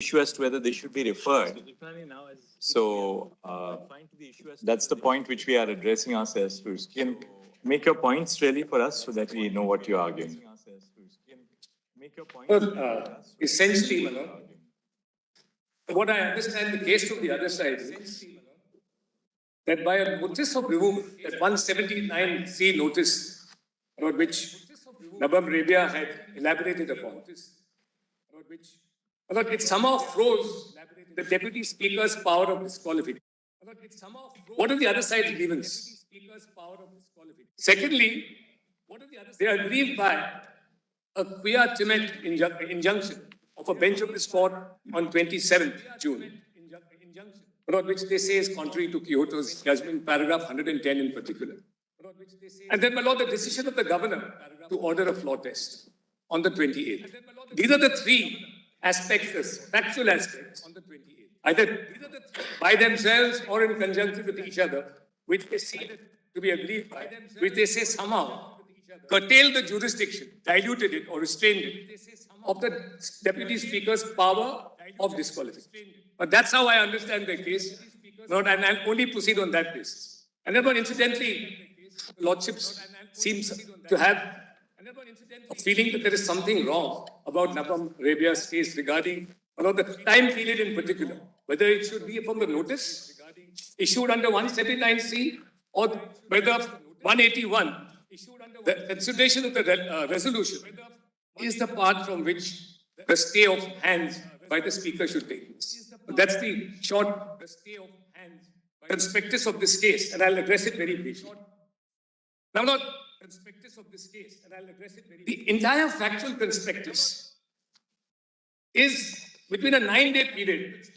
issue as to whether they should be referred. So that's the point which we are addressing ourselves to. Can make your points really for us so that we know what you're arguing. Essentially, Manoj, what I understand the case from the other side is that by a notice of removal, that 179C notice, about which Nabam Rabia had elaborated upon, but it somehow froze the Deputy Speaker's power of disqualification. What is the other side's grievance? Secondly, they are aggrieved by a quia timet injunction of a bench of this court on 27th June, about which they say is contrary to Kyoto's judgment, paragraph 110 in particular. And then, my lord, the decision of the governor to order a floor test on the 28th. These are the three aspects, the factual aspects, either by themselves or in conjunction with each other, which they see to be agreed by, which they say somehow curtailed the jurisdiction, diluted it or restrained it of the Deputy Speaker's power of disqualification. But that's how I understand the case, and I'll only proceed on that basis. And then, incidentally, Lordships seems to have a feeling that there is something wrong about Nabam Rabia's case regarding the time period in particular, whether it should be from the notice issued under 179C or whether 181, the consideration of the resolution is the part from which the stay of hands by the Speaker should take place. That's the short conspectus of this case, and I'll address it very briefly. Now, not conspectus of this case, and I'll address it very briefly. The entire factual conspectus is between a 9-day period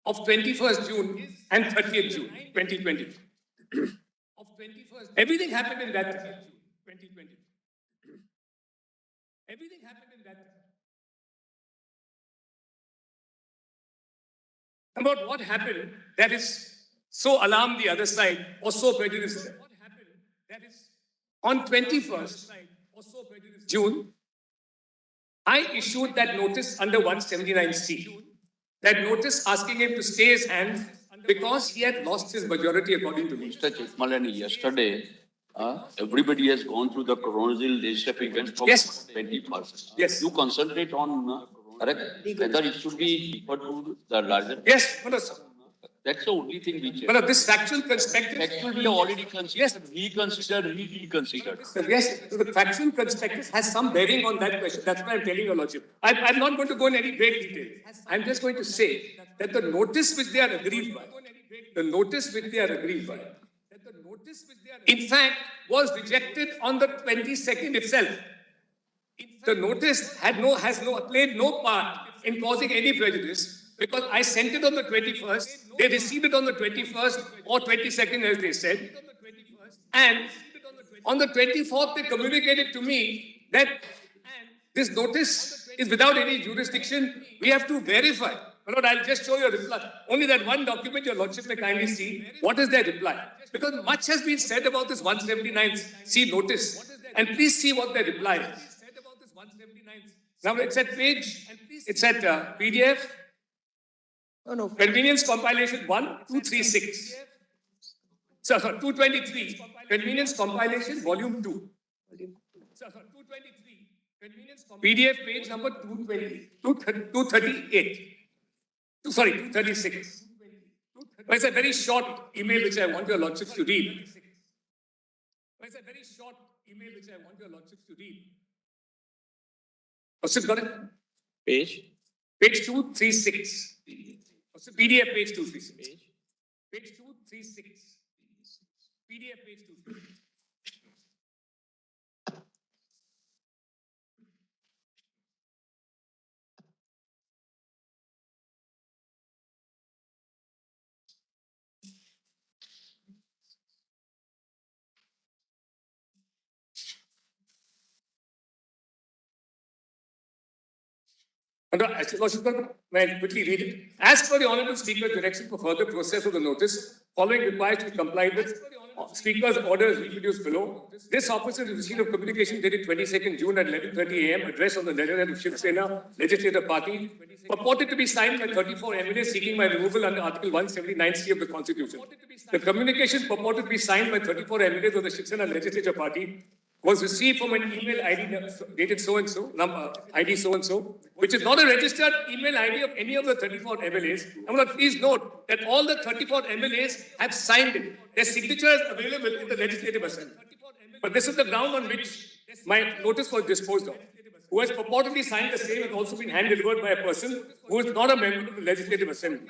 of 21st June and 30th June, 2020. Everything happened in that time. Everything happened in that time. About what happened that is so alarmed the other side or so prejudiced them. On 21st June, I issued that notice under 179C. That notice asking him to stay his hands because he had lost his majority according to me. Mr. Chitmalani, yesterday, everybody has gone through the chronological significance from 21st. Yes. You concentrate on correct? Whether it should be equal to the larger. Yes, Manoj, sir. That's the only thing we check. But this factual conspectus. Factual we already considered. Yes. Reconsidered. Yes, so the factual conspectus has some bearing on that question. That's why I'm telling your lordship. I'm not going to go in any great detail. I'm just going to say that the notice which they are aggrieved by, in fact, was rejected on the 22nd itself. The notice played no part in causing any prejudice because I sent it on the 21st. They received it on the 21st or 22nd, as they said. And on the 24th, they communicated to me that this notice is without any jurisdiction. We have to verify. But I'll just show you a reply. Only that one document, your lordship may kindly see. What is their reply? Because much has been said about this 179C notice. And please see what their reply is. Now it's at PDF. No. Convenience compilation 1, 236. Sorry, 223. Convenience compilation volume 2. PDF page number 220. 238. 236. It's a very short email which I want your lordships to read. Lordships got it? Page? Page 236. PDF page 236. Page 236. PDF page 236. May I quickly read it? As per the Honourable Speaker's direction for further process of the notice, following requires to be complied with, Speaker's order is reproduced below. This officer received a communication dated 22nd June at 11:30 a.m. addressed on the letterhead of Shiv Sena Legislative Party, purported to be signed by 34 MLAs seeking my removal under Article 179C of the Constitution. The communication purported to be signed by 34 MLAs of the Shiv Sena Legislative Party was received from an email ID dated so-and-so, number ID so-and-so, which is not a registered email ID of any of the 34 MLAs. Please note that all the 34 MLAs have signed it. Their signature is available in the Legislative Assembly. But this is the ground on which my notice was disposed of. Who has purportedly signed the same has also been hand-delivered by a person who is not a member of the Legislative Assembly.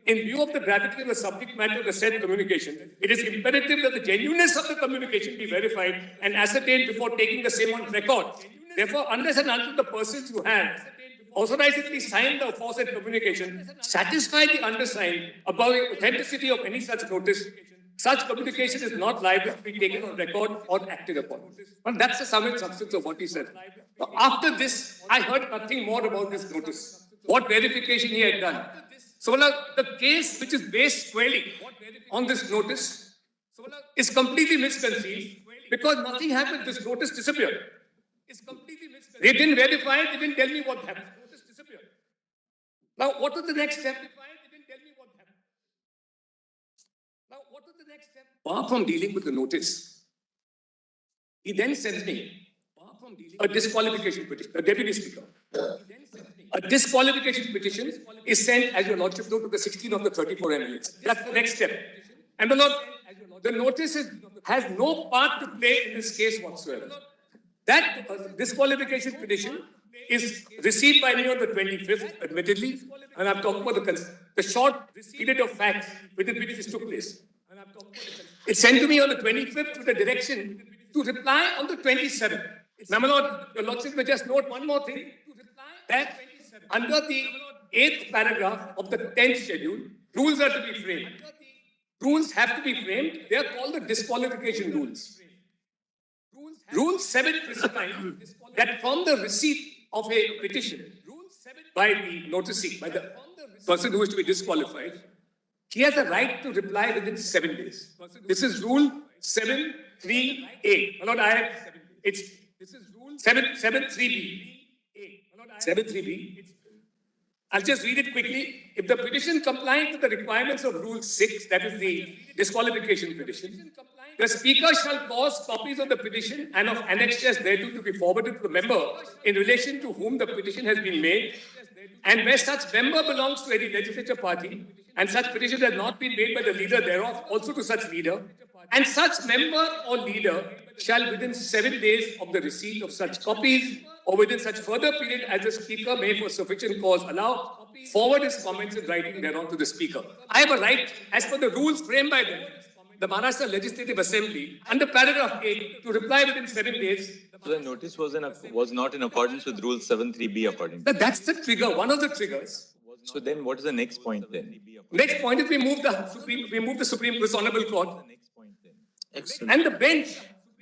In view of the gravity of the subject matter of the said communication, it is imperative that the genuineness of the communication be verified and ascertained before taking the same on record. Therefore, unless and until the persons who have authorizedly signed the aforesaid communication satisfy the undersigned about the authenticity of any such notice, such communication is not liable to be taken on record or acted upon. And that's the sum and substance of what he said. Now, after this, I heard nothing more about this notice. What verification he had done. So the case which is based squarely on this notice is completely misconceived because nothing happened. This notice disappeared. They didn't verify it. They didn't tell me what happened. Now, what was the next step? Apart from dealing with the notice, he then sends me a disqualification petition, the Deputy Speaker. A disqualification petition is sent, as your Lordship knows, to the 16 of the 34 MLAs. That's the next step. And the notice has no part to play in this case whatsoever. That disqualification petition is received by me on the 25th, admittedly, and I'm talking about the short period of facts within which this took place. It's sent to me on the 25th with the direction to reply on the 27th. Now, my Lord, your Lordship may just note one more thing, that under the 8th paragraph of the 10th schedule, rules are to be framed. Rules have to be framed. They are called the disqualification rules. Rule 7 prescribes that from the receipt of a petition by the noticee, by the person who is to be disqualified, he has a right to reply within 7 days. This is Rule 7.3a. My Lord, this is Rule 7.3b. 7.3b. I'll just read it quickly. If the petition complies with the requirements of Rule 6, that is the disqualification petition, the Speaker shall cause copies of the petition and of annexures thereto to be forwarded to the member in relation to whom the petition has been made, and where such member belongs to any legislature party, and such petition has not been made by the leader thereof, also to such leader, and such member or leader shall within 7 days of the receipt of such copies or within such further period as the Speaker may for sufficient cause allow, forward his comments in writing thereon to the Speaker. I have a right, as per the rules framed by the Maharashtra Legislative Assembly, under paragraph 8, to reply within 7 days. So the notice was not in accordance with Rule 7.3b according to. That's the trigger, one of the triggers. So then what is the next point then? Next point is we move the Supreme, this Honorable Court. Excellent. And the bench,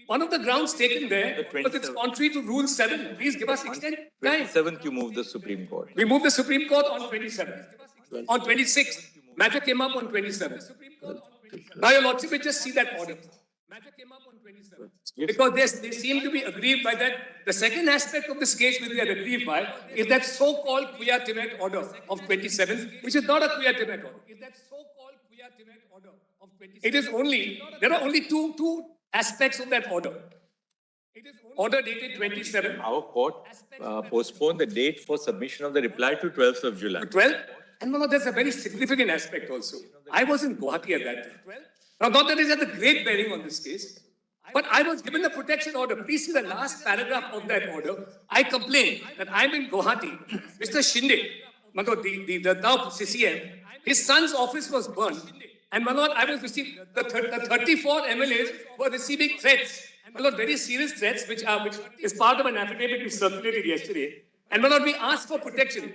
one of the grounds taken there, but it's contrary to Rule 7. Please give us extended time. 27th, you move the Supreme Court. We moved the Supreme Court on 27th. On 26th, matter came up on 27th. Now, your Lordship will just see that order. Matter came up on 27th. Because they seem to be aggrieved by that. The second aspect of this case which we are aggrieved by is that so-called quia timet order of 27th, which is not a quia timet order. It is only, there are only two aspects of that order. Order dated 27. Our court postponed the date for submission of the reply to 12th of July. 12th? And no, there's a very significant aspect also. I was in Guwahati at that time. Now, not that it has a great bearing on this case, but I was given the protection order. Please see the last paragraph of that order. I complained that I'm in Guwahati. Mr. Shinde, the now CCM, his son's office was burned. And my Lord, I was receiving, the 34 MLAs were receiving threats. My Lord, very serious threats, which is part of an affidavit we circulated yesterday. And my Lord, we asked for protection.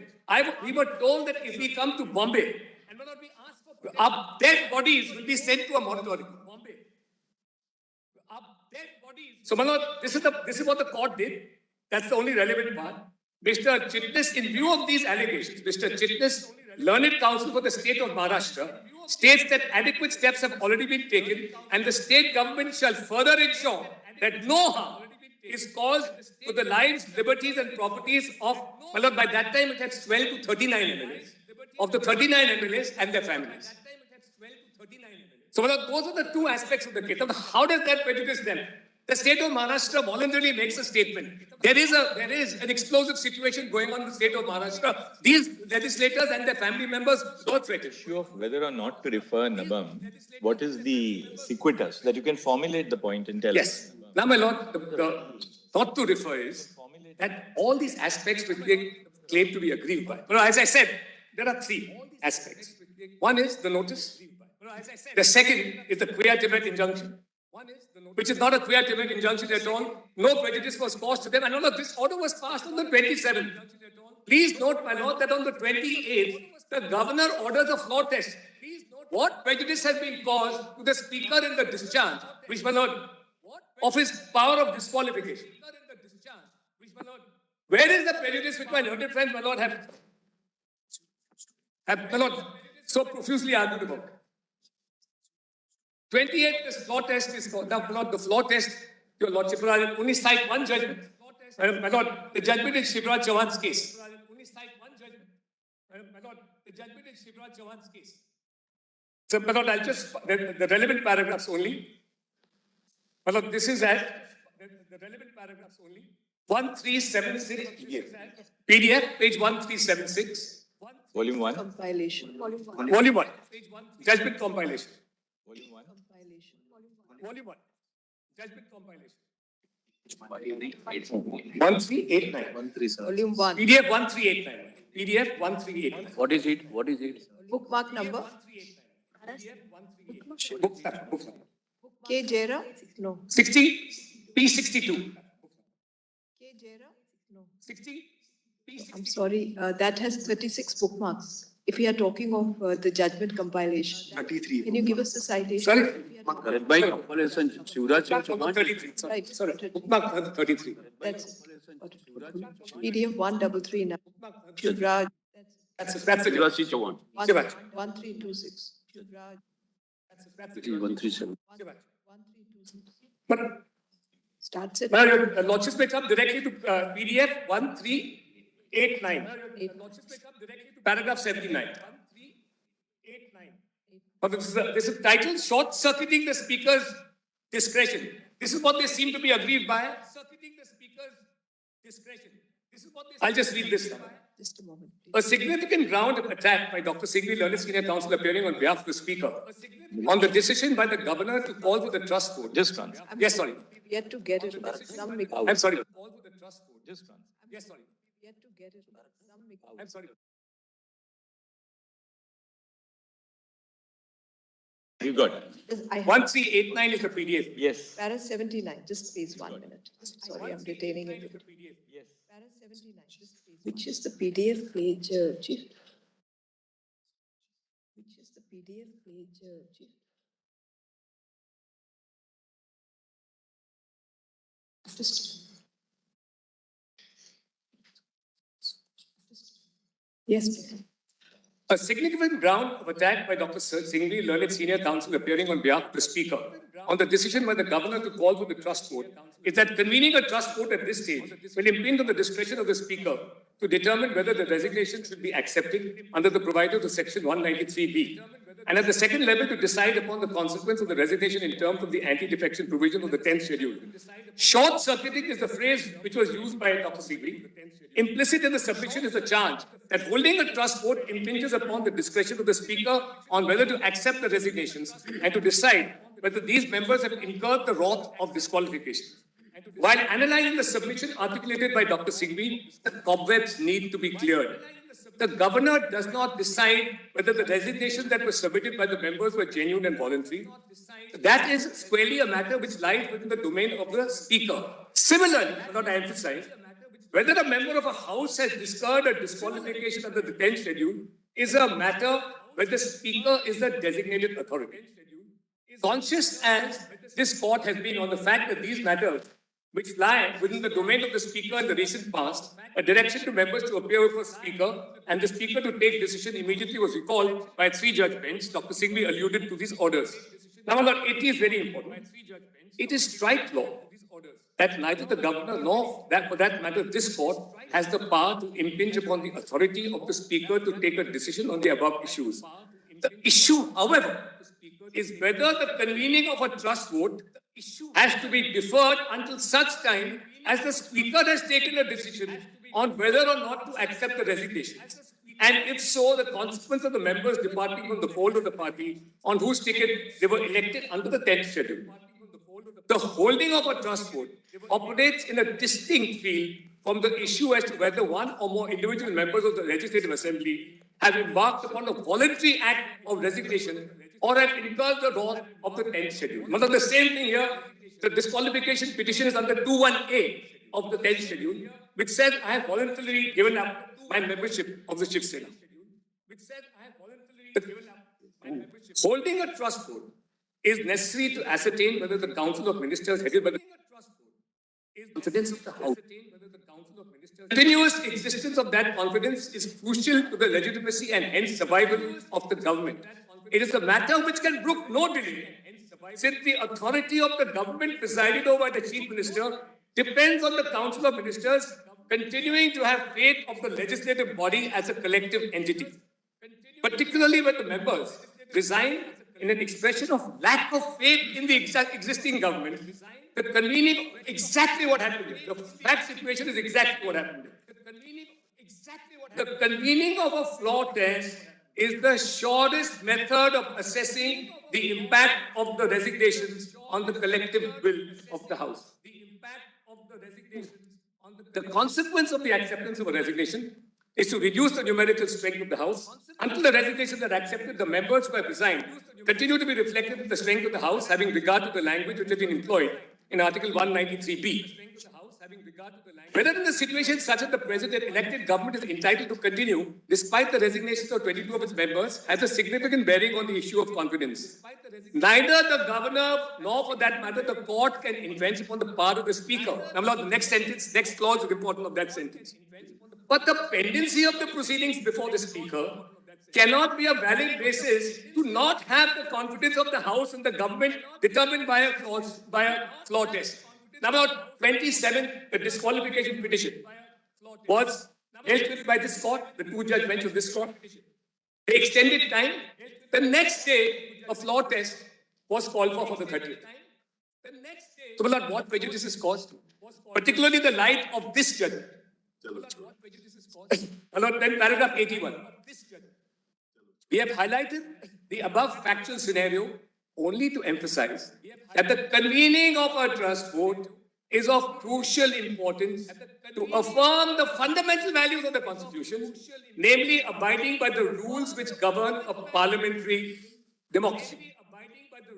We were told that if we come to Bombay, our dead bodies will be sent to a moratorium. So, my Lord, this is what the court did. That's the only relevant part. Mr. Chitnis, in view of these allegations, Mr. Chitnis, learned counsel for the state of Maharashtra, states that adequate steps have already been taken and the state government shall further ensure that no harm is caused to the lives, liberties and properties of, well, by that time it had 12 to 39 MLAs, of the 39 MLAs and their families. So those are the two aspects of the case. Now, how does that prejudice them? The state of Maharashtra voluntarily makes a statement. There is an explosive situation going on in the state of Maharashtra. These legislators and their family members don't threaten. Issue of whether or not to refer Nabam, what is the sequitur, so that you can formulate the point and tell us? Yes. Now, my lord, the thought to refer is that all these aspects which they claim to be aggrieved by. Well, as I said, there are three aspects. One is the notice. The second is the quia tibet injunction, which is not a quia tibet injunction at all. No prejudice was caused to them. And all of this order was passed on the 27th. Please note, my lord, that on the 28th, the governor orders a floor test. What prejudice has been caused to the speaker in the discharge, which, my lord, of his power of disqualification? Where is the prejudice which my learned friends, my lord, have my lord, so profusely argued about? 28th, this floor test is called. Now, my lord, the floor test, your lordship, I only cite one judgment. My lord, the judgment in Shivraj Chauhan's case. My lord, the judgment in Shivraj Chauhan's case. So, my lord, I'll just, the relevant paragraphs only. My lord, this is at the relevant paragraphs only. 1376 PDF, page 1376. Volume 1. Compilation. Volume 1. Judgment compilation. Volume 1. Compilation. Volume 1. Judgment compilation. 1389. Volume 1. PDF 1389. PDF 1389. What is it? What is it? Bookmark number. Book number. K. Jera? No. 60 P62. K. Jera? No. 60 P62. I'm sorry. That has 36 bookmarks. If we are talking of the judgment compilation. 33. Can you give us the citation? Sorry? Read by compilation, Shivraj Singh Bookmark Chauhan. 33. Sorry. Right. Sorry. Bookmark 33. That's PDF 139. Shivraj. That's the Shivraj Singh Chauhan. Shivraj. 1326. Shivraj. That's It is 137. 1326. But Starts at now your lordship may come directly to PDF 1389. Paragraph 79. Now, this is titled Short Circuiting the Speaker's Discretion. This is what they seem to be aggrieved by. I'll just read this now. just a moment. Please. A significant ground of attack by Dr. Singhvi, learned senior counsel appearing on behalf of the Speaker on the decision by the Governor to call for the trust vote. Just one. Yes, sorry. Yet to get it. Some I'm sorry. Just one. Yes, sorry. Yet to get it. Some I'm sorry. You got it. I have 1389 is the PDF. Yes. para 79. Just please 1 minute. Sorry, I'm detaining you. Yes. Para 79. Just please. Which is the PDF page, Chief? Which is the PDF page, Chief? Yes, please. A significant ground of attack by Dr. Singhvi, learned senior counsel appearing on behalf of the Speaker on the decision by the Governor to call for the trust vote is that convening a trust vote at this stage will impinge on the discretion of the Speaker to determine whether the resignation should be accepted under the provisos of Section 193B, and at the second level to decide upon the consequence of the resignation in terms of the anti-defection provision of the 10th schedule. Short-circuiting is the phrase which was used by Dr. Singhvi. Implicit in the submission is the charge that holding a trust vote impinges upon the discretion of the Speaker on whether to accept the resignations and to decide whether these members have incurred the wrath of disqualification. While analyzing the submission articulated by Dr. Singhvi, the cobwebs need to be cleared. The Governor does not decide whether the resignations that were submitted by the members were genuine and voluntary. That is squarely a matter which lies within the domain of the Speaker. Similarly, not I emphasize, whether a member of a House has discarded a disqualification under the 10th schedule is a matter where the Speaker is the designated authority. Conscious as this court has been on the fact that these matters which lie within the domain of the Speaker in the recent past, a direction to members to appear before Speaker and the Speaker to take decision immediately was recalled by 3 judge bench. Dr. Singhvi alluded to these orders. Now, Lord, it is very important. It is strike law that neither the governor nor, for that matter, this court has the power to impinge upon the authority of the Speaker to take a decision on the above issues. The issue, however, is whether the convening of a trust vote has to be deferred until such time as the Speaker has taken a decision on whether or not to accept the resignation. And if so, the consequence of the members departing from the fold of the party on whose ticket they were elected under the 10th schedule. The holding of a trust vote operates in a distinct field from the issue as to whether one or more individual members of the Legislative Assembly have embarked upon a voluntary act of resignation or have incurred the wrong of the 10th schedule. But the same thing here, the disqualification petition is under 21A of the 10th schedule, which says I have voluntarily given up my membership of the Shiv Sena. Holding a trust vote is necessary to ascertain whether the Council of Ministers headed by the confidence of the House. Continuous existence of that confidence is crucial to the legitimacy and hence survival of the government. It is a matter which can brook no delay, since the authority of the government presided over by the Chief Minister depends on the Council of Ministers continuing to have faith of the legislative body as a collective entity, particularly when the members resign in an expression of lack of faith in the existing government. The convening, exactly what happened here. The fact situation is exactly what happened here. The convening of a floor test is the surest method of assessing the impact of the resignations on the collective will of the House. The consequence of the acceptance of a resignation is to reduce the numerical strength of the House. Until the resignations are accepted, the members who have resigned continue to be reflected in the strength of the House, having regard to the language which has been employed in Article 193B. Whether in the situation such that the President elected government is entitled to continue despite the resignations of 22 of its members has a significant bearing on the issue of confidence. Neither the governor nor, for that matter, the court can infringe upon the power of the Speaker. Now, the next sentence, next clause is important of that sentence. But the pendency of the proceedings before the Speaker cannot be a valid basis to not have the confidence of the House and the government determined by a floor test. Number 27, the disqualification petition was dealt with by this court, the 2 judge bench of this court. They extended time. The next day, a floor test was called for the 30th. So, what prejudice is caused? Particularly the light of this judgment. Then paragraph 81. We have highlighted the above factual scenario only to emphasize that the convening of a trust vote is of crucial importance to affirm the fundamental values of the Constitution, namely abiding by the rules which govern a parliamentary democracy.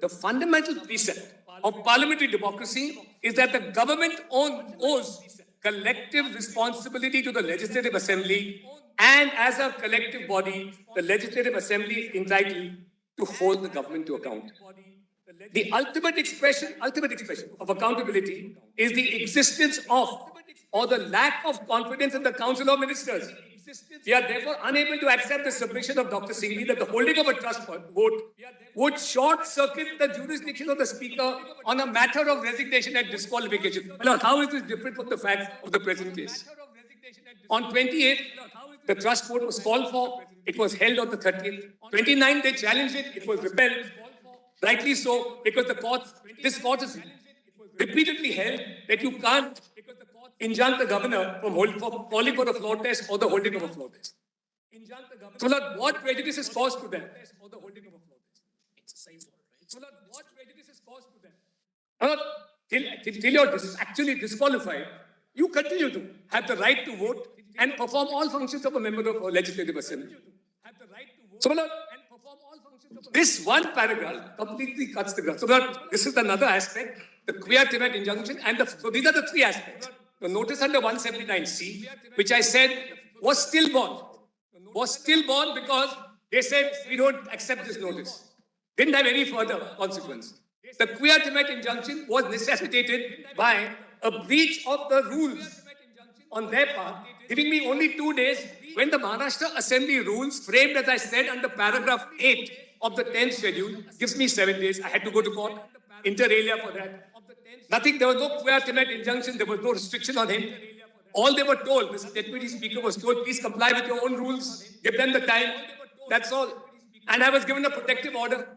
The fundamental precept of parliamentary democracy is that the government owes collective responsibility to the Legislative Assembly, and as a collective body, the Legislative Assembly is entitled to hold the government to account. The ultimate expression of accountability is the existence of or the lack of confidence in the Council of Ministers. We are therefore unable to accept the submission of Dr. Singhvi that the holding of a trust vote would short-circuit the jurisdiction of the Speaker on a matter of resignation and disqualification. Now, how is this different from the facts of the present case? On 28th, the trust vote was called for. It was held on the 30th. 29th, they challenged it. It was repelled. Rightly so, because this court has repeatedly held that you can't injunct the governor from calling for a floor test or the holding of a floor test. So, Lord, what prejudice is caused to them? Till you're actually disqualified, you continue to have the right to vote and perform all functions of a member of a legislative assembly. So, Lord, this one paragraph completely cuts the grass. So, Lord, this is another aspect, the quia timet injunction, so these are the 3 aspects. The notice under 179C, which I said was stillborn because they said we don't accept this notice. Didn't have any further consequence. The quia timet injunction was necessitated by a breach of the rules on their part, giving me only 2 days when the Maharashtra Assembly rules, framed as I said under paragraph 8 of the 10th schedule, gives me 7 days. I had to go to court, inter alia for that. Nothing, there was no quia injunction, there was no restriction on him. All they were told, the deputy speaker was told, please comply with your own rules, give them the time. That's all. And I was given a protective order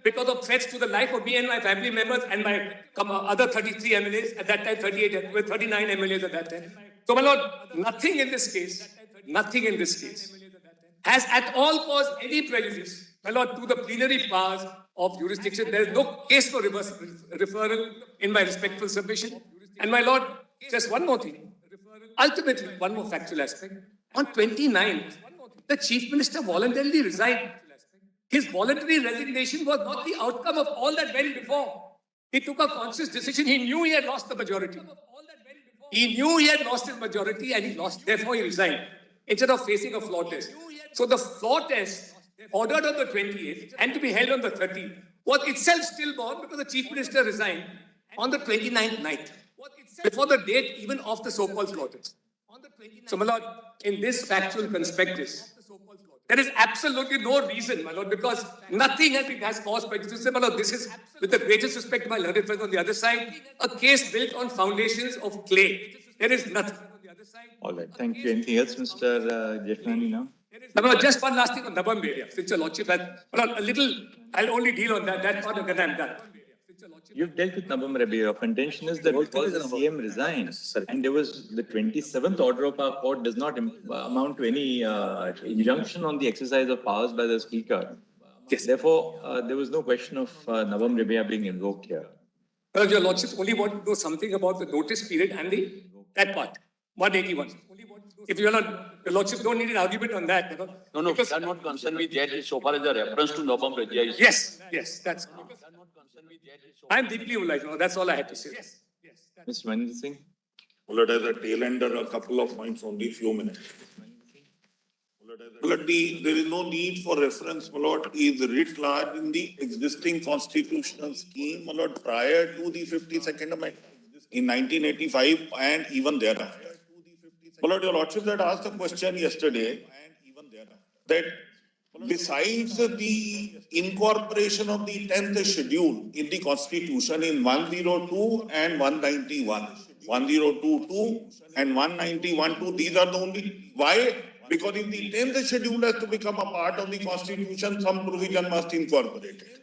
because of threats to the life of me and my family members and my other 33 MLAs at that time, 38, with 39 MLAs at that time. So, my lord, nothing in this case has at all caused any prejudice, my lord, to the plenary powers of jurisdiction. There is no case for referral in my respectful submission. And my lord, just one more thing. Ultimately, one more factual aspect. On 29th, the chief minister voluntarily resigned. His voluntary resignation was not the outcome of all that went before. He took a conscious decision. He knew he had lost the majority. He knew he had lost his majority and he lost, therefore he resigned instead of facing a floor test. So the floor test ordered on the 28th and to be held on the 30th was itself stillborn because the chief minister resigned on the 29th night, before the date even of the so-called floor test. So, my lord, in this factual conspectus, there is absolutely no reason, my lord, because nothing has caused prejudice. My lord, this is, with the greatest respect to my learned friends on the other side, a case built on foundations of clay. There is nothing. All right, thank you. Anything else, Mr. Jethwani, now? My lord, just one last thing on Nabam area, since your lordship has, my lord, a little, I'll only deal on that part and then I'm done. You've dealt with Nabam Rabi. Your contention is that because the CM resigned and there was the 27th order of our court does not amount to any injunction on the exercise of powers by the speaker. Yes. Therefore, there was no question of Nabam Rabi being invoked here. Well, your lordship only want to know something about the notice period and that part, 181. If your lordship don't need an argument on that. No, we are not concerned with that so far as the reference to Nabam Rabi is. Yes, that's. I'm deeply obliged. No, that's all I had to say. Yes. Mr. Manoj Singh? Well, as a tail ender, a couple of points, only few minutes. Well, there is no need for reference, my lord, is writ large in the existing constitutional scheme, my lord, prior to the 52nd Amendment in 1985 and even thereafter. My lord, your lordship had asked a question yesterday that besides the incorporation of the 10th schedule in the constitution in 102 and 191, 1022 and 191-2, these are the only, why? Because if the 10th schedule has to become a part of the constitution, some provision must incorporate it.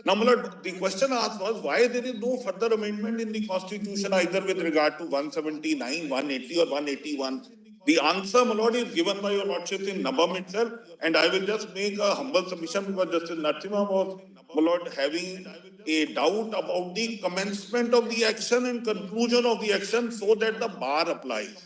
Now, my lord, the question asked was why there is no further amendment in the constitution either with regard to 179, 180 or 181. The answer, my lord, is given by your lordship in Nabam itself, and I will just make a humble submission because Justice Narasimha was, my lord, having a doubt about the commencement of the action and conclusion of the action so that the bar applies.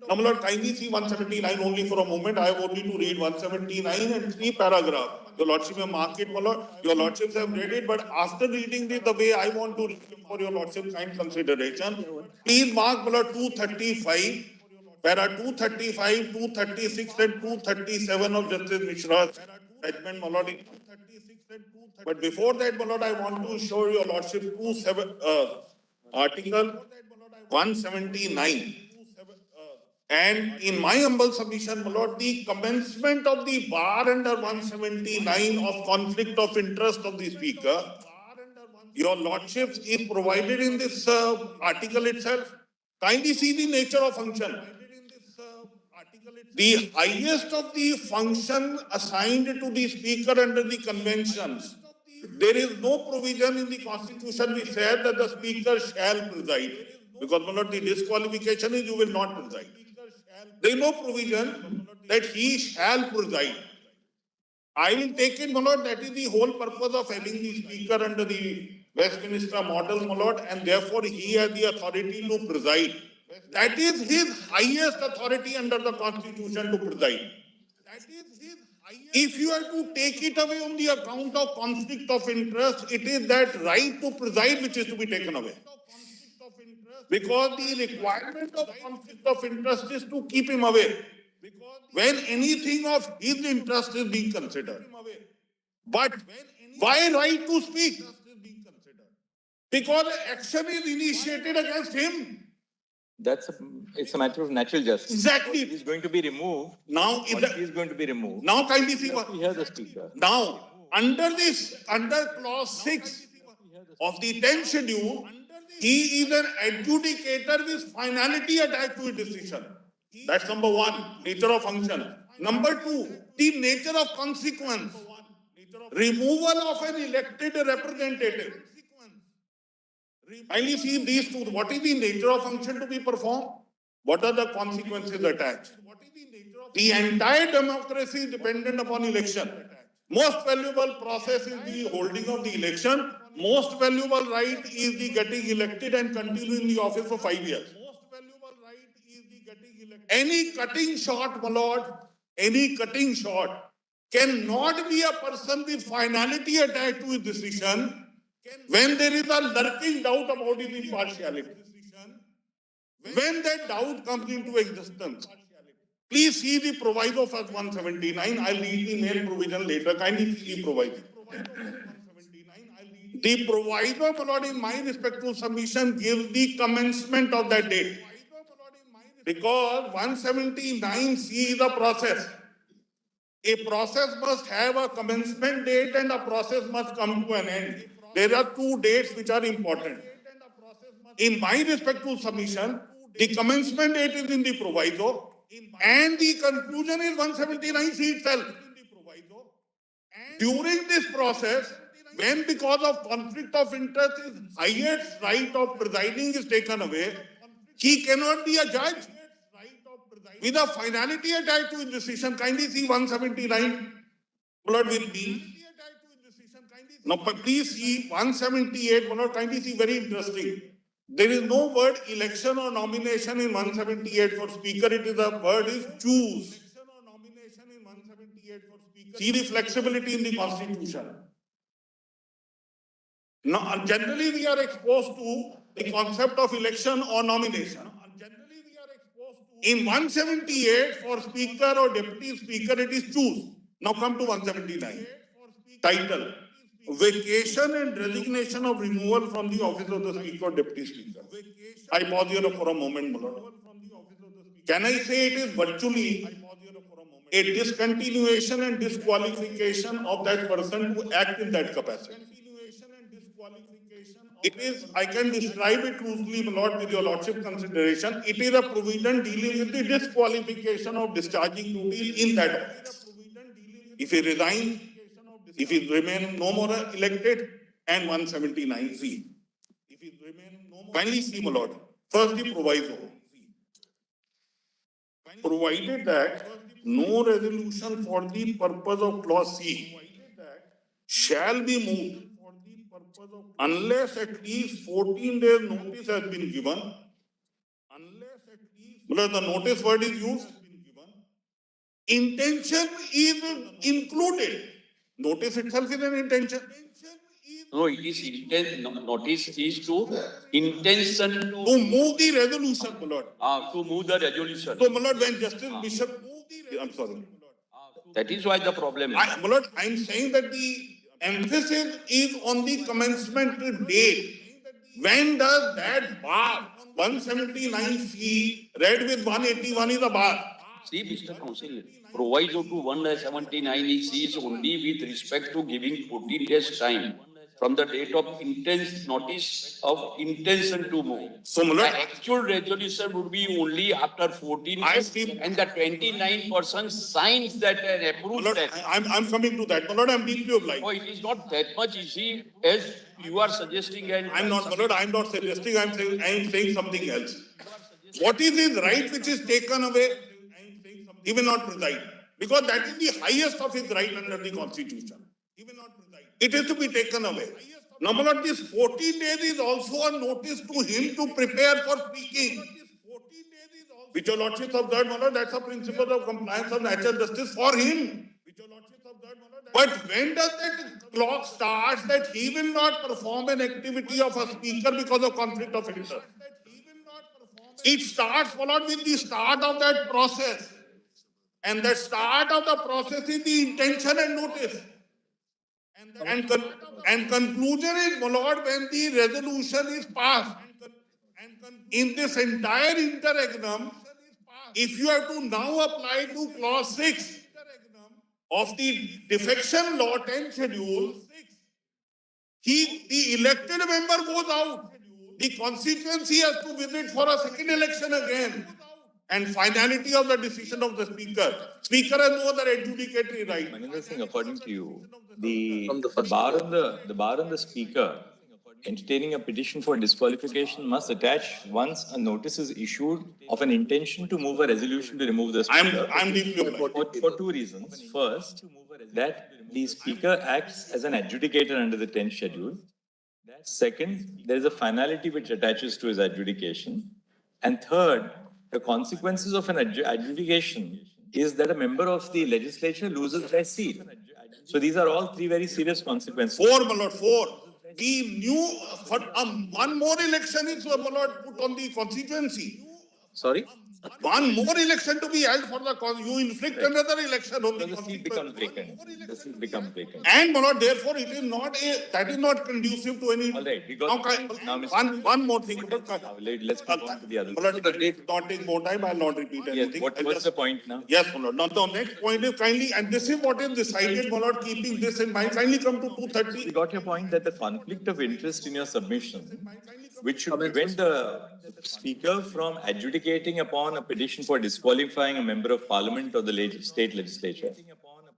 Now, my lord, kindly see 179 only for a moment. I have only to read 179 and 3 paragraphs. Your lordship may mark it, my lord. Your lordships have read it, but after reading it the way I want to read it for your lordship's kind consideration, please mark, my lord, 235, para 235, 236 and 237 of Justice Mishra's judgment, my lord. But before that, my lord, I want to show your lordship article 179. And in my humble submission, my lord, the commencement of the bar under 179 of conflict of interest of the speaker, your lordship is provided in this article itself. Kindly see the nature of function. The highest of the function assigned to the speaker under the conventions, there is no provision in the constitution which says that the speaker shall preside. Because, my lord, the disqualification is you will not preside. There is no provision that he shall preside. I will take it, my lord, that is the whole purpose of having the speaker under the Westminster model, my lord, and therefore he has the authority to preside. That is his highest authority under the constitution to preside. If you are to take it away on the account of conflict of interest, it is that right to preside which is to be taken away. Because the requirement of conflict of interest is to keep him away when anything of his interest is being considered. But why right to speak? Because action is initiated against him. It's a matter of natural justice. Exactly. He's going to be removed. Now, He's going to be removed. now kindly see what. Hear the speaker. Now, under clause 6 of the 10th schedule, he is an adjudicator with finality attached to his decision. That's number one, nature of function. Number two, the nature of consequence. Removal of an elected representative. Kindly see these two. What is the nature of function to be performed? What are the consequences attached? The entire democracy is dependent upon election. Most valuable process is the holding of the election. Most valuable right is the getting elected and continue in the office for 5 years. Any cutting short, my lord, any cutting short cannot be a person with finality attached to his decision when there is a lurking doubt about his impartiality. When that doubt comes into existence, please see the proviso of 179. I'll read the main provision later. Kindly see the proviso. The proviso, my lord, in my respectful submission, gives the commencement of that date. Because 179C is a process. A process must have a commencement date and a process must come to an end. There are two dates which are important. In my respectful submission, the commencement date is in the proviso and the conclusion is 179C itself. During this process, when because of conflict of interest his highest right of presiding is taken away, he cannot be a judge with a finality attached to his decision. Kindly see 179. Blood with me. Now please see 178. Blood, kindly see, very interesting. There is no word election or nomination in 178 for speaker. It is the word is choose. See the flexibility in the constitution. Now, generally we are exposed to the concept of election or nomination. In 178, for speaker or deputy speaker, it is choose. Now come to 179. Title: Vacation and resignation of removal from the office of the speaker or deputy speaker. I pause here for a moment, my lord. Can I say it is virtually a discontinuation and disqualification of that person to act in that capacity? It is, I can describe it loosely, my lord, with your lordship consideration. It is a provision dealing with the disqualification of discharging duties in that office. If he resigns, if he remains no more elected, and 179C. Kindly see, my lord. First, the proviso. Provided that no resolution for the purpose of clause C shall be moved unless at least 14 days notice has been given. The notice word is used. Intention is included. Notice itself is an intention. No, it is notice is to intention to move the resolution, my lord. To move the resolution. So, my lord, when Justice Bishop, I'm sorry. That is why the problem is. My lord, I'm saying that the emphasis is on the commencement date. When does that bar, 179C, read with 181 is a bar? See, Mr. Counsel, proviso to 179 is only with respect to giving 14 days time from the date of notice of intention to move. So, my the lord, actual resolution would be only after 14 days, and the 29% signs that and approves Lord, that. I'm coming to that. My lord, I'm deeply obliged. Oh, it is not that much easy as you are suggesting. And I'm not, my lord, I'm not suggesting, I'm saying something else. What is his right which is taken away? He will not preside. Because that is the highest of his right under the constitution. It is to be taken away. Now, my lord, this 14 days is also a notice to him to prepare for speaking. Which your lordship observed, my lord, that's a principle of compliance of natural justice for him. But when does that clock start that he will not perform an activity of a speaker because of conflict of interest? It starts, my lord, with the start of that process. And the start of the process is the intention and notice. And conclusion is, my lord, when the resolution is passed, in this entire interregnum, if you have to now apply to clause 6 of the defection law 10 schedule, the elected member goes out. The constituency has to visit for a second election again. And finality of the decision of the speaker. Speaker has no other adjudicatory right. Manindra Singh, according to you, the bar on the speaker entertaining a petition for disqualification must attach once a notice is issued of an intention to move a resolution to remove the speaker. I'm deeply obliged. For two reasons. First, that the speaker acts as an adjudicator under the 10th schedule. Second, there is a finality which attaches to his adjudication. And third, the consequences of an adjudication is that a member of the legislature loses their seat. So these are all three very serious consequences. 4, my lord, 4. We knew for one more election is, my lord, put on the constituency. Sorry? One more election to be held for the you inflict another election on So the the seat becomes vacant. The seat becomes vacant. And my lord, therefore, it is not that is not conducive to any. All right, we got one more thing. Let's move on to the other. My lord, not take more time. I'll not repeat anything. Yes, what's the point now? Yes, my lord. Now the next point is kindly, and this is what is decided, my lord, keeping this in mind. Kindly come to 230. We got your point that the conflict of interest in your submission, which should prevent the speaker from adjudicating upon a petition for disqualifying a member of parliament or the state legislature,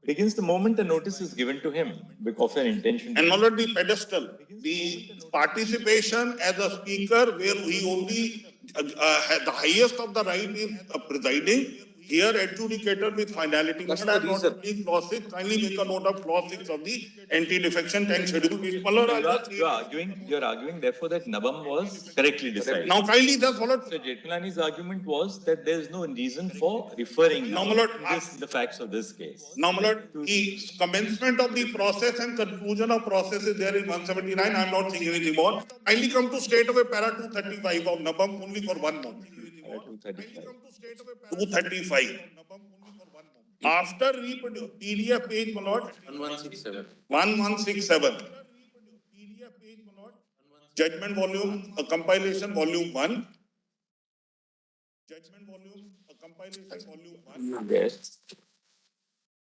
begins the moment the notice is given to him of an intention. And my lord, the pedestal, the participation as a speaker where he only had the highest of the right is presiding. Here, adjudicator with finality. That's the reason. Clause 6, kindly make a note of clause 6 of the anti-defection 10 schedule. You're arguing, therefore, that Nabam was correctly decided. Now, kindly just follow. So, Jetmalani's argument was that there is no reason for referring the facts of this case. Now, my lord, the commencement of the process and conclusion of process is there in 179. I'm not saying anything more. Kindly come to state of a para 235 of Nabam only for one more. 235. After PDF page, my lord. 1167. 1167. Judgment volume, compilation volume 1. Judgment volume, compilation volume 1. Yes.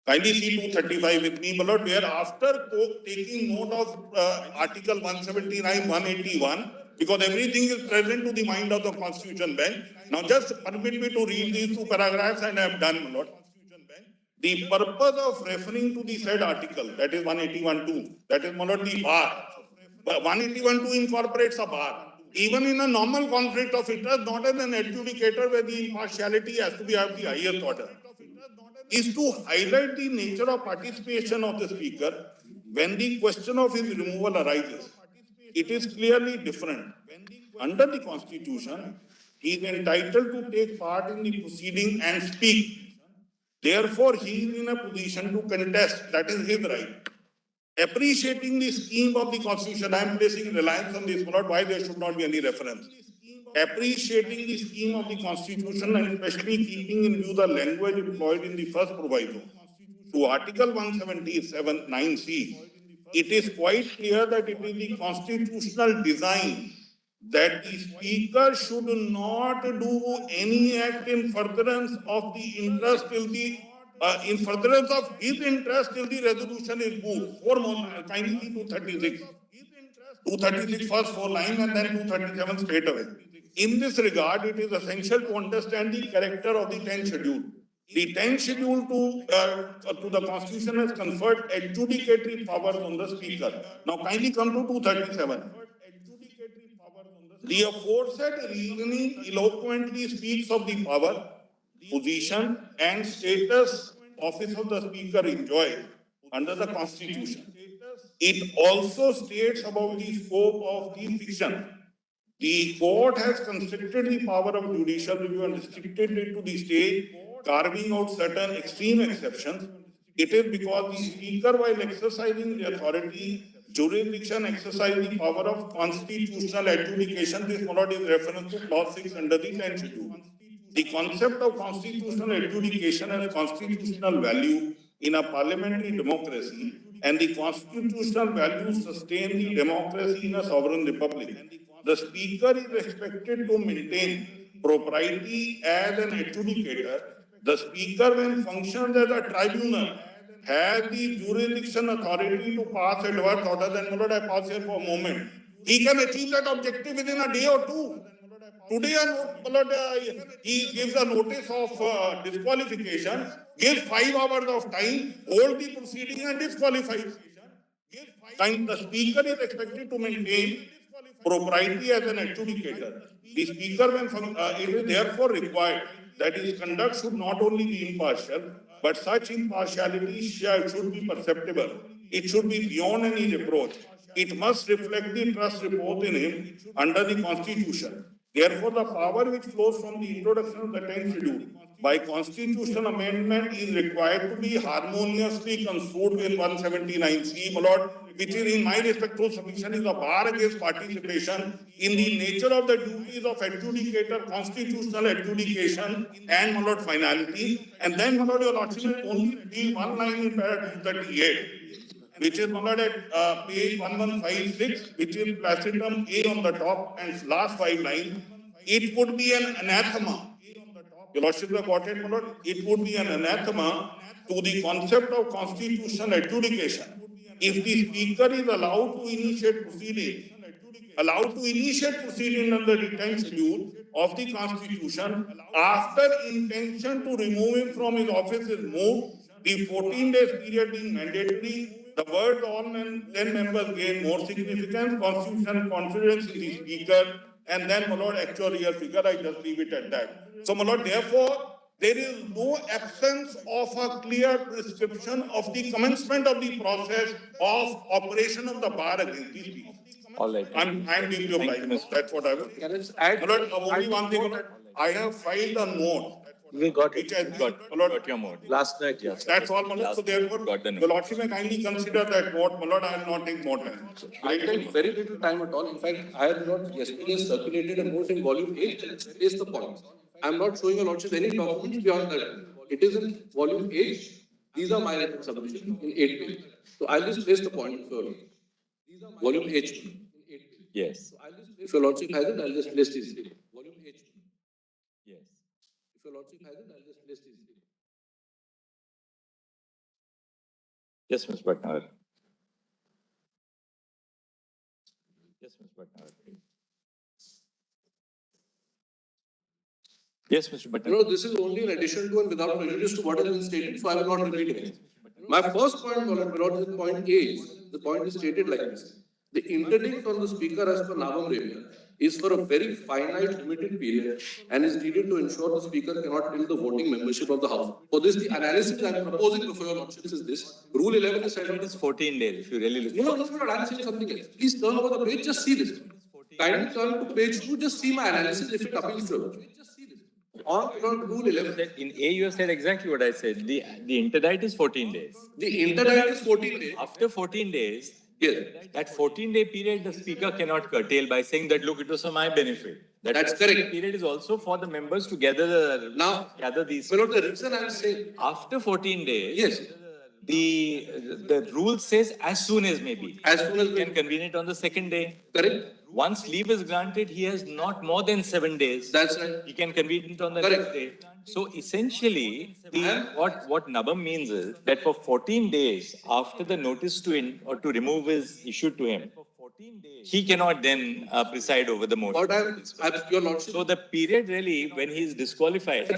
Kindly see 235 with me, my lord, where after taking note of article 179, 181, because everything is present to the mind of the Constitution Bench. Now just permit me to read these two paragraphs and I am done, my lord. The purpose of referring to the said article, that is 181.2, that is, my lord, the bar. 181.2 incorporates a bar. Even in a normal conflict of interest, not as an adjudicator where the impartiality has to be of the highest order, is to highlight the nature of participation of the speaker when the question of his removal arises. It is clearly different. Under the Constitution, he is entitled to take part in the proceeding and speak. Therefore, he is in a position to contest. That is his right. Appreciating the scheme of the Constitution, I am placing reliance on this, not why there should not be any reference. Appreciating the scheme of the Constitution and especially keeping in view the language employed in the first proviso to Article 177 9C, it is quite clear that it is the constitutional design that the speaker should not do any act in furtherance of the interest till the in furtherance of his interest till the resolution is moved. 4 more, kindly 236. 236 first 4 lines and then 237 straight away. In this regard, it is essential to understand the character of the 10th schedule. The 10th schedule to the Constitution has conferred adjudicatory powers on the speaker. Now kindly come to 237. The aforesaid reasoning eloquently speaks of the power, position and status office of the speaker enjoys under the Constitution. It also states about the scope of the fiction. The court has constricted the power of judicial review and restricted it to the state, carving out certain extreme exceptions. It is because the speaker, while exercising the authority, jurisdiction, exercise the power of constitutional adjudication. This followed is reference to clause 6 under the 10th schedule. The concept of constitutional adjudication has constitutional value in a parliamentary democracy and the constitutional values sustain the democracy in a sovereign republic. The Speaker is expected to maintain propriety as an adjudicator. The Speaker, when functions as a tribunal, has the jurisdiction authority to pass adverse orders. And Lord, I pause here for a moment. He can achieve that objective within a day or two. Today, he gives a notice of disqualification, gives 5 hours of time, hold the proceeding and disqualifies. The Speaker is expected to maintain propriety as an adjudicator. The Speaker, it is therefore required that his conduct should not only be impartial, but such impartiality should be perceptible. It should be beyond any reproach. It must reflect the trust reposed in him under the Constitution. Therefore, the power which flows from the introduction of the 10th schedule by constitutional amendment is required to be harmoniously construed with 179C, my Lord, which is in my respectful submission is a bar against participation in the nature of the duties of adjudicator, constitutional adjudication, and, my Lord, finality. And then, my Lord, your Lordship, only read one line in paragraph 238, which is, my Lord, at page 1156, which is placidum A on the top and last 5 lines. It would be an anathema. Your Lordship, have got it, my Lord? It would be an anathema to the concept of constitutional adjudication if the Speaker is allowed to initiate proceedings under the 10th schedule of the Constitution after intention to remove him from his office is moved, the 14 days period being mandatory. The word all then members gain more significance, constitutional confidence in the Speaker, and then, my Lord, actual real figure, I just leave it at that. So, my Lord, therefore, there is no absence of a clear prescription of the commencement of the process of operation of the bar against these people. All right. I'm deeply obliged. That's what I will. Can I just add? My Lord, only one thing, my Lord. I have filed a note. We got it. Got your mode. Last night, yes. That's all, my Lord. So therefore, Got the note. the Lordship may kindly consider that note, my Lord. I will not take more time. I take very little time at all. In fact, I have not yesterday circulated a note in volume 8 that is the point. I am not showing a Lordship any documents beyond that. It is in volume 8. These are my written submissions in 8 pages. So I'll just place the point for volume 8. Yes. If your Lordship has it, I'll just place this. Volume 8. Yes. If your Lordship has it, I'll just place this. Yes, Ms. Bhatnagar. Yes, Ms. Bhatnagar. Yes, Mr. Bhatnagar. No, this is only in addition to and without prejudice to what has been stated, so I will not repeat it. My first point, point A, the point is stated like this. The interdict on the Speaker as per Navam Revia is for a very finite, limited period and is needed to ensure the Speaker cannot kill the voting membership of the House. For this, the analysis I am proposing before your Lordships is this. Rule 11 is said It is 14 days, if you really look. No, I'm saying something else. Please turn over the page, just see this. Kindly turn to page 2, just see my analysis if it appeals to you. On Rule 11. In A, you have said exactly what I said. The interdict is 14 days. The interdict is 14 days. After 14 days, Yes. that 14-day period, the Speaker cannot curtail by saying that, look, it was for my benefit. That's correct. Period is also for the members to gather these. Well, the reason I'm saying. After 14 days, Yes. the rule says as soon as maybe. As soon as He can convene it on the second day. Correct. Once leave is granted, he has not more than 7 days. That's right. He can convene it on the Correct. next day. So essentially, what Nabam means is that for 14 days after the notice to remove is issued to him, he cannot then preside over the motion. But your Lordship. So the period really, when he is disqualified,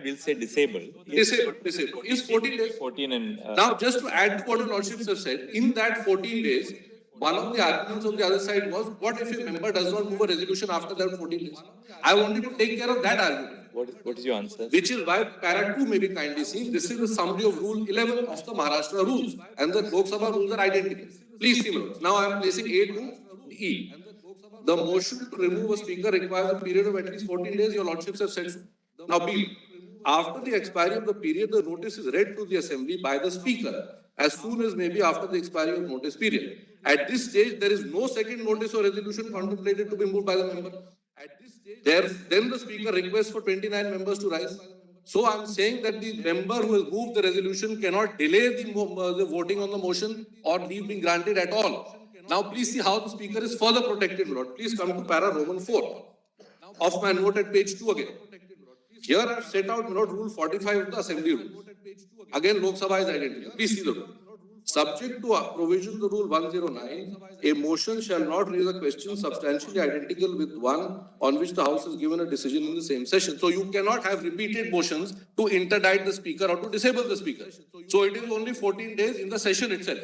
we'll say disabled. Disabled. Is 14 days. 14 and... Now, just to add to what your Lordships have said, in that 14 days, one of the arguments of the other side was, what if a member does not move a resolution after that 14 days? I wanted to take care of that argument. What is your answer? Which is why para 2 may be kindly seen. This is the summary of Rule 11 of the Maharashtra rules, and the Lok Sabha rules are identical. Please see, now I am placing A to E. The motion to remove a Speaker requires a period of at least 14 days. Your Lordships have said so. Now B. After the expiry of the period, the notice is read to the Assembly by the Speaker as soon as may be after the expiry of notice period. At this stage, there is no second notice or resolution contemplated to be moved by the member. Then the Speaker requests for 29 members to rise. So I'm saying that the member who has moved the resolution cannot delay the voting on the motion or leave being granted at all. Now please see how the speaker is further protected, Lord. Please come to para Roman 4 of my note at page 2 again. Here I've set out rule 45 of the Assembly Rules. Again, Lok Sabha is identical. Please see the rule. Subject to provision of the Rule 109, a motion shall not raise a question substantially identical with one on which the House has given a decision in the same session. So you cannot have repeated motions to interdict the Speaker or to disable the Speaker. So it is only 14 days in the session itself.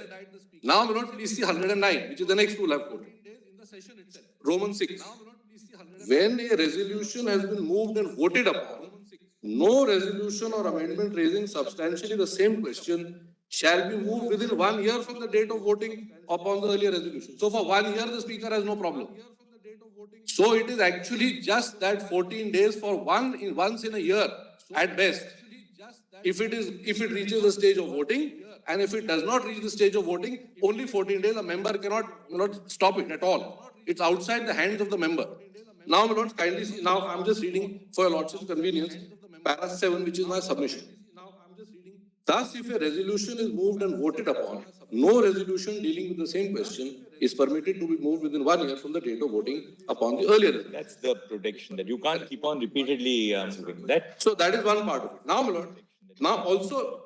Now, my Lord, please see 109, which is the next rule I've quoted. Roman 6. When a resolution has been moved and voted upon, no resolution or amendment raising substantially the same question shall be moved within 1 year from the date of voting upon the earlier resolution. So for 1 year, the Speaker has no problem. So it is actually just that 14 days for once in a year at best. If it reaches the stage of voting, and if it does not reach the stage of voting, only 14 days, a member cannot stop it at all. It's outside the hands of the member. Now, my Lord, kindly see, now I'm just reading for your Lordship's convenience, para 7, which is my submission. Thus, if a resolution is moved and voted upon, no resolution dealing with the same question is permitted to be moved within 1 year from the date of voting upon the earlier resolution. That's the protection, that you can't keep on repeatedly moving that. So that is one part of it. Now, my Lord, now also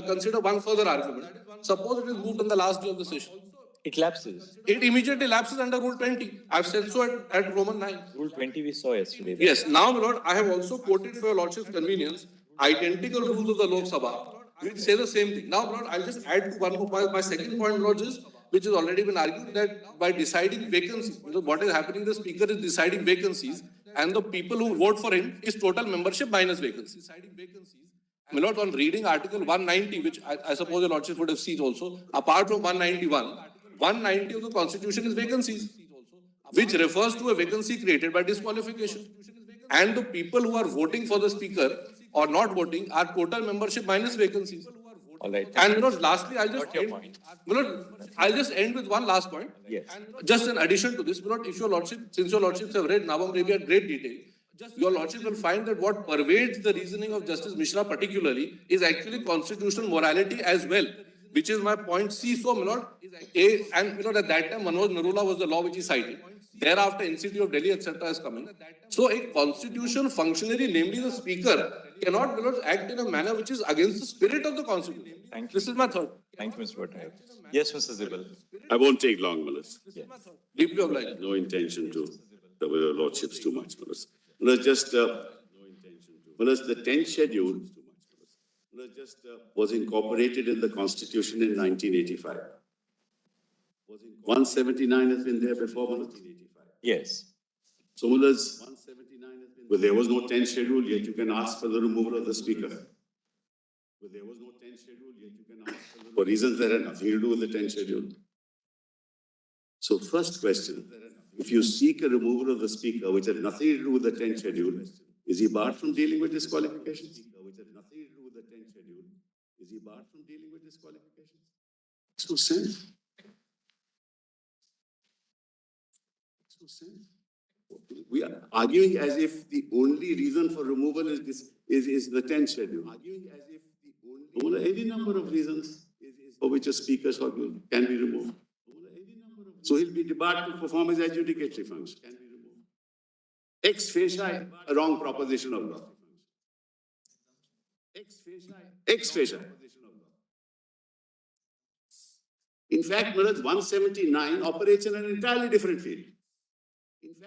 consider one further argument. Suppose it is moved on the last day of the session. It lapses. It immediately lapses under Rule 20. I've said so at Roman 9. Rule 20 we saw yesterday. Yes. Now, my Lord, I have also quoted for your Lordship's convenience identical rules of the Lok Sabha, which say the same thing. Now, my Lord, I'll just add to one more. My second point, Lord, is, which has already been argued, that by deciding vacancies, what is happening, the Speaker is deciding vacancies, and the people who vote for him is total membership minus vacancies. My Lord, on reading Article 190, which I suppose your Lordship would have seen also, apart from 191, 190 of the Constitution is vacancies, which refers to a vacancy created by disqualification. And the people who are voting for the Speaker or not voting are total membership minus vacancies. All right. And my Lord, lastly, I'll just end with one last point. Yes. Just in addition to this, my Lord, if your Lordship, since your Lordships have read Navam Revi at great detail, your Lordship will find that what pervades the reasoning of Justice Mishra particularly is actually constitutional morality as well, which is my point C. So, my Lord, and my Lord, at that time, Manoj Narula was the law which he cited. Thereafter, NCT of Delhi, etc. is coming. So, a constitutional functionary, namely the Speaker, cannot, my Lord, act in a manner which is against the spirit of the Constitution. Thank you. This is my third. Thank you, Mr. Bhattacharyya. Yes, Mr. Zibal. I won't take long, Manas. Yeah. Deeply obliged. No intention to cover your lordships too much, Manas. Manas, just, Manas, the 10th schedule was incorporated in the Constitution in 1985. 179 has been there before, Manas? Yes. So, Manas, well, there was no 10th schedule, yet you can ask for the removal of the Speaker. Well, there was no 10th schedule, yet you can ask for reasons that have nothing to do with the 10th schedule. So, first question, if you seek a removal of the Speaker, which has nothing to do with the 10th schedule, is he barred from dealing with disqualifications? Is he barred from dealing with disqualifications? Makes no sense. Makes no sense. We are arguing as if the only reason for removal is the 10th schedule. Any number of reasons for which a Speaker can be removed. So he'll be debarred to perform his adjudicatory function. Ex facie, a wrong proposition of law. Ex facie. In fact, Maharaj, 179 operates in an entirely different field.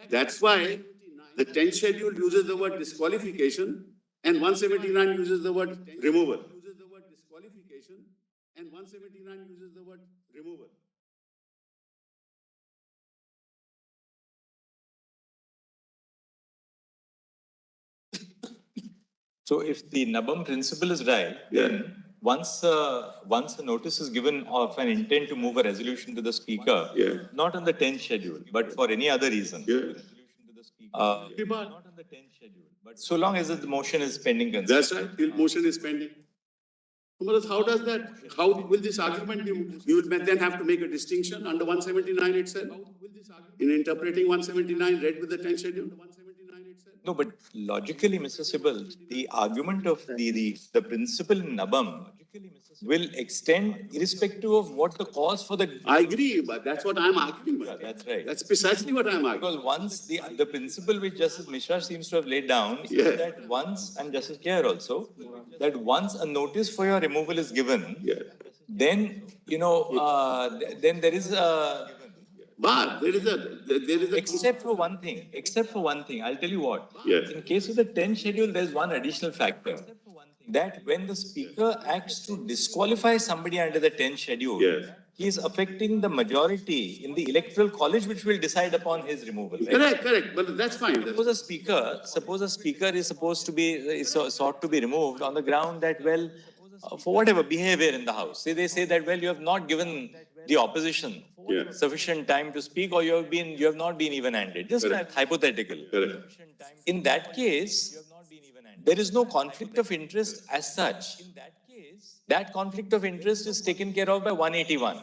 That's why the 10th schedule uses the word disqualification and 179 uses the word removal. So if the Nabam principle is right, then once a notice is given of an intent to move a resolution to the Speaker, not on the 10th schedule, but for any other reason, not on the 10th schedule, but so long as the motion is pending. That's right, the motion is pending. How does that, how will this argument be, you will then have to make a distinction under 179 itself, in interpreting 179 read with the 10th schedule? No, but logically, Mr. Sibal, the argument of the principle in Nabam will extend irrespective of what the cause for the. I agree, but that's what I'm arguing about. That's right. That's precisely what I'm arguing. Because once the principle which Justice Mishra seems to have laid down is that once, and Justice Kher also, that once a notice for your removal is given, then, then there is a. But there is a. Except for one thing, I'll tell you what. Yes. In case of the 10th schedule, there's one additional factor. That when the speaker acts to disqualify somebody under the 10th schedule, he is affecting the majority in the electoral college which will decide upon his removal. Right? Correct, but that's fine. Suppose a speaker is supposed to be, sought to be removed on the ground that, well, for whatever behavior in the house. They say that, well, you have not given the opposition sufficient time to speak, or you have not been even-handed. Just hypothetical. In that case, there is no conflict of interest as such. That conflict of interest is taken care of by 181.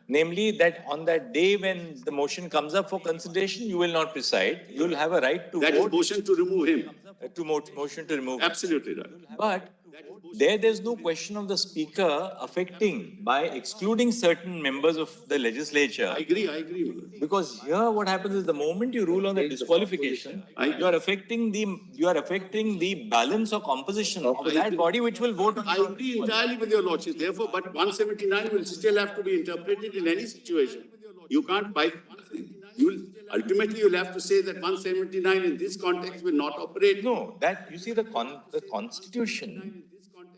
Namely, that on that day when the motion comes up for consideration, you will not preside. You will have a right to vote. That is motion to remove him. Motion to remove. Absolutely right. But there's no question of the speaker affecting by excluding certain members of the legislature. I agree. Because here what happens is the moment you rule on the disqualification, you are affecting the balance or composition of that body which will vote on. I agree entirely with your lordship. Therefore, but 179 will still have to be interpreted in any situation. You can't ultimately you'll have to say that 179 in this context will not operate. No, that you see the Constitution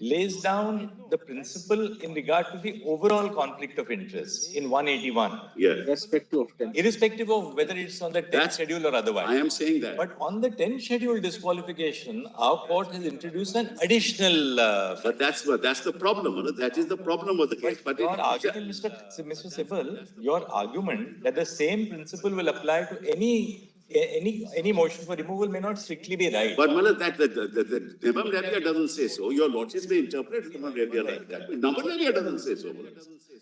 lays down the principle in regard to the overall conflict of interest in 181. Irrespective of whether it's on the 10th schedule or otherwise. I am saying that. But on the 10th schedule disqualification, our court has introduced an additional. But that's the problem. That is the problem of the case. But your argument, Mr. Sibal, your argument that the same principle will apply to any motion for removal may not strictly be right. But Malad, the Nabam Rabia doesn't say so. Your lordships may interpret Nabam Rabia like that. But Nabam Rabia doesn't say so.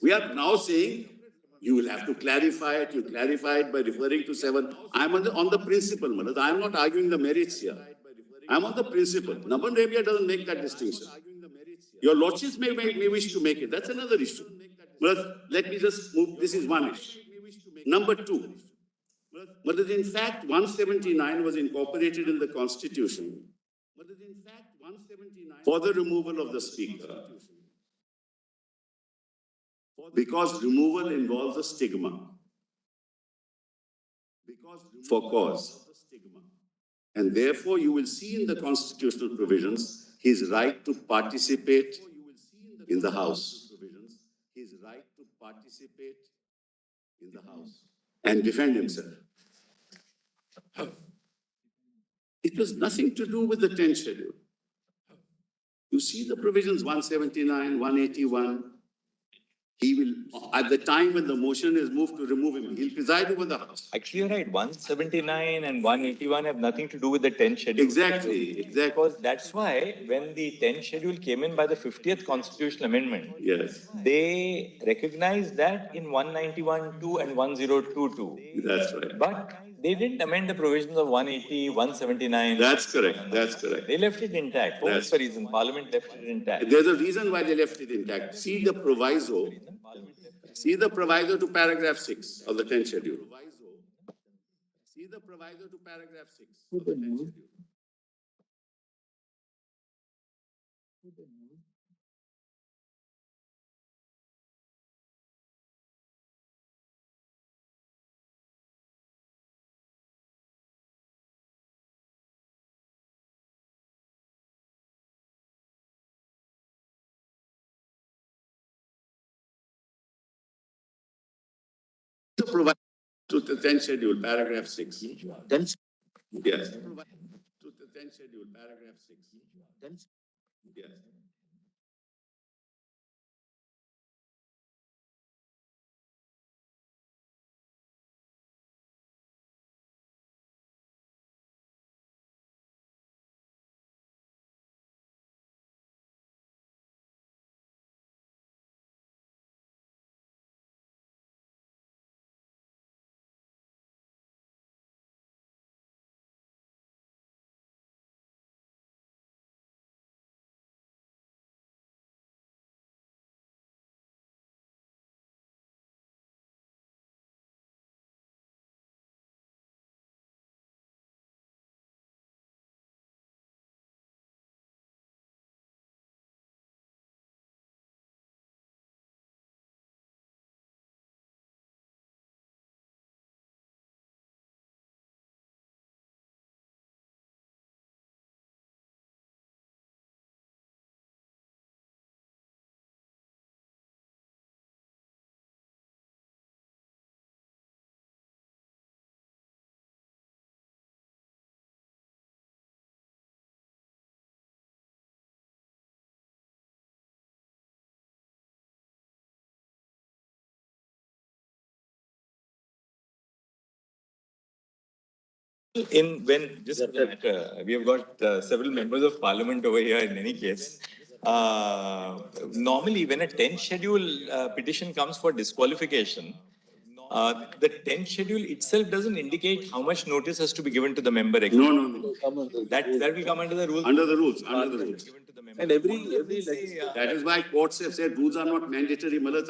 We are now saying you will have to clarify it. You clarify it by referring to 7. I'm on the principle, Malad. I'm not arguing the merits here. I'm on the principle. Nabam Rabia doesn't make that distinction. Your lordships may wish to make it. That's another issue. Malad, let me just move. This is one issue. Number 2. But in fact, 179 was incorporated in the Constitution for the removal of the Speaker because removal involves a stigma for cause. And therefore, you will see in the constitutional provisions his right to participate in the House. His right to participate in the House and defend himself. It was nothing to do with the 10th schedule. You see the provisions 179, 181. He will, at the time when the motion is moved to remove him, he'll preside over the House. Actually, you're right. 179 and 181 have nothing to do with the 10th schedule. Exactly. Because that's why when the 10th schedule came in by the 50th constitutional amendment, they recognized that in 191.2 and 102.2. That's right. But they didn't amend the provisions of 180, 179. That's correct. That's correct. They left it intact. What's the reason? Parliament left it intact. There's a reason why they left it intact. See the proviso. See the proviso to paragraph 6 of the 10th schedule. See the proviso to paragraph 6 of the 10th schedule. To provide to the 10th schedule, paragraph 6. Yes. To the 10th schedule, paragraph 6. Yes. We have got several members of parliament over here in any case. Normally, when a 10th schedule petition comes for disqualification, the 10th schedule itself doesn't indicate how much notice has to be given to the member. No. That will come under the rules. Under the rules. And every That is why courts have said rules are not mandatory, Malaj.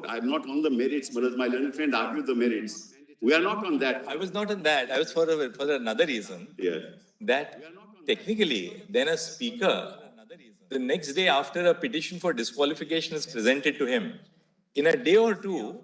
I'm not on the merits, Malaj. My learned friend argued the merits. We are not on that. I was not on that. I was for another reason. Yeah. That technically, then a speaker, the next day after a petition for disqualification is presented to him, in a day or two,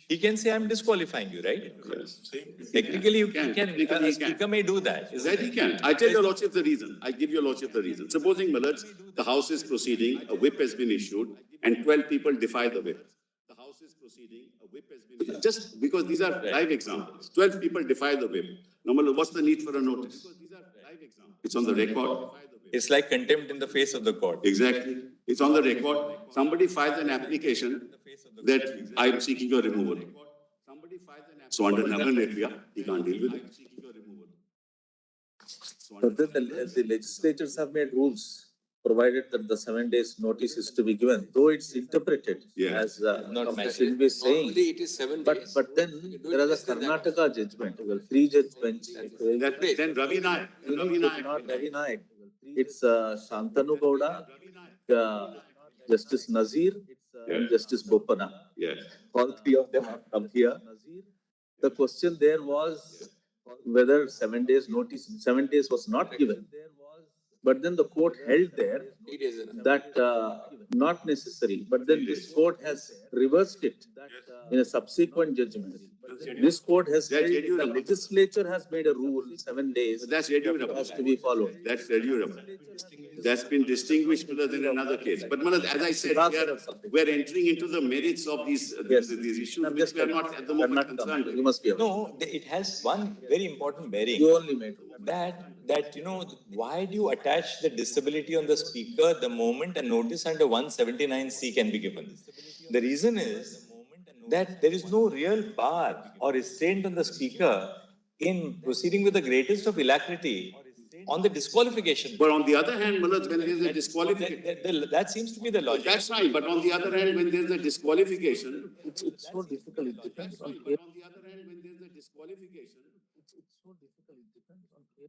he can say, I'm disqualifying you, right? Yes. Technically, a speaker may do that. That he can. I tell your lordship the reason. I give your lordship the reason. Supposing, Malaj, the house is proceeding, a whip has been issued, and 12 people defy the whip. The house is proceeding, a whip has been issued. Just because these are live examples. 12 people defy the whip. Now, Malaj, what's the need for a notice? It's on the record. It's like contempt in the face of the court. Exactly. It's on the record. Somebody files an application that I'm seeking your removal. So under Nagarnetya, he can't deal with it. But then the legislatures have made rules, provided that the 7 days notice is to be given, though it's interpreted as Not should be saying. Normally it is 7 days. But then there is a Karnataka judgment, well, 3-judge bench. Then Ravi Naik. Not Ravi Naik. It's Shantanu Gowda, Justice Nazir, and Justice Boppana. Yes. All three of them have come here. The question there was whether 7 days notice, 7 days was not given. But then the court held there that not necessary. But then this court has reversed it in a subsequent judgment. This court has held the legislature has made a rule 7 days. That's has to be followed. That's That's been distinguished in another case. But Manoj, as I said, we're entering into the merits of these issues which we are not at the moment concerned with. You must be aware. No, it has one very important bearing. You only made That why do you attach the disability on the speaker the moment a notice under 179C can be given? The reason is that there is no real bar or restraint on the speaker in proceeding with the greatest of alacrity on the disqualification. But on the other hand, Manoj, when there is a disqualification, that seems to be the logic. that's right. But on the other hand, when there is a disqualification, it's so difficult. It depends on on the other hand, when there is a disqualification, it's so difficult. It depends on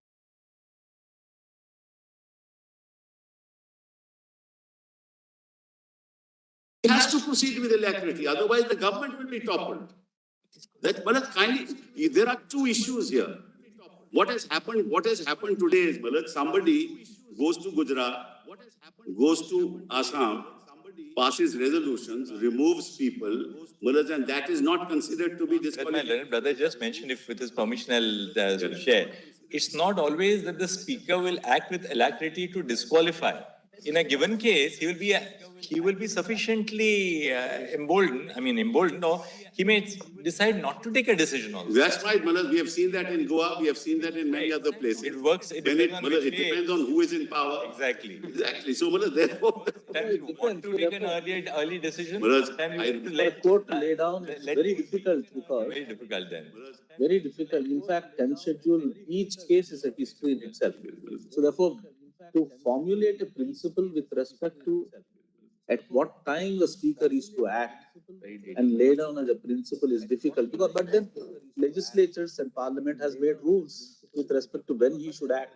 he has to proceed with alacrity. Otherwise, the government will be toppled. That, Manoj, kindly, there are two issues here. What has happened today is, Manoj, somebody goes to Gujarat, goes to Assam, passes resolutions, removes people, Manoj, and that is not considered to be disqualified. My learned brother just mentioned, if with his permission, I'll share. It's not always that the speaker will act with alacrity to disqualify. In a given case, he will be sufficiently emboldened, or he may decide not to take a decision also. That's right, Manoj. We have seen that in Goa. We have seen that in many other places. It works. It depends on who is in power. Exactly. So, Manoj, therefore, time you want to take an early decision, Manoj, time you have to the court to lay down. It's very difficult because very difficult then. Very difficult. In fact, 10th schedule, each case is a history in itself. So therefore, to formulate a principle with respect to at what time the speaker is to act and lay down as a principle is difficult. But then legislatures and parliament has made rules with respect to when he should act.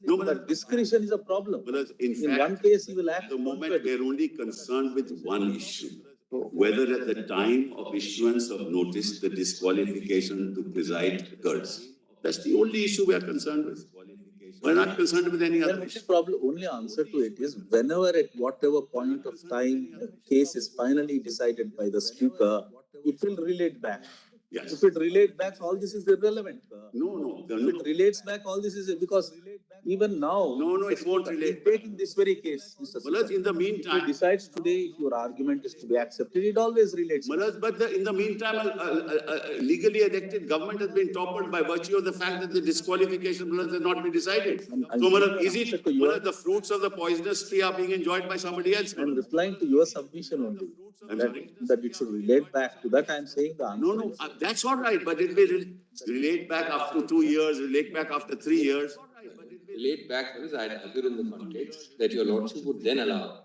No, but discretion is a problem. In fact, one case he will act. at the moment we are only concerned with one issue. Whether at the time of issuance of notice, the disqualification to preside occurs. That's the only issue we are concerned with. We're not concerned with any other issue. Probably only answer to it is whenever at whatever point of time the case is finally decided by the speaker, it will relate back. Yes. If it relates back, all this is irrelevant. No. If it relates back, all this is because even now. No, it won't relate. Take in this very case, Mr. Manoj, Speaker. in the If meantime, he decides today if your argument is to be accepted, it always relates. Manoj, but in the meantime, a legally elected government has been toppled by virtue of the fact that the disqualification has not been decided. So, Manoj, is it, Manoj, the fruits of the poisonous tree are being enjoyed by somebody else? I'm replying to your submission only. That it should relate back to that. I'm saying the answer. No, that's all right, but it will relate back after 2 years, relate back after 3 years. Relate back, because I appear in the context that your lordship would then allow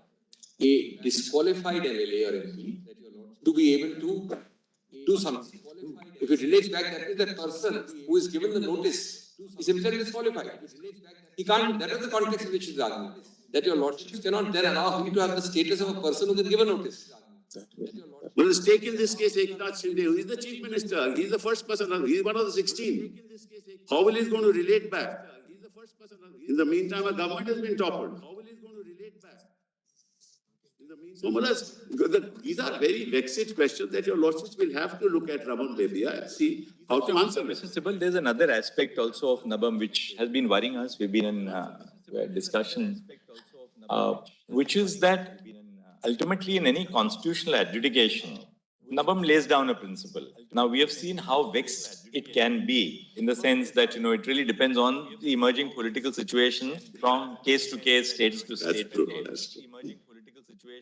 a disqualified MLA or MP to be able to do something. If it relates back, that means that person who is given the notice is himself disqualified. He can't, that is the context in which he is arguing. That your lordship cannot then allow him to have the status of a person who can give a notice. Well, let's take in this case Eknath Shinde, who is the chief minister. He is the first person, he is one of the 16. How will he going to relate back? In the meantime, a government has been toppled. So, Manoj, these are very vexed questions that your lordships will have to look at Raman Bebia and see how to answer them. Mr. Sibal, there's another aspect also of Nabam which has been worrying us. We've been in discussion, which is that ultimately in any constitutional adjudication, Nabam lays down a principle. Now, we have seen how vexed it can be in the sense that, it really depends on the emerging political situation from case to case, states to state. That's true.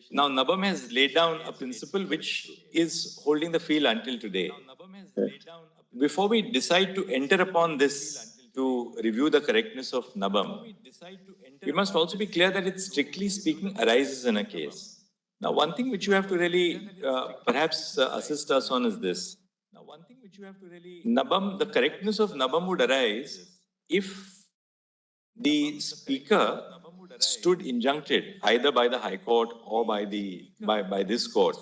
Now, Nabam has laid down a principle which is holding the field until today. Before we decide to enter upon this to review the correctness of Nabam, we must also be clear that it, strictly speaking, arises in a case. Now, one thing which you have to really perhaps assist us on is this. Nabam, the correctness of Nabam would arise if the speaker stood injuncted either by the High Court or by this court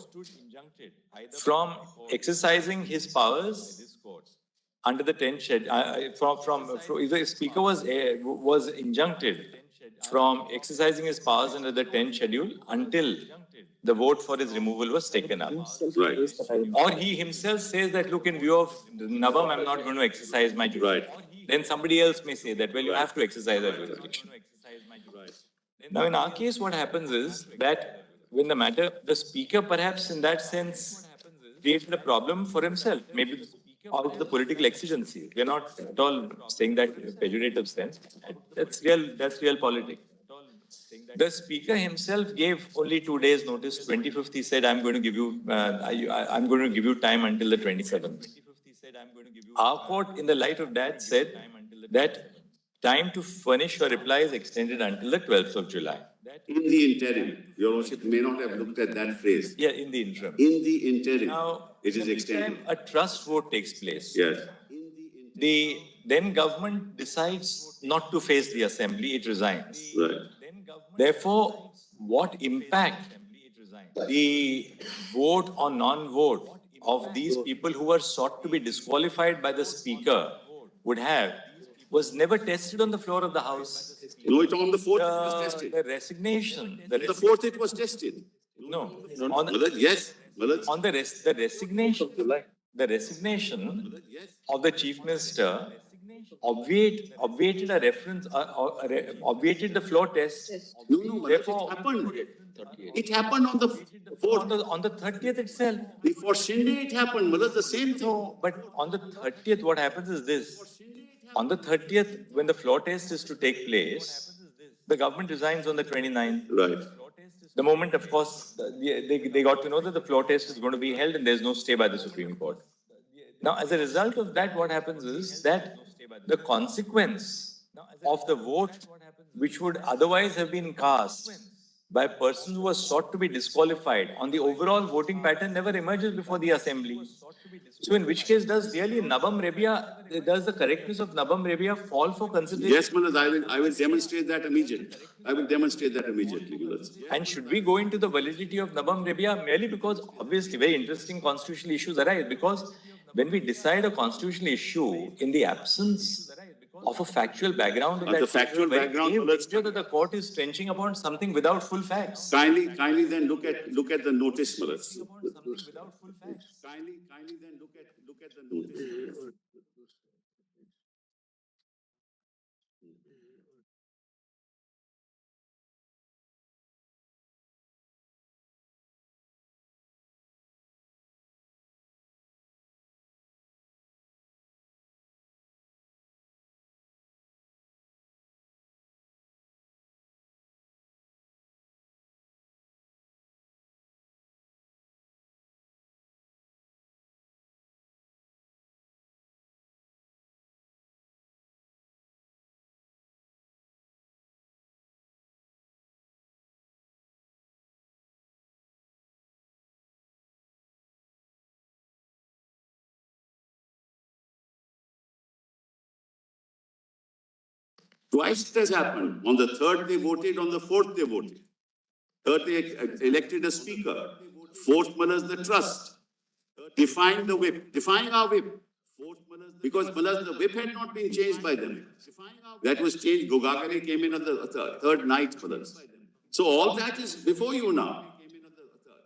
from exercising his powers under the 10th schedule. If the speaker was injuncted from exercising his powers under the 10th schedule until the vote for his removal was taken up. Right. Or he himself says that, look, in view of Nabam, I'm not going to exercise my jurisdiction. Right. Then somebody else may say that, well, you have to exercise that jurisdiction. Now, in our case, what happens is that when the speaker perhaps in that sense created a problem for himself, maybe out of the political exigency. We are not at all saying that in a pejorative sense. That's real politics. The speaker himself gave only 2 days notice. 25th, he said, I'm going to give you time until the 27th. Our court, in the light of that, said that time to furnish your reply is extended until the 12th of July. In the interim, your lordship may not have looked at that phrase. Yeah, in the interim. In the interim, Now, it is every extended. time a trust vote takes place, Yes. the then government decides not to face the assembly, it resigns. Right. Therefore, what impact the vote or non-vote of these people who were sought to be disqualified by the speaker would have was never tested on the floor of the House. No, it on the 4th it was tested. The resignation. The 4th it was tested. No. Yes. On the resignation of the chief minister obviated a reference, obviated the floor test. No, Therefore, it happened. It happened on the 4th. on the 30th itself. Before Shinde it happened, the same thing. No, but on the 30th, what happens is this. On the 30th, when the floor test is to take place, the government resigns on the 29th. Right. The moment, of course, they got to know that the floor test is going to be held and there's no stay by the Supreme Court. Now, as a result of that, what happens is that the consequence of the vote, which would otherwise have been cast by persons who were sought to be disqualified on the overall voting pattern, never emerges before the assembly. So in which case does really does the correctness of Nabam Rebia fall for consideration? Yes, Manoj, I will demonstrate that immediately. And should we go into the validity of Nabam Rebia merely because obviously very interesting constitutional issues arise? Because when we decide a constitutional issue in the absence of a factual background, The factual background, let's that the court is trenching upon something without full facts. kindly then look at the notice, Manoj. Kindly then look at the notice. Twice it has happened. On the third they voted, on the fourth they voted. Third they elected a speaker. Fourth, the trust. Define the whip. Define our whip. Because the whip had not been changed by them. That was changed. Gogagare came in on the third night. So all that is before you now.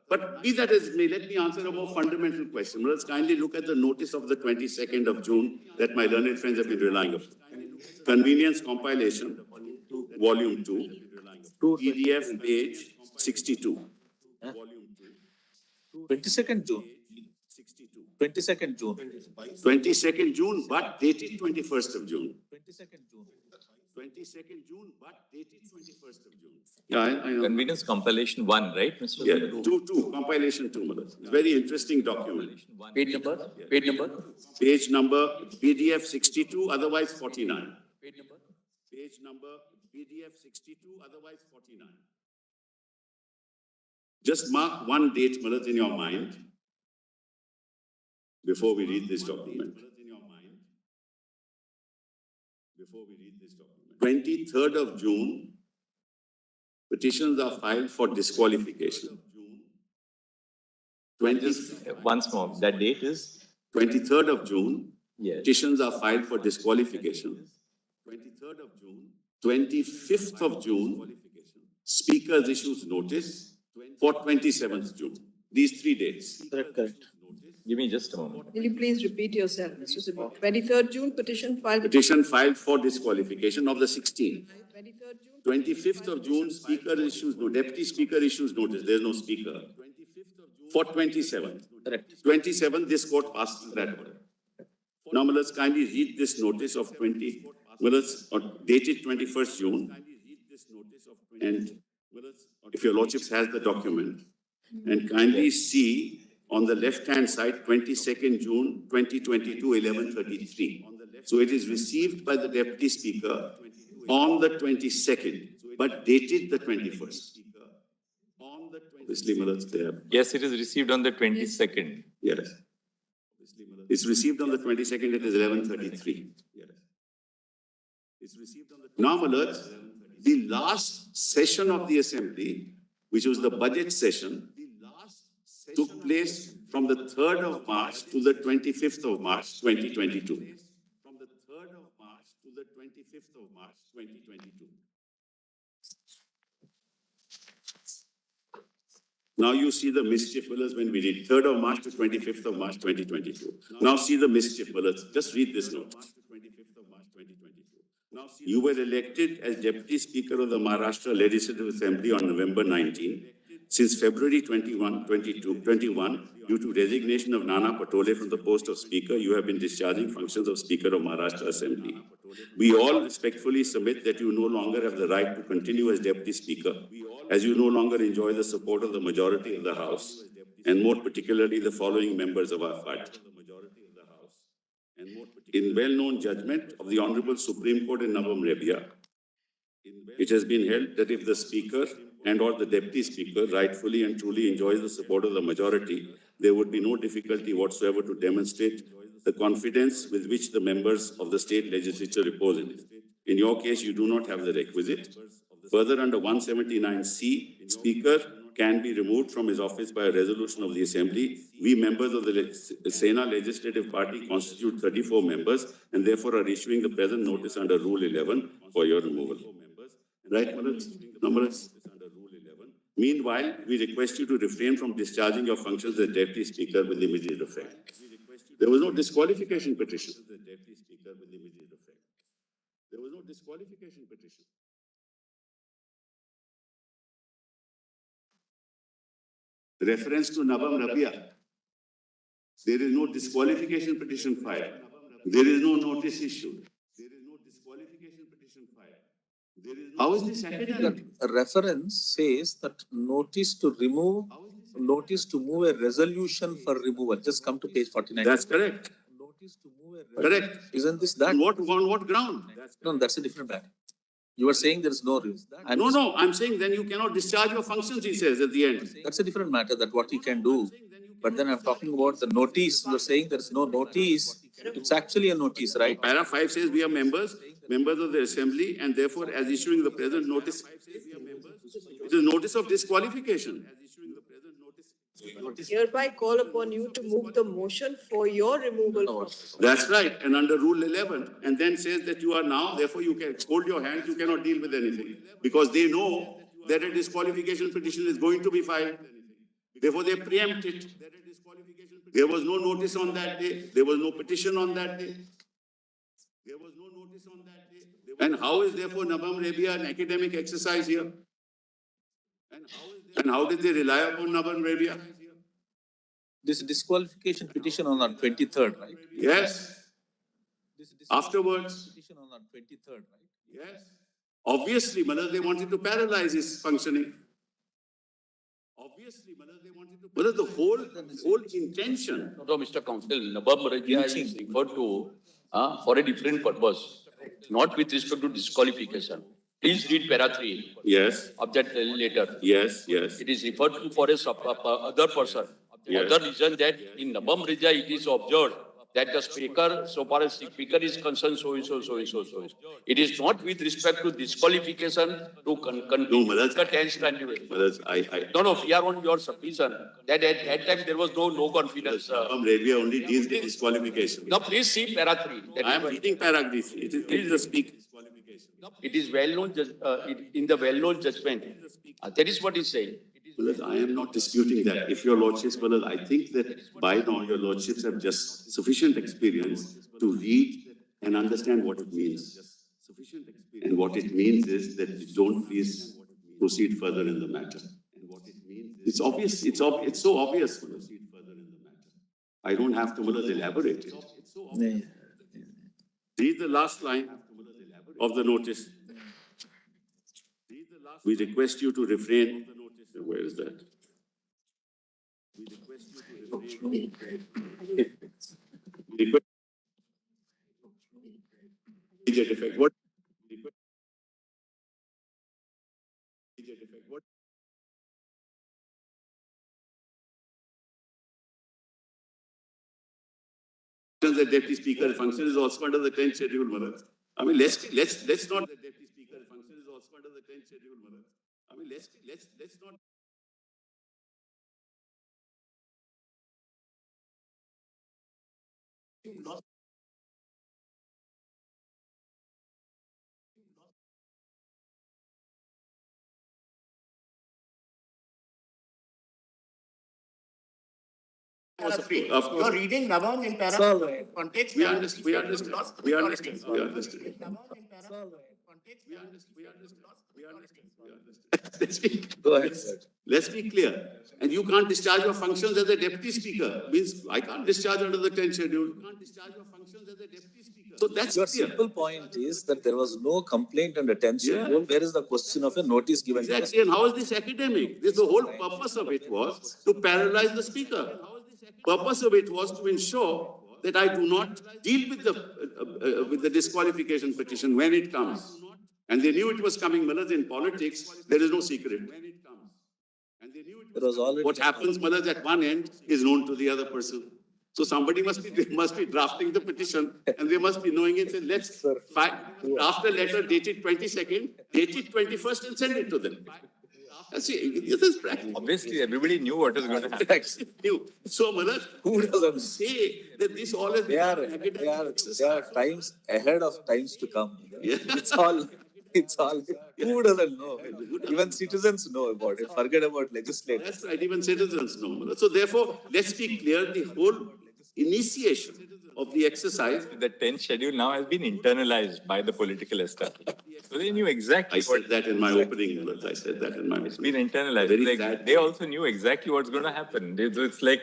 But be that as may, let me answer a more fundamental question. Let's kindly look at the notice of the 22nd of June that my learned friends have been relying upon. Convenience compilation, volume 2, PDF page 62. 22nd June. 22nd June. 22nd June, but dated 21st of June. 22nd June. 22nd June, but dated 21st of June. Yeah, I know. Convenience compilation 1, right, Mr. Yeah, 2, compilation 2. It's a very interesting document. Page number? Page number? Page number, PDF 62, otherwise 49. Page number? Page number, PDF 62, otherwise 49. Just mark one date, Malat, in your mind before we read this document. 23rd of June, petitions are filed for disqualification. Once more, that date is? 23rd of June, Yes. petitions are filed for disqualification. 23rd of June, 25th of June, speakers issues notice for 27th June. These 3 dates. Correct. Give me just a moment. Will you please repeat yourself, Mr. Sibu? 23rd June, petition filed. Petition filed for disqualification of the 16th. 23rd June. 25th of June, speaker issues, deputy speaker issues notice. There is no speaker. For 27th. Correct. 27th, this court passed that order. Now, let's kindly read this notice of dated 21st June. And if your lordships has the document, and kindly see on the left-hand side, 22nd June, 2022, 11:33. So it is received by the deputy speaker on the 22nd, but dated the 21st. Obviously, Maharaj, there. Yes, it is received on the 22nd. Yes. It's received on the 22nd, it is 11:33. Now, Maharaj, the last session of the assembly, which was the budget session, took place from the 3rd of March to the 25th of March, 2022. From the 3rd of March to the 25th of March, 2022. Now you see the mischief, Willers, when we read 3rd of March to 25th of March, 2022. Now see the mischief, Willers. Just read this note. You were elected as Deputy Speaker of the Maharashtra Legislative Assembly on November 19. Since February 21, due to resignation of Nana Patole from the post of Speaker, you have been discharging functions of Speaker of Maharashtra Assembly. We all respectfully submit that you no longer have the right to continue as Deputy Speaker, as you no longer enjoy the support of the majority of the House, and more particularly the following members of our party. In well-known judgment of the Honorable Supreme Court in Navam Rebia, it has been held that if the Speaker and or the Deputy Speaker rightfully and truly enjoys the support of the majority, there would be no difficulty whatsoever to demonstrate the confidence with which the members of the state legislature repose in it. In your case, you do not have the requisite. Further, under 179C, Speaker can be removed from his office by a resolution of the Assembly. We members of the Sena Legislative Party constitute 34 members and therefore are issuing the present notice under Rule 11 for your removal. Right, Maharaj? Meanwhile, we request you to refrain from discharging your functions as Deputy Speaker with immediate effect. There was no disqualification petition. There was no disqualification petition. Reference to Navam Rabia. There is no disqualification petition filed. There is no notice issued. There is no disqualification petition filed. How is this academic? That reference says that notice to move a resolution for removal. Just come to page 49. That's correct. Notice to move a Correct. Isn't this that? On what ground? No, that's a different matter. You are saying there is no reason. No, I'm saying then you cannot discharge your functions, he says at the end. That's a different matter, that what he can do. But then I'm talking about the notice. You are saying there is no notice. It's actually a notice, right? Para 5 says we are members. members of the assembly, and therefore as issuing the present notice, it is notice of disqualification. Hereby call upon you to move the motion for your removal. That's right, and under Rule 11, and then says that you are now, therefore you can hold your hands, you cannot deal with anything. Because they know that a disqualification petition is going to be filed. Therefore they preempt it. There was no notice on that day, there was no petition on that day. And how is therefore Nabam Rebia an academic exercise here? And how did they rely upon Nabam Rebia? This disqualification petition on our 23rd, right? Yes. Afterwards. Petition on our 23rd, right? Yes. Obviously, Manoj, they wanted to paralyze his functioning. But the whole intention. No, Mr. Counsel, Nabam Rebia is referred to for a different purpose, not with respect to disqualification. Please read para 3. Yes. Of that letter. Yes, yes. It is referred to for a other person. Yes. Other reason that in Nabam Rebia it is observed that the speaker, so far as speaker is concerned, so and so. It is not with respect to disqualification to the tense candidate. No, we are on your submission that at that time there was no confidence. Nabam Rebia only deals with disqualification. Now please see para 3. I am reading paragraph 3. It is the speaker. It is well-known in the well-known judgment. That is what he's saying. I am not disputing that. If your lordships, I think that by now your lordships have just sufficient experience to read and understand what it means. And what it means is that you don't please proceed further in the matter. It's obvious. It's so obvious. I don't have to elaborate it. Read the last line of the notice. We request you to refrain. Where is that? We request immediate effect. What? The deputy speaker function is also under the 10th schedule, Manoj. I mean, let's not. The deputy speaker function is also under the 10th schedule, Manoj. I mean, let's not. You're reading Nabam in para context. We understand. Go ahead, sir. Let's be clear. And you can't discharge your functions as a deputy speaker. Means I can't discharge under the 10th schedule. You can't discharge your functions as a deputy speaker. So that's Your clear. simple point is that there was no complaint under 10th schedule. Where is the question of a notice given? to us? Exactly. And how is this academic? The whole purpose of it was to paralyze the speaker. Purpose of it was to ensure that I do not deal with the disqualification petition when it comes. And they knew it was coming. Manoj, in politics, there is no secret. There was already What happens, Manoj, at one end is known to the other person. So somebody must be drafting the petition, and they must be knowing it. And let's draft a letter dated 22nd, date it 21st, and send it to them. See, this is practice. Obviously, everybody knew what was going to happen. So, Manoj, Who doesn't say that this all is They are times ahead of times to come. Yeah. It's all, who doesn't know? Even citizens know about it. Forget about legislators. That's right, even citizens know. Manoj. So therefore, let's be clear, the whole initiation of the exercise. The 10th schedule now has been internalized by the political establishment. So they knew exactly I said that in my opening, Manoj. I said that in my It's been internalized. Very Like, sad. they also knew exactly what's going to happen. It's like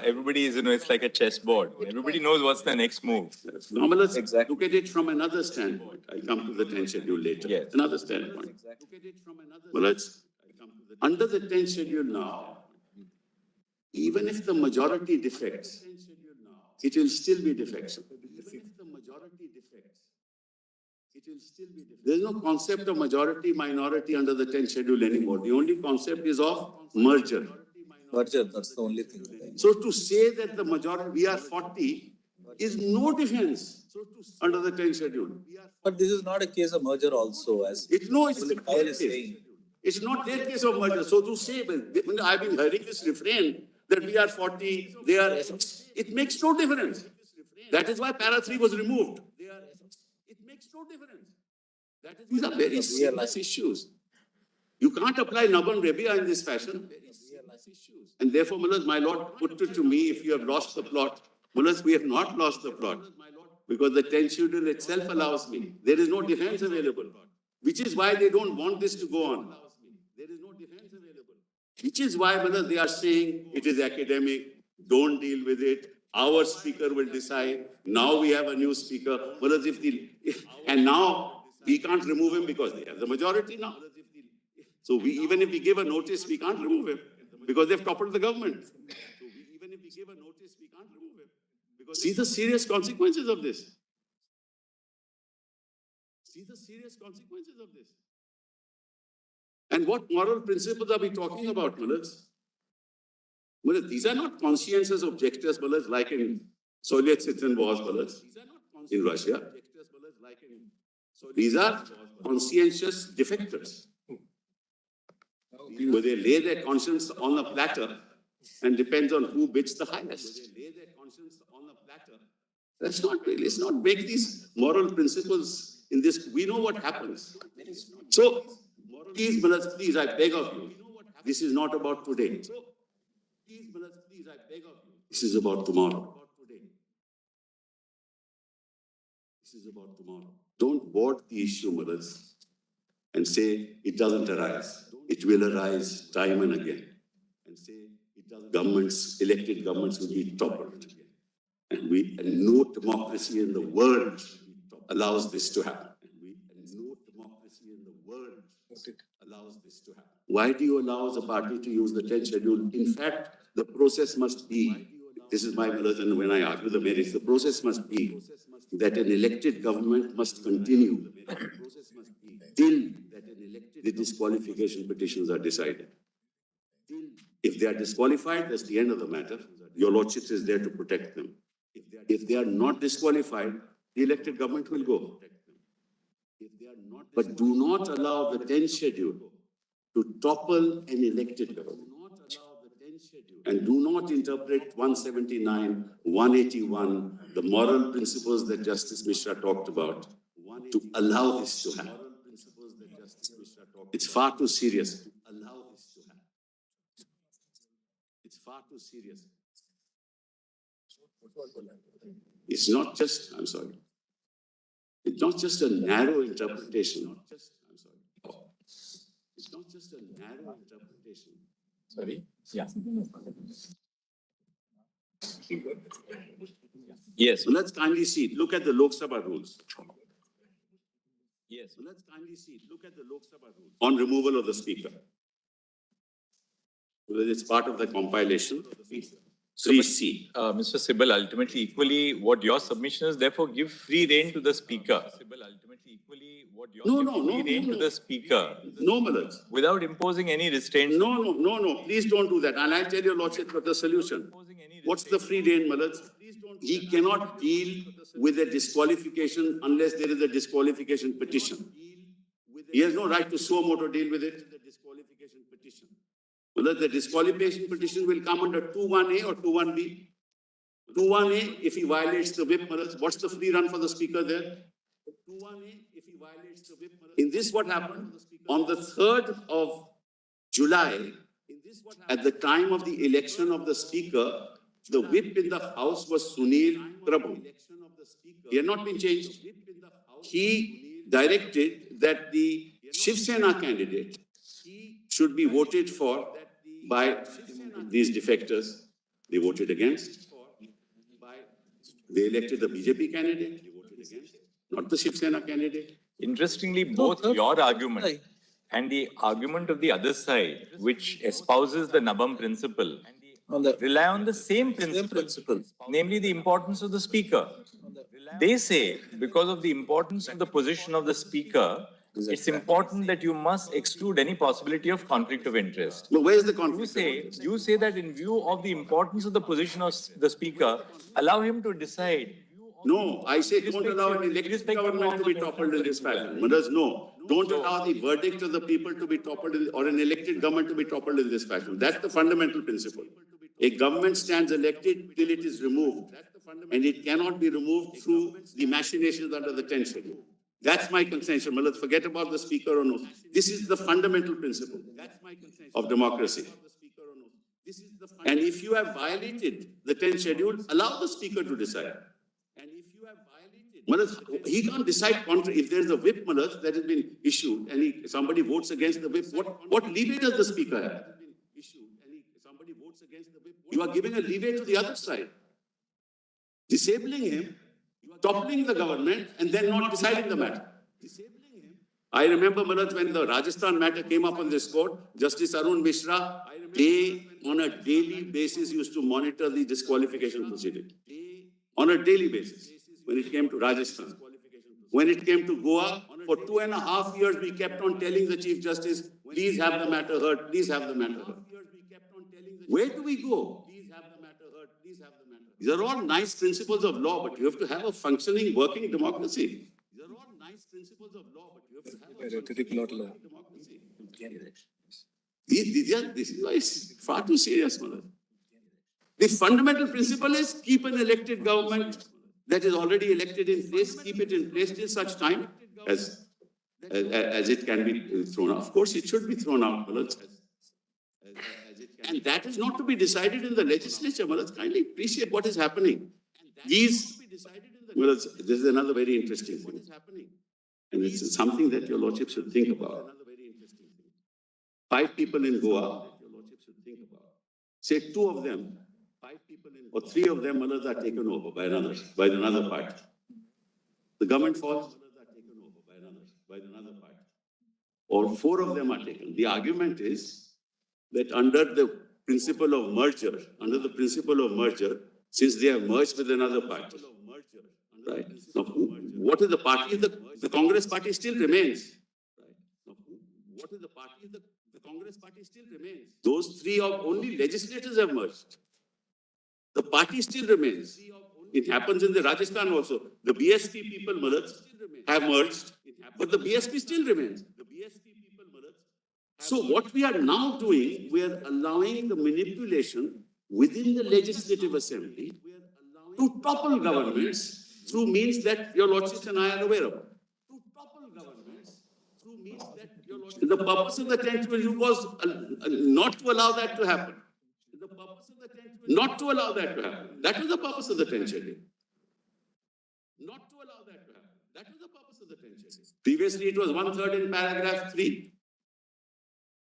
everybody is, it's like a chessboard. Everybody knows what's the next move. Now, let's Exactly. look at it from another standpoint. I'll come to the 10th schedule later. Yes. Another standpoint. Well, let's, under the 10th schedule now, even if the majority defects, it will still be defection. There is no concept of majority, minority under the 10th schedule anymore. The only concept is of merger. Merger, that's the only thing. So to say that the majority, we are 40 is no defense under the 10th schedule. But this is not a case of merger also, as It's Paul is saying. It's not their case of merger. So to say, I've been hearing this refrain that we are 40, they are, it makes no difference. That is why para 3 was removed. It makes no difference. These are very serious issues. You can't apply Nabam Rebia in this fashion. And therefore, Mullahs, my Lord, put it to me, if you have lost the plot. Mullahs, we have not lost the plot. Because the 10th schedule itself allows me. There is no defense available. Which is why they don't want this to go on. There is no defense available. Which is why, Mullahs, they are saying it is academic, don't deal with it. Our speaker will decide. Now we have a new speaker. Mullahs, and now we can't remove him because they have the majority now. So even if we give a notice, we can't remove him because they've toppled the government. See the serious consequences of this. See the serious consequences of this. And what moral principles are we talking about, Mullahs? Mullahs, these are not conscientious objectors, Mullahs, like in Soviet citizen wars, Mullahs, in Russia. These are conscientious defectors. Where they lay their conscience on a platter and depends on who bids the highest. That's not really, let's not make these moral principles in this. We know what happens. So, please, Mullahs, please, I beg of you, this is not about today. This is about tomorrow. This is about tomorrow. Don't board the issue, Mullahs, and say it doesn't arise. It will arise time and again. And say governments, elected governments will be toppled. And no democracy in the world allows this to happen. No democracy in the world allows this to happen. Why do you allow the party to use the 10th schedule? In fact, the process must be, this is my religion when I argue the merits, the process must be that an elected government must continue till the disqualification petitions are decided. If they are disqualified, that's the end of the matter. Your Lordship is there to protect them. If they are not disqualified, the elected government will go. But do not allow the 10th schedule to topple an elected government. And do not interpret 179, 181, the moral principles that Justice Mishra talked about, to allow this to happen. It's far too serious. It's far too serious. It's not just, I'm sorry. It's not just a narrow interpretation. It's not just a narrow interpretation. Sorry? Yeah. Yes. So let's kindly see. Look at the Lok Sabha rules. Yes. So let's kindly see. Look at the Lok Sabha rules on removal of the speaker. Because it's part of the compilation. 3C. Mr. Sibal, ultimately, equally, what your submission is, therefore, give free rein to the speaker. To the speaker. No, Manoj. Without imposing any restraints. No. Please don't do that. And I'll tell your Lordship what the solution. What's the free rein, Manoj? He cannot deal with a disqualification unless there is a disqualification petition. He has no right to suo moto deal with it. Well, the disqualification petition will come under 2(1)A or 2(1)B. 2(1)A, if he violates the whip, what's the free run for the speaker there? 2(1)A, if he violates the whip. In this, what happened? On the 3rd of July, at the time of the election of the speaker, the whip in the house was Sunil Prabhu. He had not been changed. He directed that the Shiv Sena candidate should be voted for by these defectors. They voted against. They elected the BJP candidate, not the Shiv Sena candidate. Interestingly, both your argument and the argument of the other side, which espouses the Nabam principle, rely on the same principle, namely the importance of the speaker. They say, because of the importance of the position of the speaker, it's important that you must exclude any possibility of conflict of interest. But where's the conflict? You say that in view of the importance of the position of the speaker, allow him to decide. No, I say don't allow an elected government to be toppled in this fashion. Mothers, no. Don't allow the verdict of the people to be toppled or an elected government to be toppled in this fashion. That's the fundamental principle. A government stands elected till it is removed. And it cannot be removed through the machinations under the 10th schedule. That's my contention. Malad, forget about the speaker or no. This is the fundamental principle of democracy. And if you have violated the 10th schedule, allow the speaker to decide. Malad, he can't decide contrary. If there's a whip, Malad, that has been issued and somebody votes against the whip, what leeway does the speaker have? You are giving a leeway to the other side. Disabling him, toppling the government, and then not deciding the matter. I remember, Manoj, when the Rajasthan matter came up on this court, Justice Arun Mishra, they, on a daily basis, used to monitor the disqualification proceeding. On a daily basis, when it came to Rajasthan. When it came to Goa, for 2.5 years, we kept on telling the Chief Justice, please have the matter heard, please have the matter heard. Where do we go? These are all nice principles of law, but you have to have a functioning, working democracy. These are all nice principles of law, but you have to have a functioning, working democracy. This is why it's far too serious, Manoj. The fundamental principle is keep an elected government that is already elected in place, keep it in place till such time as it can be thrown out. Of course, it should be thrown out, Manoj. And that is not to be decided in the legislature. Manoj, kindly appreciate what is happening. This is another very interesting thing. And it's something that your lordship should think about. 5 people in Goa, say 2 of them, 5 people or 3 of them, Manoj, are taken over by another party. The government falls, by another party. Or 4 of them are taken. The argument is that under the principle of merger, since they have merged with another party, right? Now, what is the party? The Congress party still remains. Right? Now, what is the party? The Congress party still remains. Those 3 of only legislators have merged. The party still remains. It happens in the Rajasthan also. The BSP people, Manoj, have merged, but the BSP still remains. So what we are now doing, we are allowing the manipulation within the Legislative Assembly to topple governments through means that your lordships and I are aware of. The purpose of the 10th schedule was not to allow that to happen. Not to allow that to happen. That was the purpose of the 10th schedule. Not to allow that to happen. That was the purpose of the 10th schedule. Previously, it was 1/3 in paragraph 3.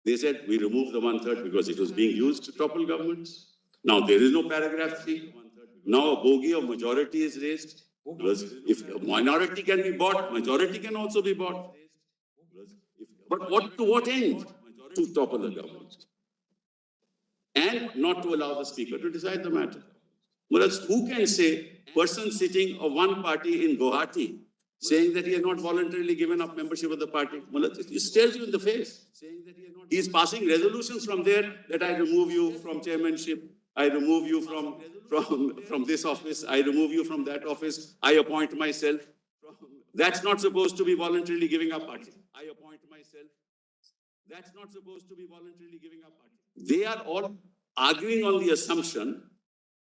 They said we removed the 1/3 because it was being used to topple governments. Now there is no paragraph 3. Now a bogey of majority is raised. Because if a minority can be bought, majority can also be bought. But to what end? To topple the government. And not to allow the speaker to decide the matter. Whereas who can say, person sitting of one party in Guwahati, saying that he has not voluntarily given up membership of the party? It stares you in the face. He is passing resolutions from there that I remove you from chairmanship, I remove you from this office, I remove you from that office, I appoint myself. That's not supposed to be voluntarily giving up party. I appoint myself. That's not supposed to be voluntarily giving up party. They are all arguing on the assumption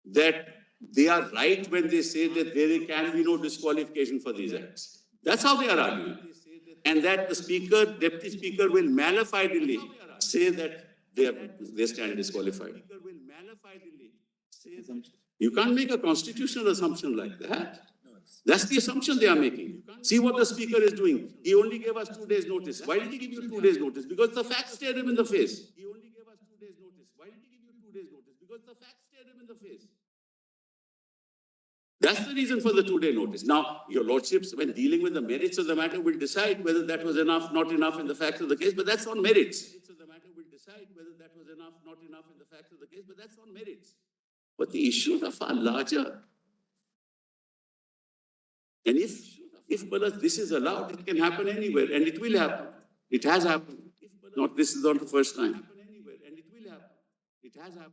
that they are right when they say that there can be no disqualification for these acts. That's how they are arguing. And that the speaker, deputy speaker will malafidely say that they stand disqualified. You can't make a constitutional assumption like that. That's the assumption they are making. See what the speaker is doing. He only gave us 2 days notice. Why did he give you 2 days notice? Because the facts stared him in the face. He only gave us 2 days notice. Why did he give you 2 days notice? Because the facts stared him in the face. That's the reason for the 2-day notice. Now, your lordships, when dealing with the merits of the matter, will decide whether that was enough, not enough in the facts of the case, but that's on merits. But the issues are far larger. And if If this is allowed, it can happen anywhere, and it will happen. It has happened. This is not the first time. It has happened.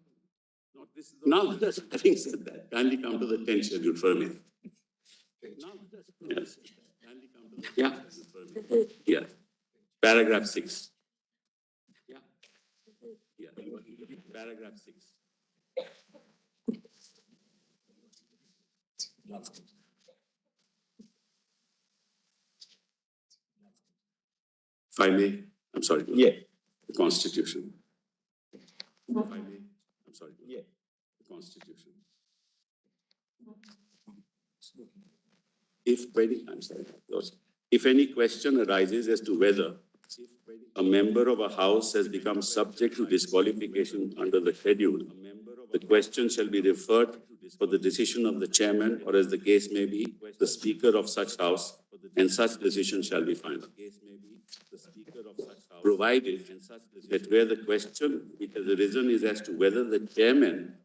Now, having said that, kindly come to the 10th schedule for a minute. Yes. Yeah. Yeah. Paragraph 6. Yeah. Yeah. Paragraph 6. If I may, I'm sorry. Yeah. The Constitution. If I may, I'm sorry. Yeah. The Constitution. If any question arises as to whether a member of a house has become subject to disqualification under the schedule, the question shall be referred for the decision of the chairman, or as the case may be, the speaker of such house, and such decision shall be final. Provided that where the question which has arisen is as to whether the chairman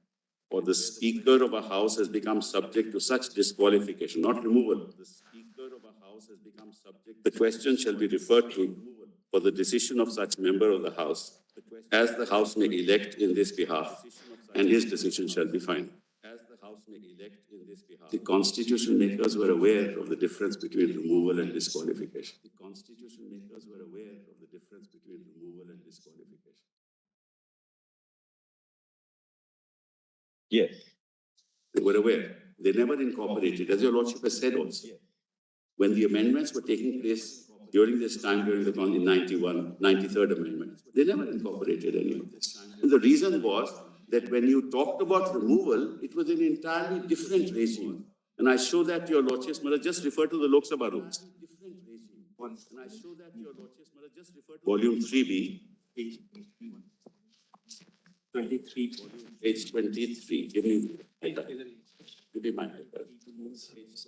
or the speaker of a house has become subject to such disqualification, not removal. The question shall be referred to for the decision of such member of the house, as the house may elect in this behalf, and his decision shall be final. The constitution makers were aware of the difference between removal and disqualification. Yes. They were aware. They never incorporated, as your lordship has said also. When the amendments were taking place during this time, during the 93rd amendment, they never incorporated any of this. And the reason was that when you talked about removal, it was an entirely different regime. And I show that to your lordships, just refer to the Lok Sabha rules. Volume 3B. 23. Page 23. Give me my iPad.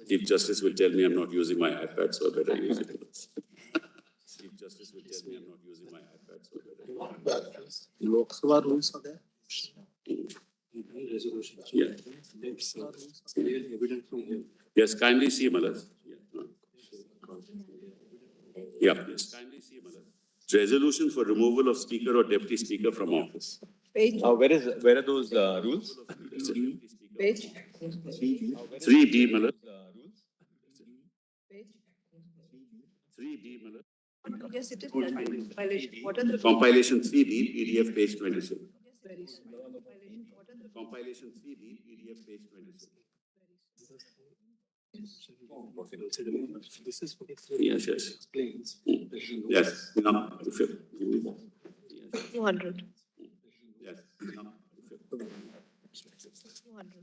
Chief Justice will tell me I'm not using my iPad, so I better use it. Chief Justice will tell me I'm not using my iPad, so I better use it. Lok Sabha rules are there. Yeah. Yes, kindly see, Malas. Yeah, please. Resolution for removal of speaker or deputy speaker from office. Page, Where are those rules? page, 3B, Malas. page. 3B, Malas. Yes, it is compilation. What are the? Compilation 3B, PDF page 26. Very small. Compilation 3B, PDF page 26. This is Yes, yes. explains. Yes. No, 200. yes. No. 200.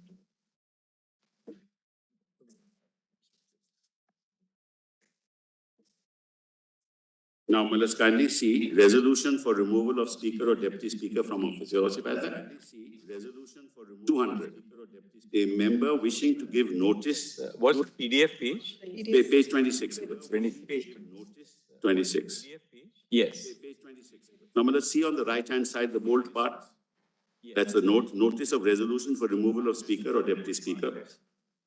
Now, let's kindly see resolution for removal of speaker or deputy speaker from office. Your Lordship has that? Resolution for 200. A member wishing to give notice. What's the PDF page? Page 26. 26. Yes. Now, let's see on the right-hand side, the bold part. That's the notice of resolution for removal of speaker or deputy speaker.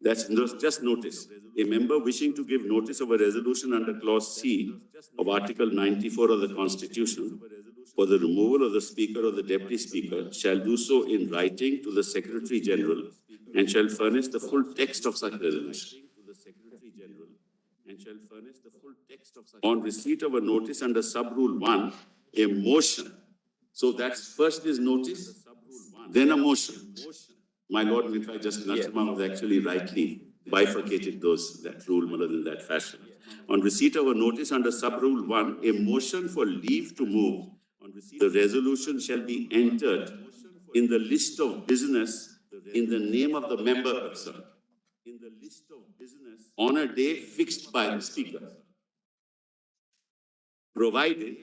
That's just notice. A member wishing to give notice of a resolution under clause C of Article 94 of the Constitution for the removal of the speaker or the deputy speaker shall do so in writing to the Secretary General and shall furnish the full text of such resolution. On receipt of a notice under sub-rule 1, a motion. So that's first is notice, then a motion. My Lord, in fact, Justice Narasimha was actually rightly bifurcated that rule in that fashion. On receipt of a notice under sub-rule 1, a motion for leave to move, the resolution shall be entered in the list of business in the name of the member concerned, on a day fixed by the Speaker, provided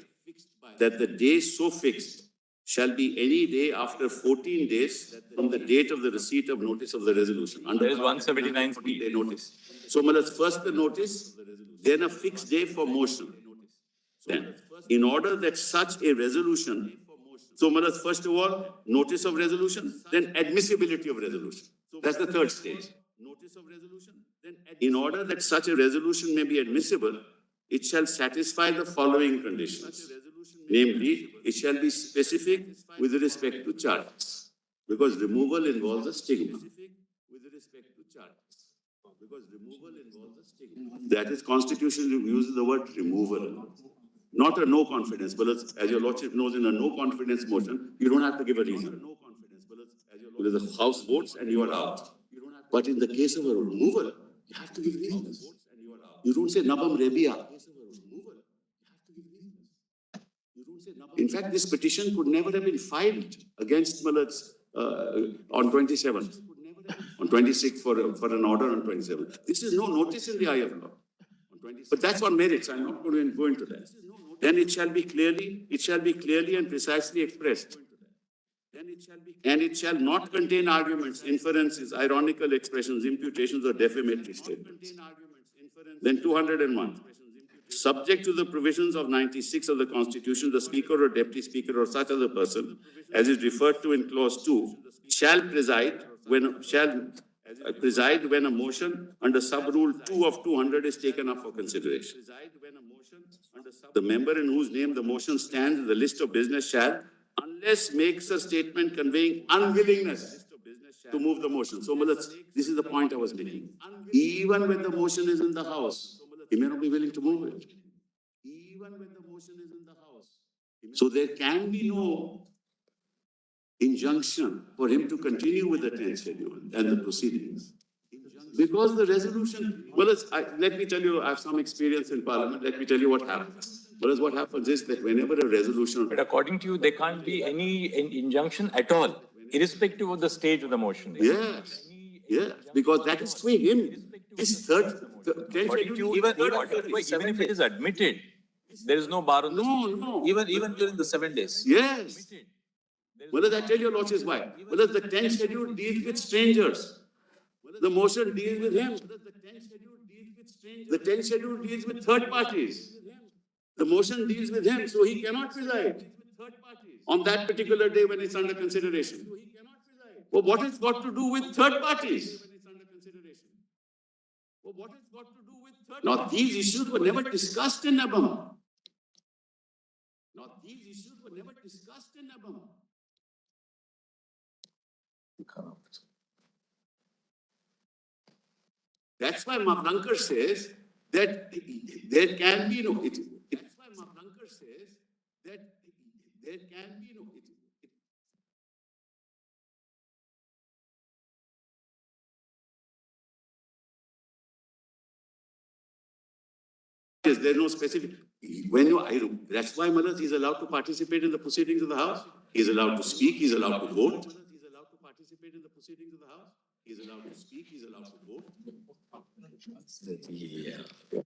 that the day so fixed shall be any day after 14 days from the date of the receipt of notice of the resolution. There is 179 day notice. So, first the notice, then a fixed day for motion. Then, in order that such a resolution, so first of all, notice of resolution, then admissibility of resolution. That's the third stage. notice of resolution, then in order that such a resolution may be admissible, it shall satisfy the following conditions. Namely, it shall be specific with respect to charges, because removal involves a stigma. That is, Constitution uses the word removal, not a no confidence. But as your Lordship knows, in a no confidence motion, you don't have to give a reason. The House votes and you are out. But in the case of a removal, you have to give reasons. You don't say nabam rebia. In fact, this petition could never have been filed against Malaj on 27th, on 26th for an order on 27th. This is no notice in the eye of law. But that's on merits. I'm not going to go into that. Then it shall be clearly and precisely expressed. And it shall not contain arguments, inferences, ironical expressions, imputations, or defamatory statements. Then 201. Subject to the provisions of 96 of the Constitution, the Speaker or Deputy Speaker or such other person, as is referred to in Clause 2, shall preside when a motion under Sub-Rule 2 of 200 is taken up for consideration. The member in whose name the motion stands in the list of business shall, unless makes a statement conveying unwillingness to move the motion. So, this is the point I was making. Even when the motion is in the House, he may not be willing to move it. Even when the motion is in the House. So there can be no injunction for him to continue with the 10th schedule and the proceedings. Because the resolution, let me tell you, I have some experience in Parliament. Let me tell you what happens. What happens is that whenever a resolution... But according to you, there can't be any injunction at all, irrespective of the stage of the motion. Yes, yes, because that is to him. This third... Even if it is admitted, there is no bar on the No. Even during the 7 days. Yes. I tell you, Lordship, why? The 10th schedule deals with strangers. The motion deals with him. The 10th schedule deals with third parties. The motion deals with him, so he cannot preside on that particular day when it's under consideration. Well, what has got to do with third parties? Now, these issues were never discussed in Nabam. That's why Mavlankar says that there can be no... There's no specific... that's why Manoj is allowed to participate in the proceedings of the House. He's allowed to speak, he's allowed to vote. He's allowed to speak, he's allowed to vote. Yeah.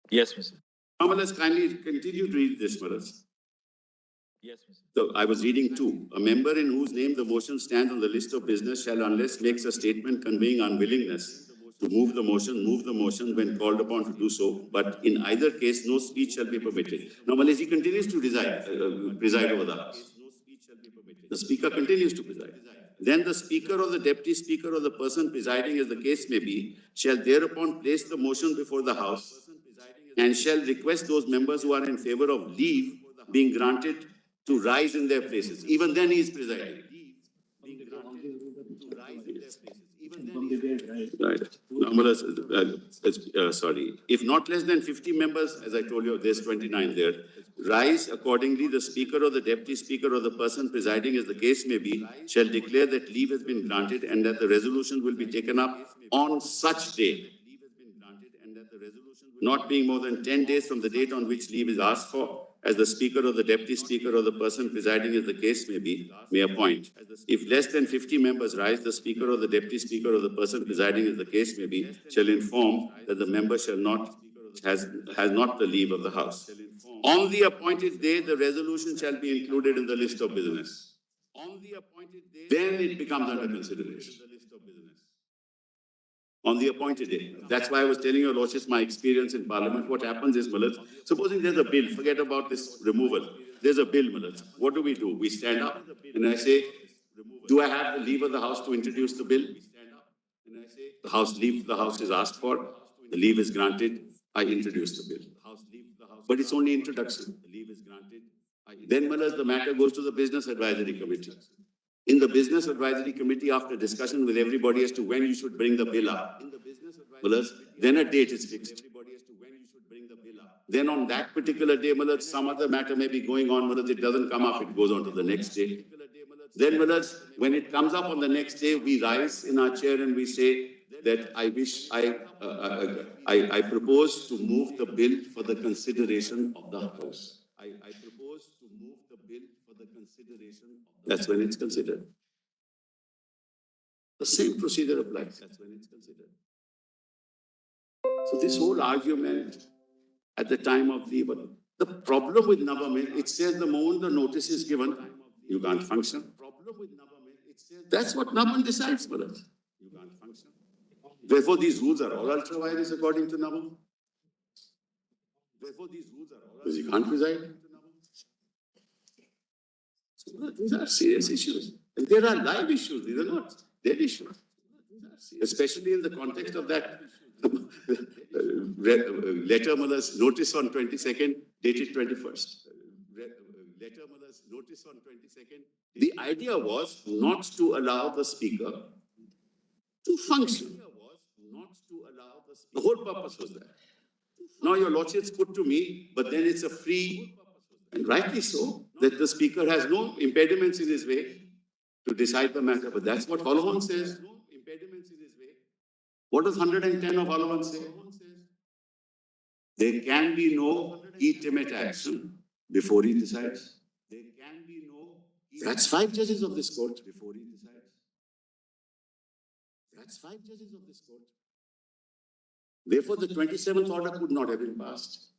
Yes, Mr. Let's kindly continue to read this for us. Yes, Mr. So I was reading too. A member in whose name the motion stands on the list of business shall, unless makes a statement conveying unwillingness to move the motion when called upon to do so. But in either case, no speech shall be permitted. Now, he continues to preside over the House. The Speaker continues to preside. Then the Speaker or the Deputy Speaker or the person presiding, as the case may be, shall thereupon place the motion before the House and shall request those members who are in favor of leave being granted to rise in their places. Even then he is presiding. Right. Now, sorry. If not less than 50 members, as I told you, there's 29 there, rise accordingly, the speaker or the deputy speaker or the person presiding, as the case may be, shall declare that leave has been granted and that the resolution will be taken up on such day, not being more than 10 days from the date on which leave is asked for, as the speaker or the deputy speaker or the person presiding, as the case may be, may appoint. If less than 50 members rise, the speaker or the deputy speaker or the person presiding, as the case may be, shall inform that the member has not the leave of the House. On the appointed day, the resolution shall be included in the list of business. Then it becomes under consideration. On the appointed day. That's why I was telling your lordships my experience in Parliament. What happens is, Malaj, supposing there's a bill, forget about this removal. There's a bill, Malaj. What do? We stand up and I say, do I have the leave of the House to introduce the bill? The House is asked for, the leave is granted, I introduce the bill. But it's only introduction. Then, Malaj, the matter goes to the Business Advisory Committee. In the Business Advisory Committee, after discussion with everybody as to when you should bring the bill up, then a date is fixed. Then on that particular day, some other matter may be going on, it doesn't come up, it goes on to the next day. Then, when it comes up on the next day, we rise in our chair and we say that I propose to move the bill for the consideration of the House. I propose to move the bill for the consideration of the That's when it's considered. The same procedure applies. That's when it's considered. So this whole argument at the time of leave, the problem with Navam, it says the moment the notice is given, you can't function. That's what Navam decides for us. You can't function. Therefore, these rules are all ultra vires according to Navam. Therefore, these rules are all because you can't preside. So these are serious issues. And there are live issues, these are not dead issues. Especially in the context of that letter, notice on 22nd, dated 21st. Letter, notice on 22nd. The idea was not to allow the speaker to function. The whole purpose was that. Now your lordships put to me, but then it's a free, and rightly so, that the speaker has no impediments in his way to decide the matter. But that's what Holloman says. What does 110 of Holloman say? There can be no legitimate action before he decides. There can be no. That's 5 judges of this court before he decides. That's 5 judges of this court. Therefore, the 27th order could not have been passed.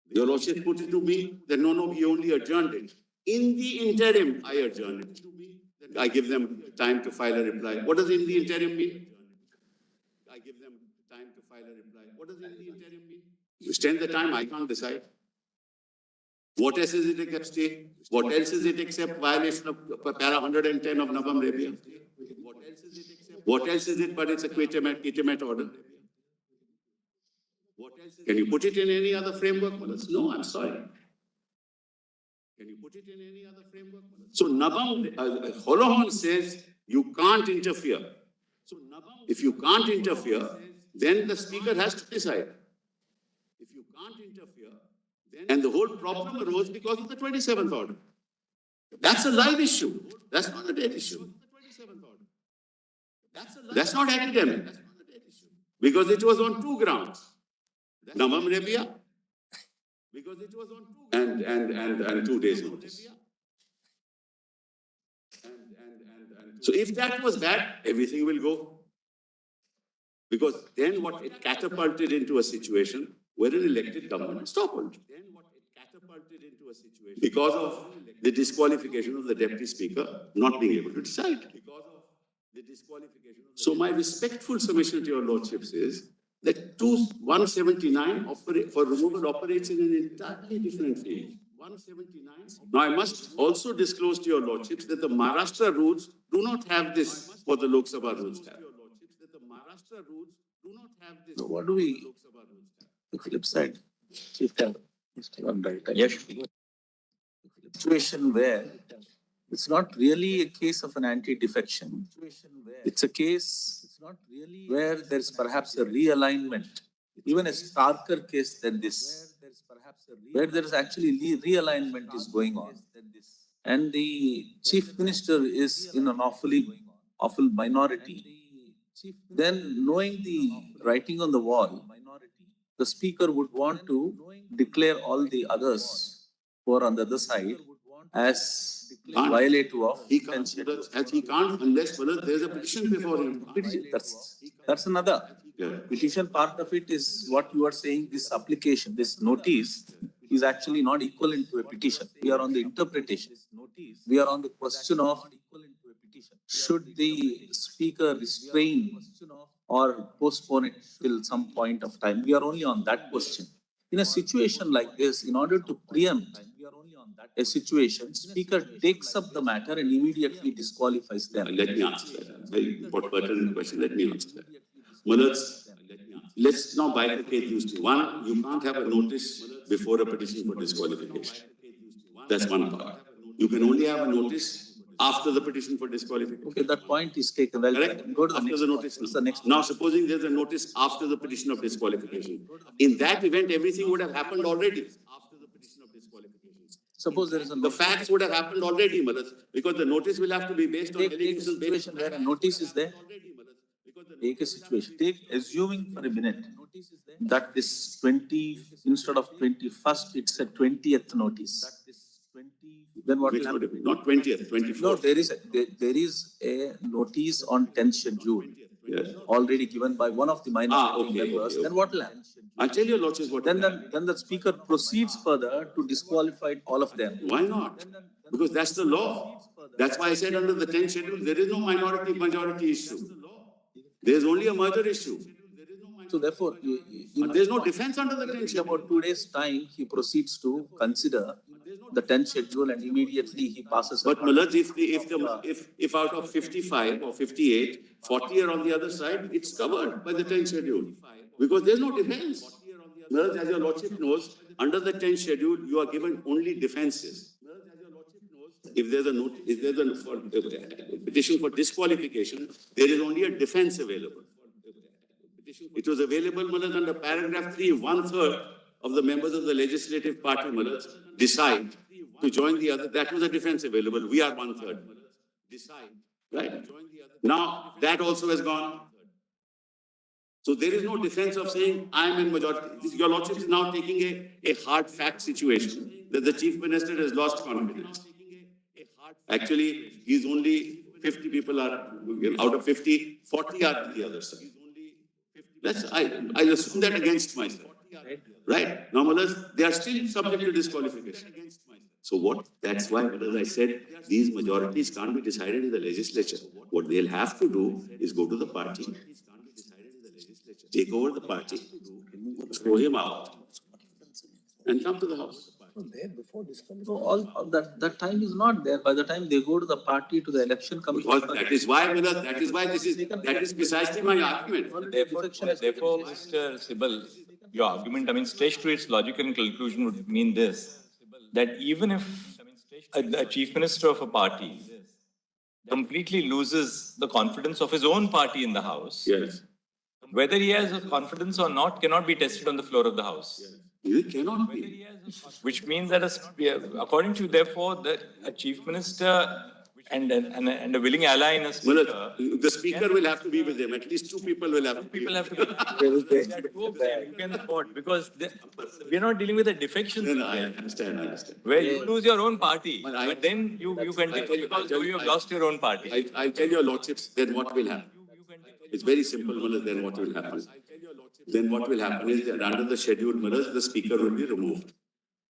Your lordship put it to me that no, we only adjourned it. In the interim, I adjourned it. I give them time to file a reply. What does in the interim mean? I give them time to file a reply. What does in the interim mean? You extend the time, I can't decide. What else is it except stay? What else is it except violation of para 110 of Navam Rabia? What else is it but it's a quitement order? Can you put it in any other framework? No, I'm sorry. Can you put it in any other framework? So Navam, Holohan says you can't interfere. If you can't interfere, then the speaker has to decide. If you can't interfere, and the whole problem arose because of the 27th order. That's a live issue. That's not a dead issue. That's not academic. Because it was on 2 grounds. Navam Rabia, because it was on 2 and 2 days notice. So if that was bad, everything will go. Because then what it catapulted into a situation where an elected government is toppled. Because of the disqualification of the deputy speaker not being able to decide. So my respectful submission to your lordships is that 179 for removal operates in an entirely different field. Now I must also disclose to your lordships that the Maharashtra rules do not have this what the Lok Sabha rules have. So what do we, the flip side, Chief Justice, Yes. situation where It's not really a case of an anti-defection. It's a case where there's perhaps a realignment, even a starker case than this, where there is actually realignment is going on. And the chief minister is in an awful minority. Then, knowing the writing on the wall, the speaker would want to declare all the others who are on the other side as violative of He can't, unless there's a petition before him. That's another. Yeah. Petition part of it is what you are saying, this application, this notice is actually not equivalent to a petition. We are on the interpretation. We are on the question of should the speaker restrain or postpone it till some point of time. We are only on that question. In a situation like this, in order to preempt a situation, speaker takes up the matter and immediately disqualifies them. Let me answer that. Very important question. Let me answer that. Manoj, let's now bifurcate these two. One, you can't have a notice before a petition for disqualification. That's one part. You can only have a notice after the petition for disqualification. Okay, that point is taken. Well, correct? Go to the after next the notice. What's the next now, supposing there's a notice after the petition of disqualification. In that event, everything would have happened already. Suppose there is a The facts would have happened already, Manoj, because the notice will have to be based on take a situation where a notice is there. Take a situation. Assuming for a minute that this 20, instead of 21st, it's a 20th notice. Then what will happen? Not 20th, 24th. No, there is a notice on 10th schedule already given by one of the minority members. Okay. Then what will happen? I'll tell you, Lordship, what Then the speaker proceeds further to disqualify all of them. Why not? Because that's the law. That's why I said under the 10th schedule, there is no majority issue. There's only a merger issue. So therefore, there's no defense under the 10th in schedule. about 2 days' time, he proceeds to consider the 10th schedule and immediately he passes. But Manoj, if out of 55 or 58, 40 are on the other side, it's covered by the 10th schedule. Because there's no defense. Manoj, as your Lordship knows, under the 10th schedule, you are given only defenses. If there's a petition for disqualification, there is only a defense available. It was available, Manoj, under paragraph 3, 1/3 of the members of the legislative party, Manoj, decide to join the other. That was a defense available. We are 1/3. Decide. Right? Now, that also has gone. So there is no defense of saying, I am in majority. Your Lordship is now taking a hard fact situation that the Chief Minister has lost confidence. Actually, he's only 50 people are, out of 50, 40 are on the other side. I'll assume that against myself. Right? Now, they are still subject to disqualification. So what? That's why, as I said, these majorities can't be decided in the legislature. What they'll have to do is go to the party, take over the party, throw him out, and come to the house. So all that time is not there. By the time they go to the party, to the election commission. Because that is why, that is precisely my argument. Therefore, Mr. Sibal, your argument, stretched to its logical conclusion would mean this, that even if a chief minister of a party completely loses the confidence of his own party in the House, yes, whether he has a confidence or not cannot be tested on the floor of the House. It cannot be. Which means that, according to you, therefore, that a chief minister and a willing ally in a speaker... The speaker will have to be with him. At least 2 people will have to be. People have to be. You can afford, because we're not dealing with a defection. No, I understand. Where you lose your own party, but then you continue because you have lost your own party. I'll tell your Lordships, then what will happen? It's very simple, Manoj, then what will happen? Then what will happen is that under the scheduled Manoj, the speaker will be removed.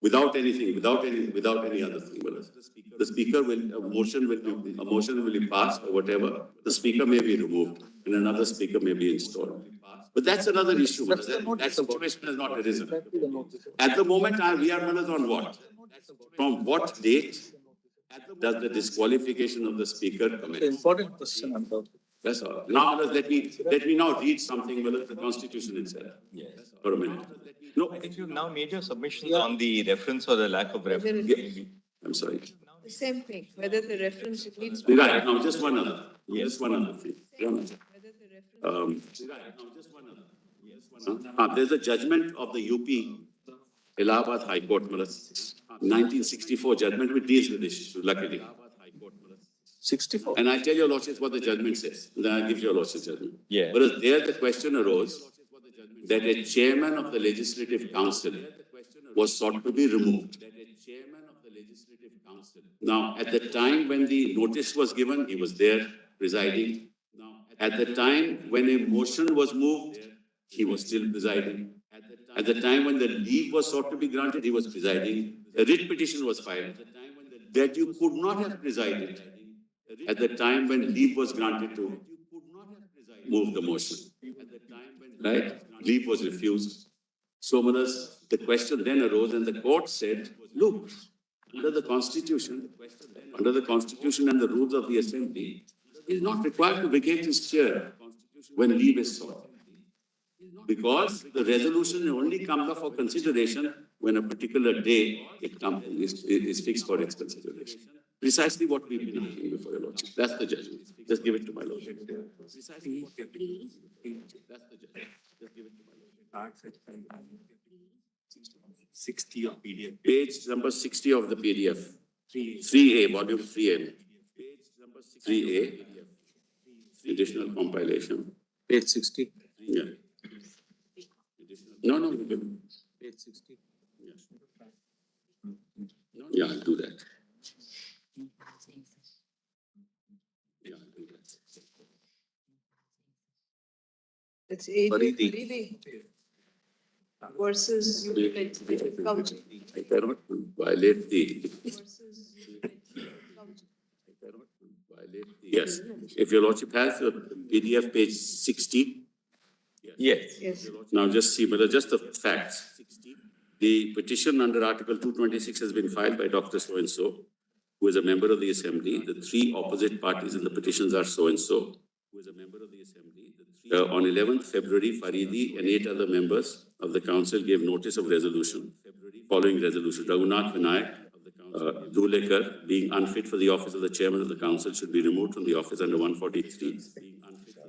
Without any other thing, Manoj. The speaker a motion will be passed or whatever. The speaker may be removed and another speaker may be installed. But that's another issue, Manoj. That situation has not arisen. At the moment, we are, Manoj, on what? From what date does the disqualification of the speaker commence? Important question, Anto. That's all. Now, let me now read something about the Constitution itself. Yes. For a minute. No, I think you've now made your submissions on the reference or the lack of reference. I'm sorry. The same thing, whether the reference needs. Right, now just one other, just one other thing. There's a judgment of the UP, Allahabad High Court, 1964 judgment which deals with this issue, luckily. 64. And I tell your lordship what the judgment says, then I give your lordship judgment. Yeah. Whereas there the question arose that a chairman of the Legislative Council was sought to be removed. Now, at the time when the notice was given, he was there presiding. At the time when a motion was moved, he was still presiding. At the time when the leave was sought to be granted, he was presiding. A writ petition was filed that you could not have presided at the time when leave was granted to move the motion. Right? Leave was refused. So, the question then arose and the court said, look, under the Constitution and the rules of the Assembly, he is not required to vacate his chair when leave is sought. Because the resolution only comes up for consideration when a particular day is fixed for its consideration. Precisely what we've been asking before your lordship. That's the judgment. Just give it to my lordship. Precisely what we've been asking. That's the judgment. Just give it to my lordship. 60 of PDF. Page number 60 of the PDF. 3A, volume 3A. 3A. Additional compilation. Page 60. Yeah. No. Page 60. Yeah, I'll do that. It's AJ Faridi. Faridi versus Council. I cannot violate the. Yes, if your lordship has a PDF page 60. Yes. Yes. Now just see, but just the facts. The petition under Article 226 has been filed by Dr. So-and-so, who is a member of the Assembly. The three opposite parties in the petitions are so-and-so, who is a member of the Assembly. On 11th February, Faridi and 8 other members of the council gave notice of resolution. Following resolution, Raghunath Vinayak, Dhulekar, being unfit for the office of the chairman of the council, should be removed from the office under 143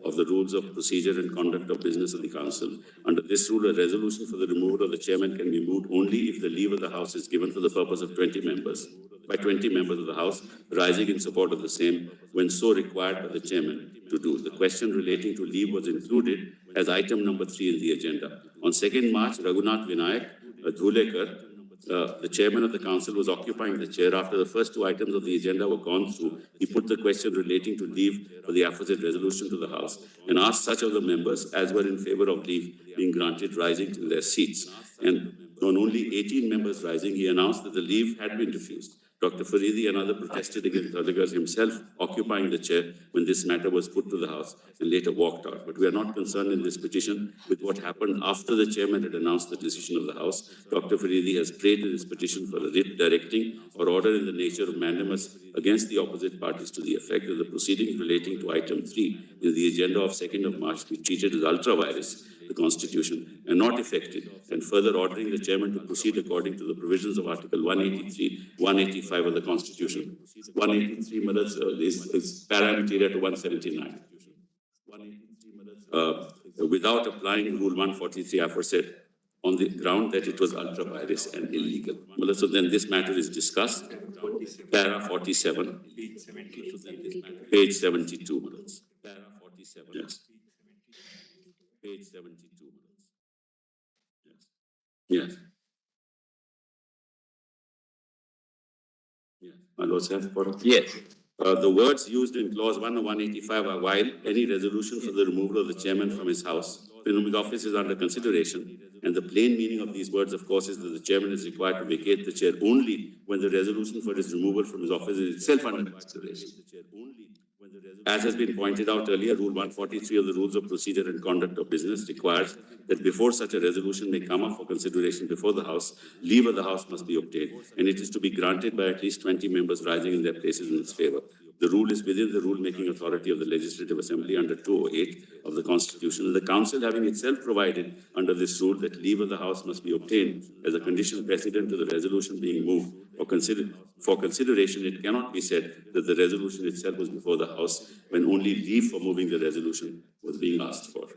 of the rules of procedure and conduct of business of the council. Under this rule, a resolution for the removal of the chairman can be moved only if the leave of the house is given for the purpose of 20 members, by 20 members of the house, rising in support of the same, when so required by the chairman to do. The question relating to leave was included as item number 3 in the agenda. On 2nd March, Raghunath Vinayak, Dhulekar, the chairman of the council, was occupying the chair. After the first 2 items of the agenda were gone through, he put the question relating to leave for the aforesaid resolution to the House and asked such of the members as were in favor of leave being granted rising to their seats. And on only 18 members rising, he announced that the leave had been refused. Dr. Faridi and others protested against Radigas himself occupying the chair when this matter was put to the House and later walked out. But we are not concerned in this petition with what happened after the chairman had announced the decision of the House. Dr. Faridi has prayed in his petition for a writ directing or order in the nature of mandamus against the opposite parties to the effect that the proceedings relating to item 3 in the agenda of 2nd of March be treated as ultra-virus, the Constitution, and not effective, and further ordering the chairman to proceed according to the provisions of Article 183, 185 of the Constitution. 183 is paramateria to 179. Without applying Rule 143 aforesaid, on the ground that it was ultra-virus and illegal. So then this matter is discussed. Para 47, page 72. Para 47. Yes. Page 72. Yes. Yes. Yes. My Lord, Yes. The words used in clause 1 of 185 are while any resolution for the removal of the chairman from his house, when his office is under consideration, and the plain meaning of these words, of course, is that the chairman is required to vacate the chair only when the resolution for his removal from his office is itself under consideration. As has been pointed out earlier, Rule 143 of the Rules of Procedure and Conduct of Business requires that before such a resolution may come up for consideration before the House, leave of the House must be obtained, and it is to be granted by at least 20 members rising in their places in its favor. The rule is within the rule-making authority of the Legislative Assembly under 208 of the Constitution. The Council having itself provided under this rule that leave of the House must be obtained as a condition precedent to the resolution being moved or for consideration, it cannot be said that the resolution itself was before the House when only leave for moving the resolution was being asked for.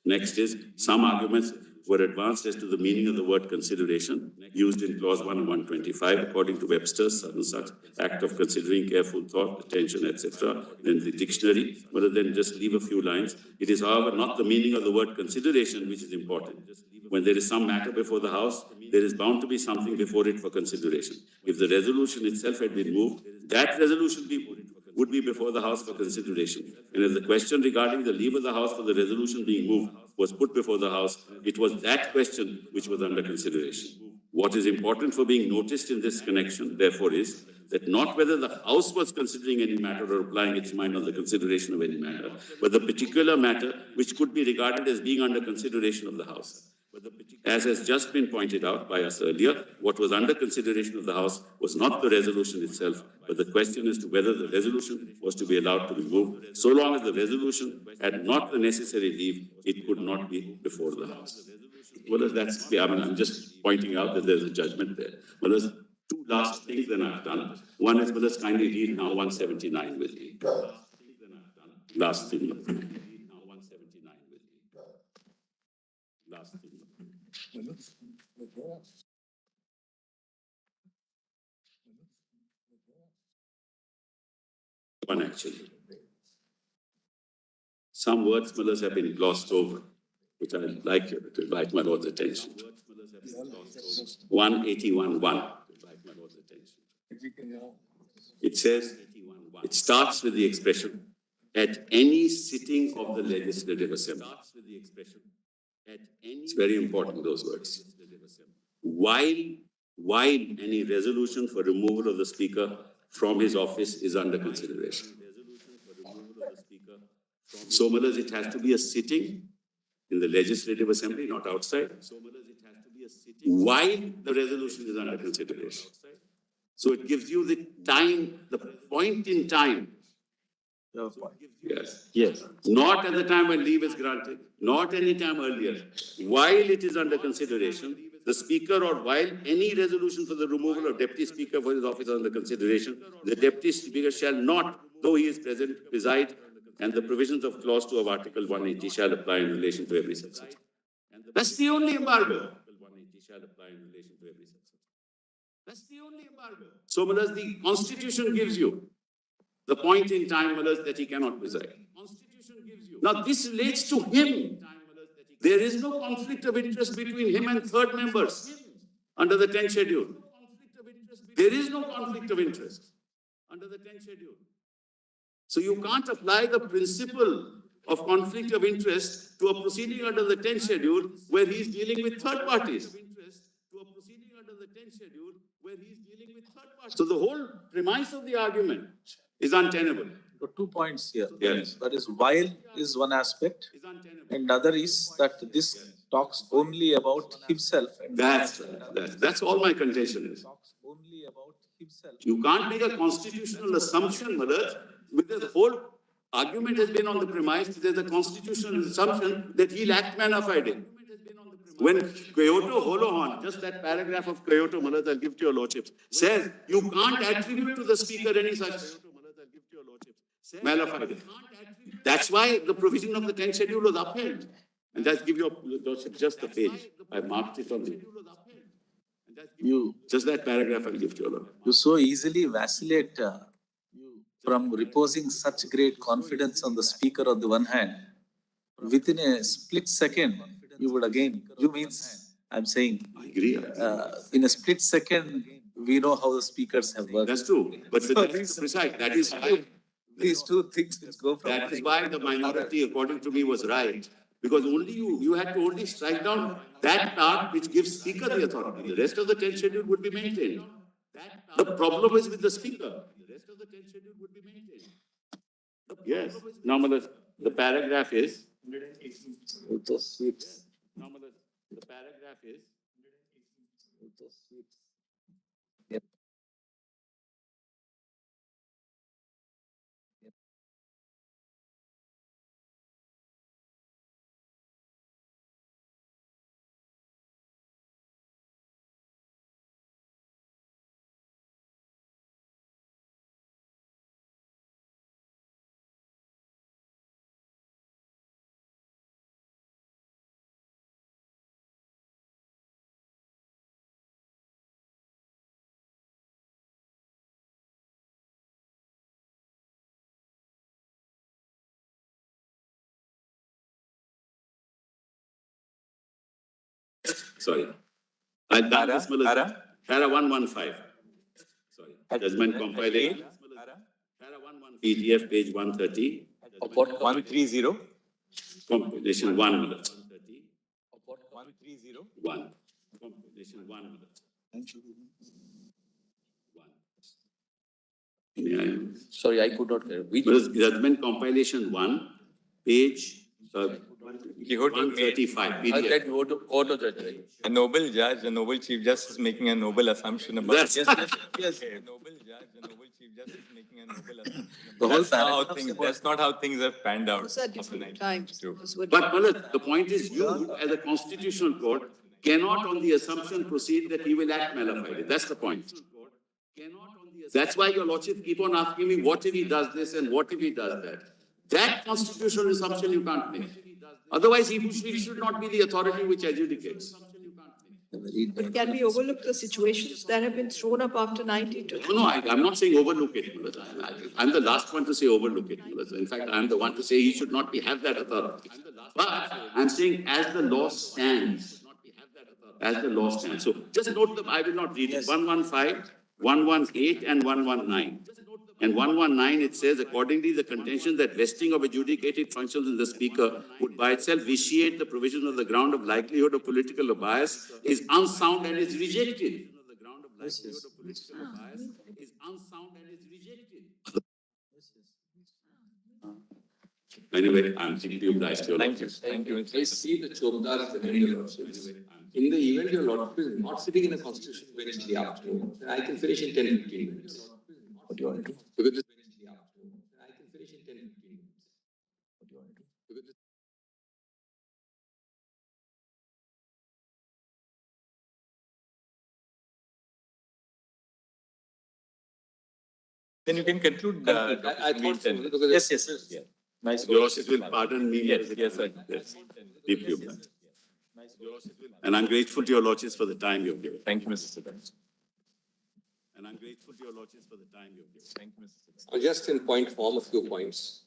Next is, some arguments were advanced as to the meaning of the word consideration used in clause 1 of 125 according to Webster's certain such act of considering, careful thought, attention, etc. in the dictionary, rather than just leave a few lines. It is, however, not the meaning of the word consideration which is important. When there is some matter before the House, there is bound to be something before it for consideration. If the resolution itself had been moved, that resolution would be before the House for consideration. And if the question regarding the leave of the House for the resolution being moved was put before the House, it was that question which was under consideration. What is important for being noticed in this connection, therefore, is that not whether the House was considering any matter or applying its mind on the consideration of any matter, but the particular matter which could be regarded as being under consideration of the House. As has just been pointed out by us earlier, what was under consideration of the House was not the resolution itself, but the question as to whether the resolution was to be allowed to be moved. So long as the resolution had not the necessary leave, it could not be before the House. Well, that's, I mean, I'm just pointing out that there's a judgment there. Well, there's two last things that I've done. One is, well, let's kindly read now 179 with me. Last thing. Now 179 with me. Last thing. One actually. Some words, Mullahs, have been glossed over, which I'd like you to invite my Lord's attention to. 181.1. It says, it starts with the expression, at any sitting of the Legislative Assembly. It's very important, those words. While any resolution for removal of the Speaker from his office is under consideration. So, Mullahs, it has to be a sitting in the Legislative Assembly, not outside, while the resolution is under consideration. So it gives you the time, the point in time. Yes. Yes. Not at the time when leave is granted, not any time earlier. While it is under consideration, the Speaker, or while any resolution for the removal of Deputy Speaker for his office is under consideration, the Deputy Speaker shall not, though he is present, preside, and the provisions of clause 2 of Article 180 shall apply in relation to every such sitting. That's the only embargo. That's the only embargo. So, Mullahs, the Constitution gives you the point in time, Mullahs, that he cannot preside. Now, this relates to him. There is no conflict of interest between him and third members under the 10th schedule. There is no conflict of interest under the 10th schedule. So you can't apply the principle of conflict of interest to a proceeding under the 10th schedule where he's dealing with third parties. So the whole premise of the argument is untenable. There are 2 points here. Yes. That is, while is one aspect, and other is that this talks only about himself. And That's all my contention is. Only about himself. You can't make a constitutional assumption, Mullahs, with the whole argument has been on the premise that there's a constitutional assumption that he'll act mana fide. When Kyoto Holohon, just that paragraph of Kyoto, Mullahs, I'll give to your lordships, says you can't attribute to the Speaker any such mana fide. That's why the provision of the 10th schedule was upheld. And that's give your lordship just the page. I marked it on the. Just that paragraph I'll give to your lord. You so easily vacillate from reposing such great confidence on the Speaker on the one hand. Within a split second, you would again, I'm saying, I agree. in a split second, we know how the speakers have worked. That's true. But that's precise. That is why these two things which go from. That is why the minority, according to me, was right. Because only you had to only strike down that part which gives Speaker the authority. The rest of the 10th schedule would be maintained. The problem is with the Speaker. The rest of the 10th schedule would be maintained. Yes. Now, the paragraph is. Now, the paragraph is. Sorry. I've done this, Para? Para 115. Sorry. Judgment compilation. Para 115. PDF page 130. 130. Compilation 1 minute. 130. 1. Compilation 1 minute. 1. Yeah. Sorry, I could not hear. Which Judgment compilation 1, page 135. PDF. that auto judge, right? A noble judge, a noble chief justice making a noble assumption about That's- yes. A noble judge, a noble chief justice making a noble assumption. That's not how things have panned out. Those are different times. Those were But Manoj, the point is you, as a constitutional court, cannot on the assumption proceed that he will act mala fide. That's the point. That's why your lordship keep on asking me, what if he does this and what if he does that? That constitutional assumption you can't make. Otherwise, he should not be the authority which adjudicates. But can we overlook the situations that have been thrown up after 92? No, I'm not saying overlook it, Manoj. I'm the last one to say overlook it, Manoj. In fact, I'm the one to say he should not have that authority. But I'm saying as the law stands, So just note them, I will not read it. 115, 118 and 119. And 119, it says, accordingly, the contention that vesting of adjudicated functions in the speaker would by itself vitiate the provision on the ground of likelihood of political bias is unsound and is rejected. Anyway, I'm thinking you guys. Thank you. Thank you. I see the Chobdas and your lordships. In the event your lordship is not sitting in a constitutional bench in the afternoon, I can finish in 10-15 minutes. What do you want to do? Because this I can finish in 10-15 minutes. What do you want to do? Because this Then you can conclude. I thought so, because Yes. Yeah. Nice. Your Lordship will pardon me. Yes, sir. Yes. Deeply obliged. And I'm grateful to your lordships for the time you've given. Thank you, Mr. Siddharth. And I'm grateful to your lordships for the time you've given. Thank you, Mr. Siddharth. just in point form, a few points.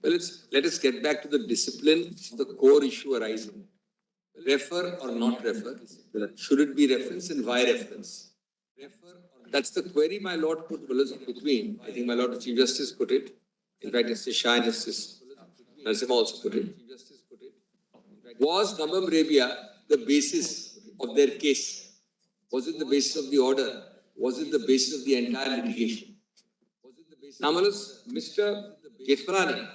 Well, let us get back to the discipline, the core issue arising. Refer or not refer? Should it be reference and why reference? That's the query my lord put between. I think my lord Chief Justice put it. In fact, Justice Shah and Justice Narasimha also put it. Was Nabam Rebia the basis of their case? Was it the basis of the order? Was it the basis of the entire litigation? Now, Mr. Gethrani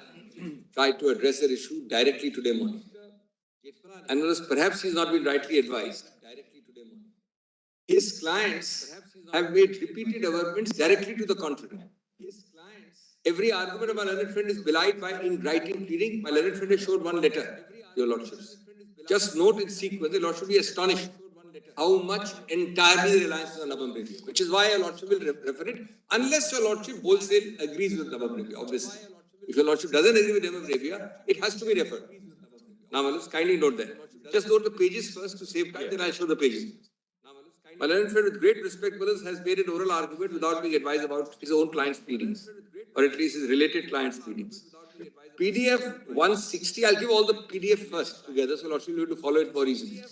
tried to address the issue directly today morning. And perhaps he's not been rightly advised. His clients have made repeated averments directly to the contrary. Every argument of my learned friend is belied by in writing pleading. My learned friend has showed one letter, your lordships. Just note in sequence, the lord should be astonished how much entirely the reliance is on Nabam Rebia, which is why your lordship will refer it, unless your lordship wholesale agrees with Nabam Rebia, obviously. If your lordship doesn't agree with Nabam Rebia, it has to be referred. Now, kindly note that. Just note the pages first to save time, then I'll show the pages. My learned friend, with great respect, has made an oral argument without being advised about his own client's pleadings, or at least his related client's pleadings. PDF 160, I'll give all the PDF first together, so Lordship will be able to follow it more easily.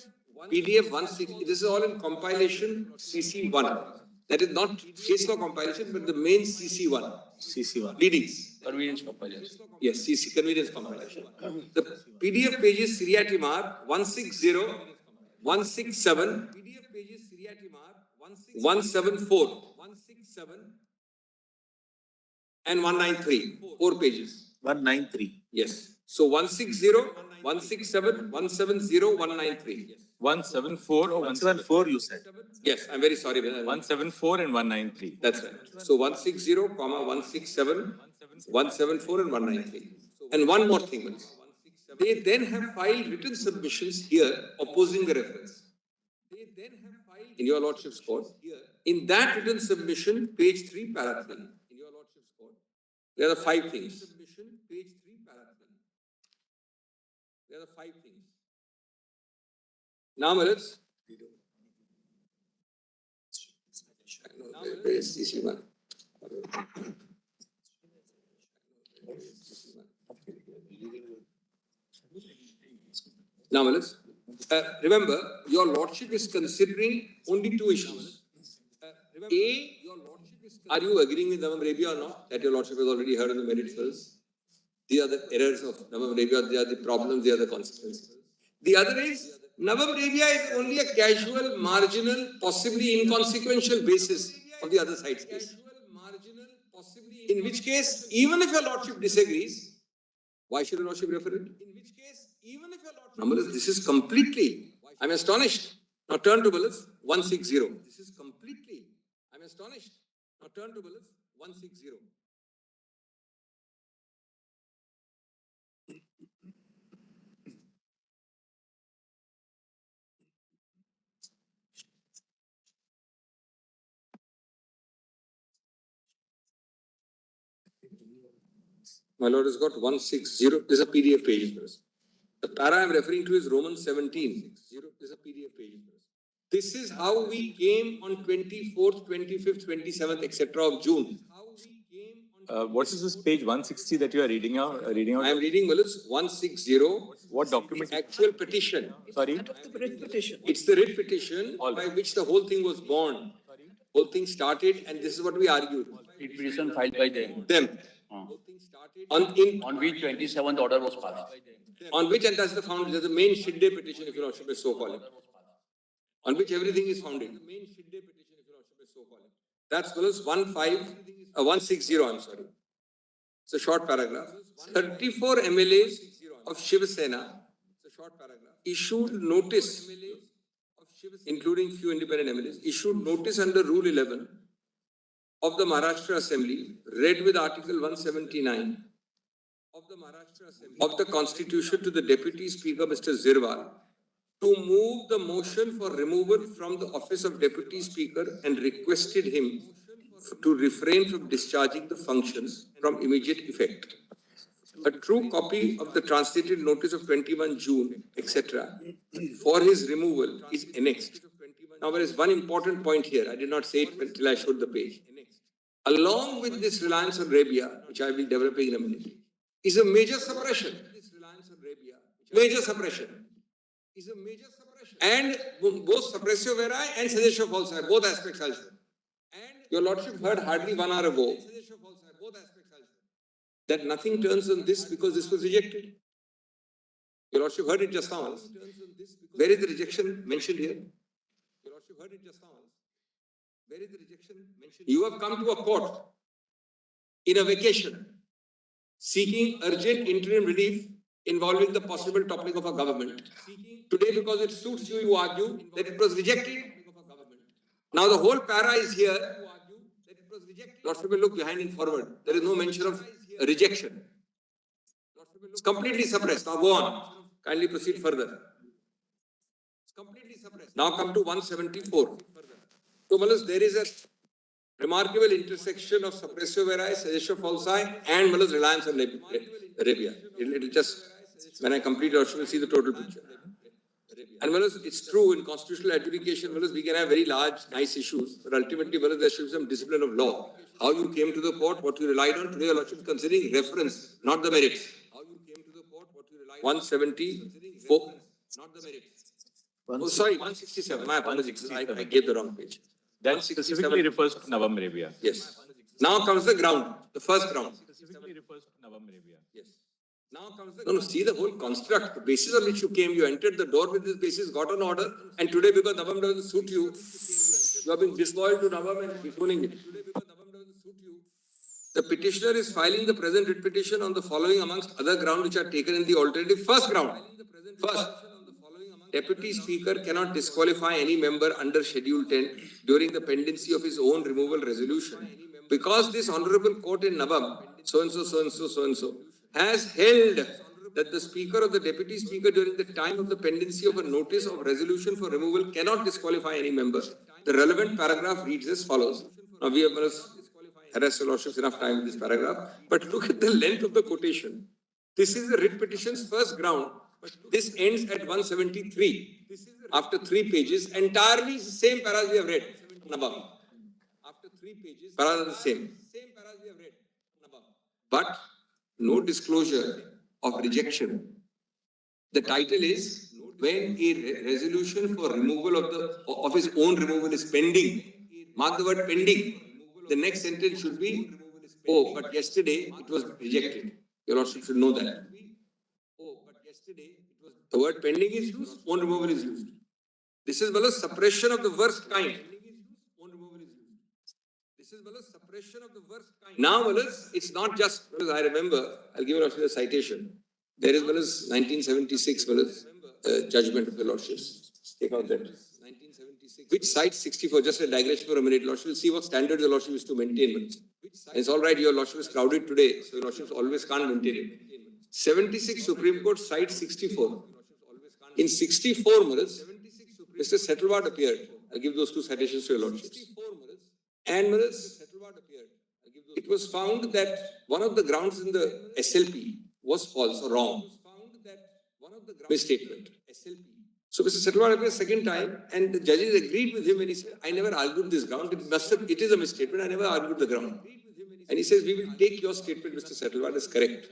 PDF 160, this is all in compilation CC1. That is not case law compilation, but the main CC1. CC1. Pleadings. Convenience compilation. Yes, CC, convenience compilation. The PDF pages Siriatimar 160, 167, 174, and 193. 4 pages. 193. Yes. So 160, 167, 170, 193. 174 or 174 you said. Yes, I'm very sorry. 174 and 193. That's right. So 160, 167, 174 and 193. And one more thing. They then have filed written submissions here opposing the reference. In your lordship's court. In that written submission, page 3, para 3. There are 5 things. There are 5 things. Now, let's. Where is CC1? Now, Malas, remember, your lordship is considering only two issues. A, are you agreeing with Navam Rebia or not? That your lordship has already heard in the merits first. These are the errors of Navam Rebia, they are the problems, they are the consequences. The other is, Navam Rebia is only a casual, marginal, possibly inconsequential basis of the other side's case. In which case, even if your lordship disagrees, why should your lordship refer it? In which case, even if your lordship... Numbers, this is completely, I'm astonished. Now turn to Balance 160. This is completely, I'm astonished. Now turn to Balance 160. My lord has got 160. There's a PDF page. The para I'm referring to is Roman 17. There's a PDF page. This is how we came on 24th, 25th, 27th, etc. of June. What is this page 160 that you are reading out? I am reading, Malas, 160. What document? Actual petition. Sorry? The writ petition. It's the writ petition by which the whole thing was born. Whole thing started, and this is what we argued. Writ petition filed by them. On which 27th order was passed. On which, and that's the foundation, that's the main Shidde petition, if your lordship may so call it. On which everything is founded. That's Malas 160, I'm sorry. It's a short paragraph. 34 MLAs of Shiv Sena issued notice, including few independent MLAs, issued notice under Rule 11 of the Maharashtra Assembly, read with Article 179 of the Constitution to the Deputy Speaker, Mr. Zirwal, to move the motion for removal from the office of Deputy Speaker and requested him to refrain from discharging the functions from immediate effect. A true copy of the translated notice of 21 June, etc., for his removal is annexed. Now, there is one important point here. I did not say it until I showed the page. Along with this reliance on Rebia, which I will develop in a minute, is a major suppression. Major suppression. And both suppressio veri and seditio falsi, both aspects also. Your lordship heard hardly 1 hour ago that nothing turns on this because this was rejected. Your lordship heard it just now. Where is the rejection mentioned here? Your lordship heard it just now. Where is the rejection mentioned? You have come to a court in a vacation, seeking urgent interim relief involving the possible toppling of a government. Today, because it suits you, you argue that it was rejected. Now the whole para is here. Lordship will look behind and forward. There is no mention of rejection. It's completely suppressed. Now go on. Kindly proceed further. Now come to 174. So, Malas, there is a remarkable intersection of suppressio veri, seditio falsi, and Malas reliance on Rebia. It will just, when I complete, you will see the total picture. And Malas, it's true in constitutional adjudication, Malas, we can have very large, nice issues, but ultimately, Malas, there should be some discipline of law. How you came to the court, what you relied on, today, your lordship is considering reference, not the merits. 174, not the merits. Oh, sorry, 167. My apologies. I gave the wrong page. That specifically refers to Navam Rebia. Yes. Now comes the ground, the first ground. Specifically refers to Navam Rebia. Yes. Now comes the... No, see the whole construct, the basis on which you came, you entered the door with this basis, got an order, and today because Navam doesn't suit you, you have been disloyal to Navam and bemoaning it. The petitioner is filing the present writ petition on the following amongst other grounds which are taken in the alternative first ground. First, Deputy Speaker cannot disqualify any member under Schedule 10 during the pendency of his own removal resolution because this Honorable Court in Navam, so-and-so, so-and-so, so-and-so, has held that the Speaker or the Deputy Speaker during the time of the pendency of a notice of resolution for removal cannot disqualify any member. The relevant paragraph reads as follows. Now we have harassed your lordships enough time with this paragraph, but look at the length of the quotation. This is the writ petition's first ground. This ends at 173. After 3 pages, entirely the same paras we have read. Above. After 3 pages, paras are the same. But no disclosure of rejection. The title is when a resolution for removal of his own removal is pending. Mark the word pending. The next sentence should be, oh, but yesterday it was rejected. Your Lordship should know that. The word pending is used, own removal is used. This is a suppression of the worst kind. Now, it's not just, I remember, I'll give you a citation. There is 1976 judgment of the Lordships. Take out that. Which cite 64, just a digression for a minute, Lordship will see what standards the Lordship is to maintain. And it's all right, your Lordship is crowded today, so your Lordship always can't maintain it. 76 Supreme Court cite 64. In 64, Mr. Settleward appeared. I'll give those two citations to your Lordships. And it was found that one of the grounds in the SLP was false or wrong. Misstatement. So Mr. Settleward appeared second time, and the judges agreed with him, and he said, I never argued this ground. It is a misstatement. I never argued the ground. And he says, we will take your statement, Mr. Settleward, as correct.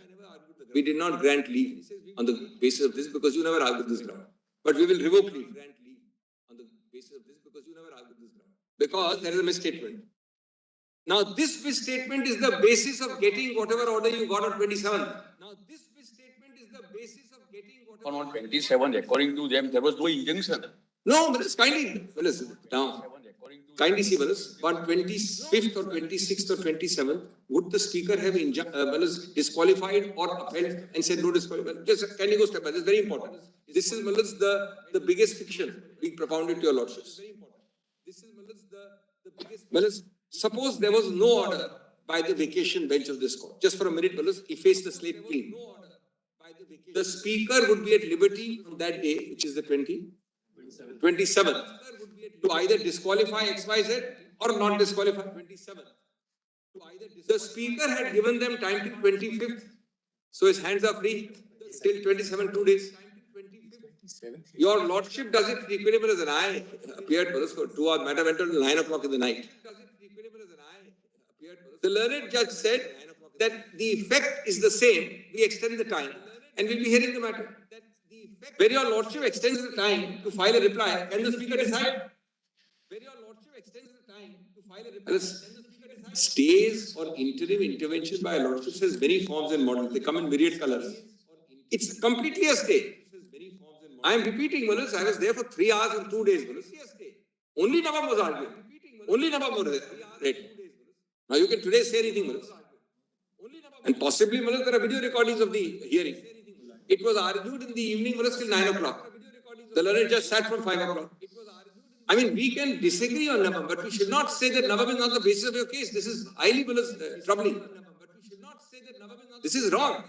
We did not grant leave on the basis of this because you never argued this ground. But we will revoke leave on the basis of this because you never argued this ground. Because there is a misstatement. Now, this misstatement is the basis of getting whatever order you got on 27th. Now, this misstatement is the basis of getting whatever On 27, according to them, there was no injunction. No, but it's kindly, now, kindly see, on 25th or 26th or 27th, would the speaker have disqualified or upheld and said no disqualification? Just kindly go step by. This is very important. This is the biggest fiction being propounded to your Lordships. This is the biggest. Suppose there was no order by the vacation bench of this court. Just for a minute, efface the slate clean. The speaker would be at liberty on that day, which is the 27th, to either disqualify XYZ or not disqualify. The speaker had given them time till 25th, so his hands are free till 27, 2 days. Your Lordship does it frequently, as I appeared for 2 hours, matter went until 9 o'clock in the night. The learned judge said that the effect is the same, we extend the time, and we'll be hearing the matter. When your Lordship extends the time to file a reply, can the speaker decide? Stays or interim intervention by Lordships has many forms and models. They come in myriad colors. It's completely a stay. I am repeating, I was there for 3 hours and 2 days. Only Nawab was arguing. Only Nawab was read. Now you can today say anything, and possibly there are video recordings of the hearing. It was argued in the evening till 9 o'clock. The learned just sat from 5 o'clock. I mean, we can disagree on Nawab, but we should not say that Nawab is not the basis of your case. This is highly troubling. This is wrong.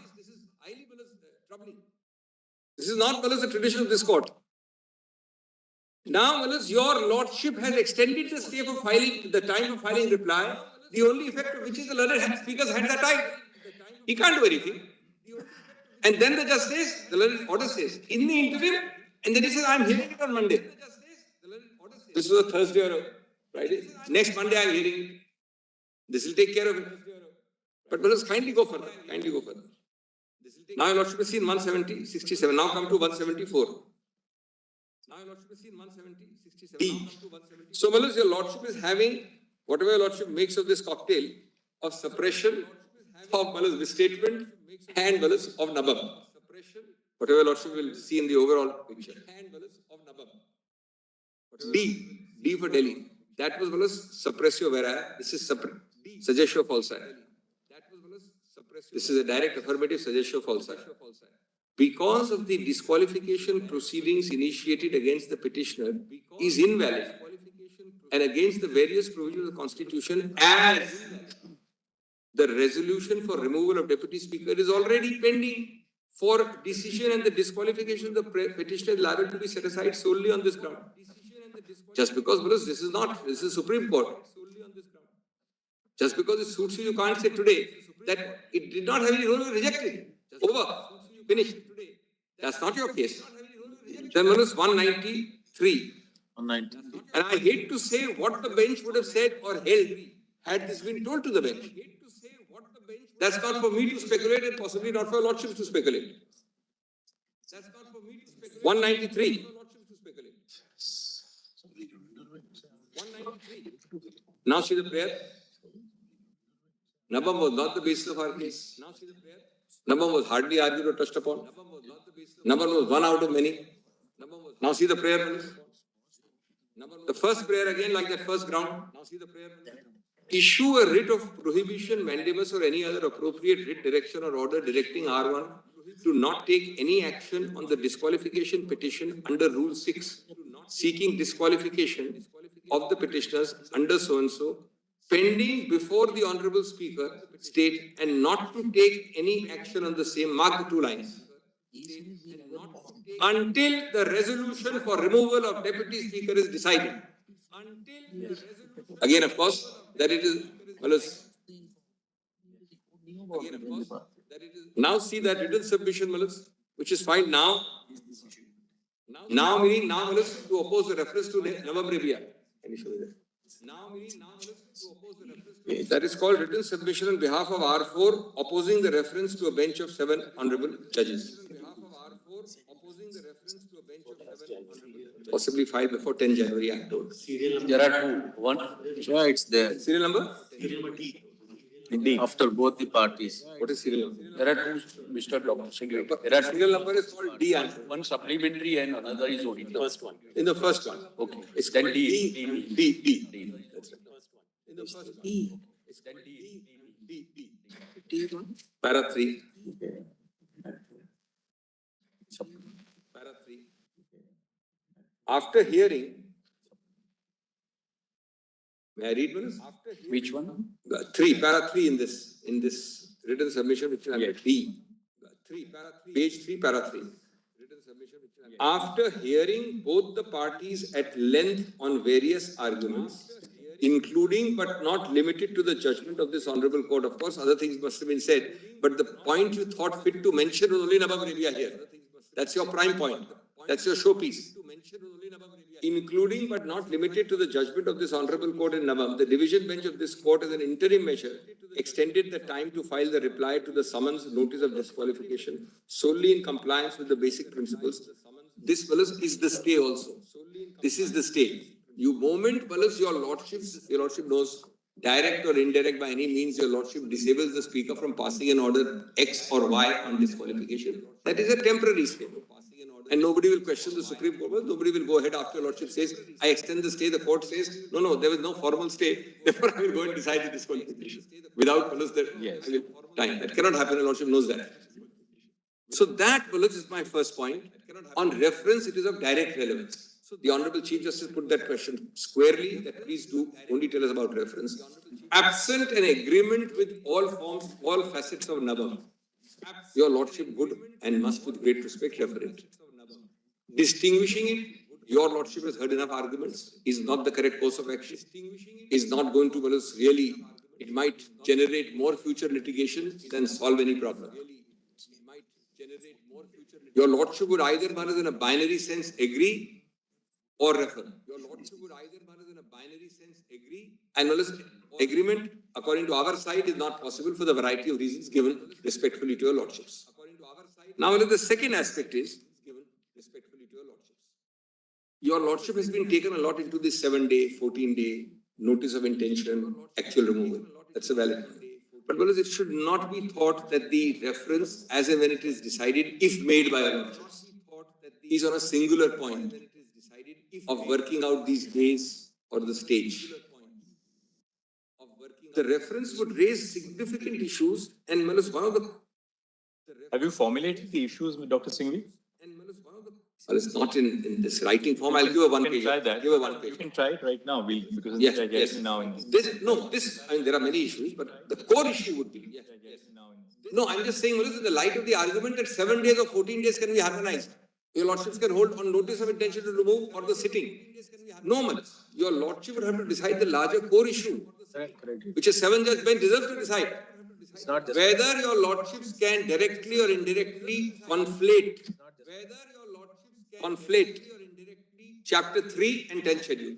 This is not the tradition of this court. Now, your Lordship has extended the stay for filing, the time for filing reply, the only effect of which is the learned speaker's hands are tied. He can't do anything. And then the judge says, the learned order says, in the interim, and then he says, I'm hearing it on Monday. This was a Thursday or a Friday. Next Monday, I'm hearing it. This will take care of it. But kindly go further. Kindly go further. Now, your Lordship has seen 170-67. Now come to 174. D. So, your Lordship is having whatever your Lordship makes of this cocktail of suppression, of misstatement, and of nabab. Whatever your Lordship will see in the overall picture. D for Delhi. That was suppressio vera. This is suggestio falsa. This is a direct affirmative suggestio falsa. Because of the disqualification proceedings initiated against the petitioner is invalid and against the various provisions of the Constitution, as the resolution for removal of Deputy Speaker is already pending for decision, and the disqualification of the petitioner is liable to be set aside solely on this ground. Just because this is Supreme Court. Just because it suits you, you can't say today that it did not have any role, rejected. Over. Finished. That's not your case. Then 193. And I hate to say what the bench would have said or held had this been told to the bench. That's not for me to speculate and possibly not for lordships to speculate. 193. Now see the prayer. Nabam was not the basis of our case. Nabam was hardly argued or touched upon. Nabam was one out of many. Now see the prayer, please. The first prayer again, like that first ground. Now see the prayer. Issue a writ of prohibition, mandamus or any other appropriate writ, direction or order directing R1 to not take any action on the disqualification petition under Rule 6, seeking disqualification of the petitioners under so-and-so, pending before the Honorable Speaker, state, and not to take any action on the same, mark the two lines, until the resolution for removal of Deputy Speaker is decided. Again, of course, that it is, now see that written submission, which is fine now. Now meaning now, to oppose the reference to Navam Rebia. Can you show me that? That is called written submission on behalf of R4, opposing the reference to a bench of 7 honorable judges. Possibly filed before 10 January, I told. There are two. One. Yeah, it's there. Serial number? D. After both the parties. What is serial number? There are two, Mr. Dr. Singh. There are serial number is called D answer. One supplementary and another is only the first one. In the first one. Okay. It's Then called D. D. That's right. In the first one. It's then D. D1. Para 3. Para 3. After hearing, may I read one? Which one? 3, para 3 in this written submission, which is under D. Page 3, para 3. After hearing both the parties at length on various arguments, including but not limited to the judgment of this Honorable Court. Of course, other things must have been said, but the point you thought fit to mention was only Nabam Rebia here. That's your prime point. That's your showpiece. Including but not limited to the judgment of this Honorable Court in Nabam, the division bench of this court as an interim measure extended the time to file the reply to the summons notice of disqualification solely in compliance with the basic principles. This is the stay also. This is the stay. You moment, your lordship knows, direct or indirect by any means, your lordship disables the speaker from passing an order X or Y on disqualification. That is a temporary stay. And nobody will question the Supreme Court. Nobody will go ahead after lordship says, I extend the stay. The court says, no, there was no formal stay. Therefore, I will go and decide the disqualification. Without time. That cannot happen. The lordship knows that. So that is my first point. On reference, it is of direct relevance. The Honorable Chief Justice put that question squarely, that please do only tell us about reference. Absent an agreement with all forms, all facets of Nabam, your Lordship would and must with great respect refer it. Distinguishing it, your Lordship has heard enough arguments, is not the correct course of action, is not going to really, it might generate more future litigation than solve any problem. Your Lordship would either, in a binary sense, agree or refer. Your Lordship would either, in a binary sense, agree, and agreement, according to our side, is not possible for the variety of reasons given respectfully to your Lordships. Now, the second aspect is, your Lordship has been taken a lot into this 7-day, 14-day notice of intention, actual removal. That's a valid point. But it should not be thought that the reference, as and when it is decided, if made by your Lordships, is on a singular point of working out these days or the stage. The reference would raise significant issues, and one of the... Have you formulated the issues with Dr. Singhvi? Well, it's not in this writing form. I'll give a one page. Try that. Give a one page. You can try it right now, because Yes. now. There are many issues, but the core issue would be. No, I'm just saying, in the light of the argument that 7 days or 14 days can be harmonized. Your Lordships can hold on notice of intention to remove or the sitting. No, your Lordship would have to decide the larger core issue, which a 7-judge bench deserves to decide. Whether your Lordships can directly or indirectly conflate Chapter 3 and 10 schedule.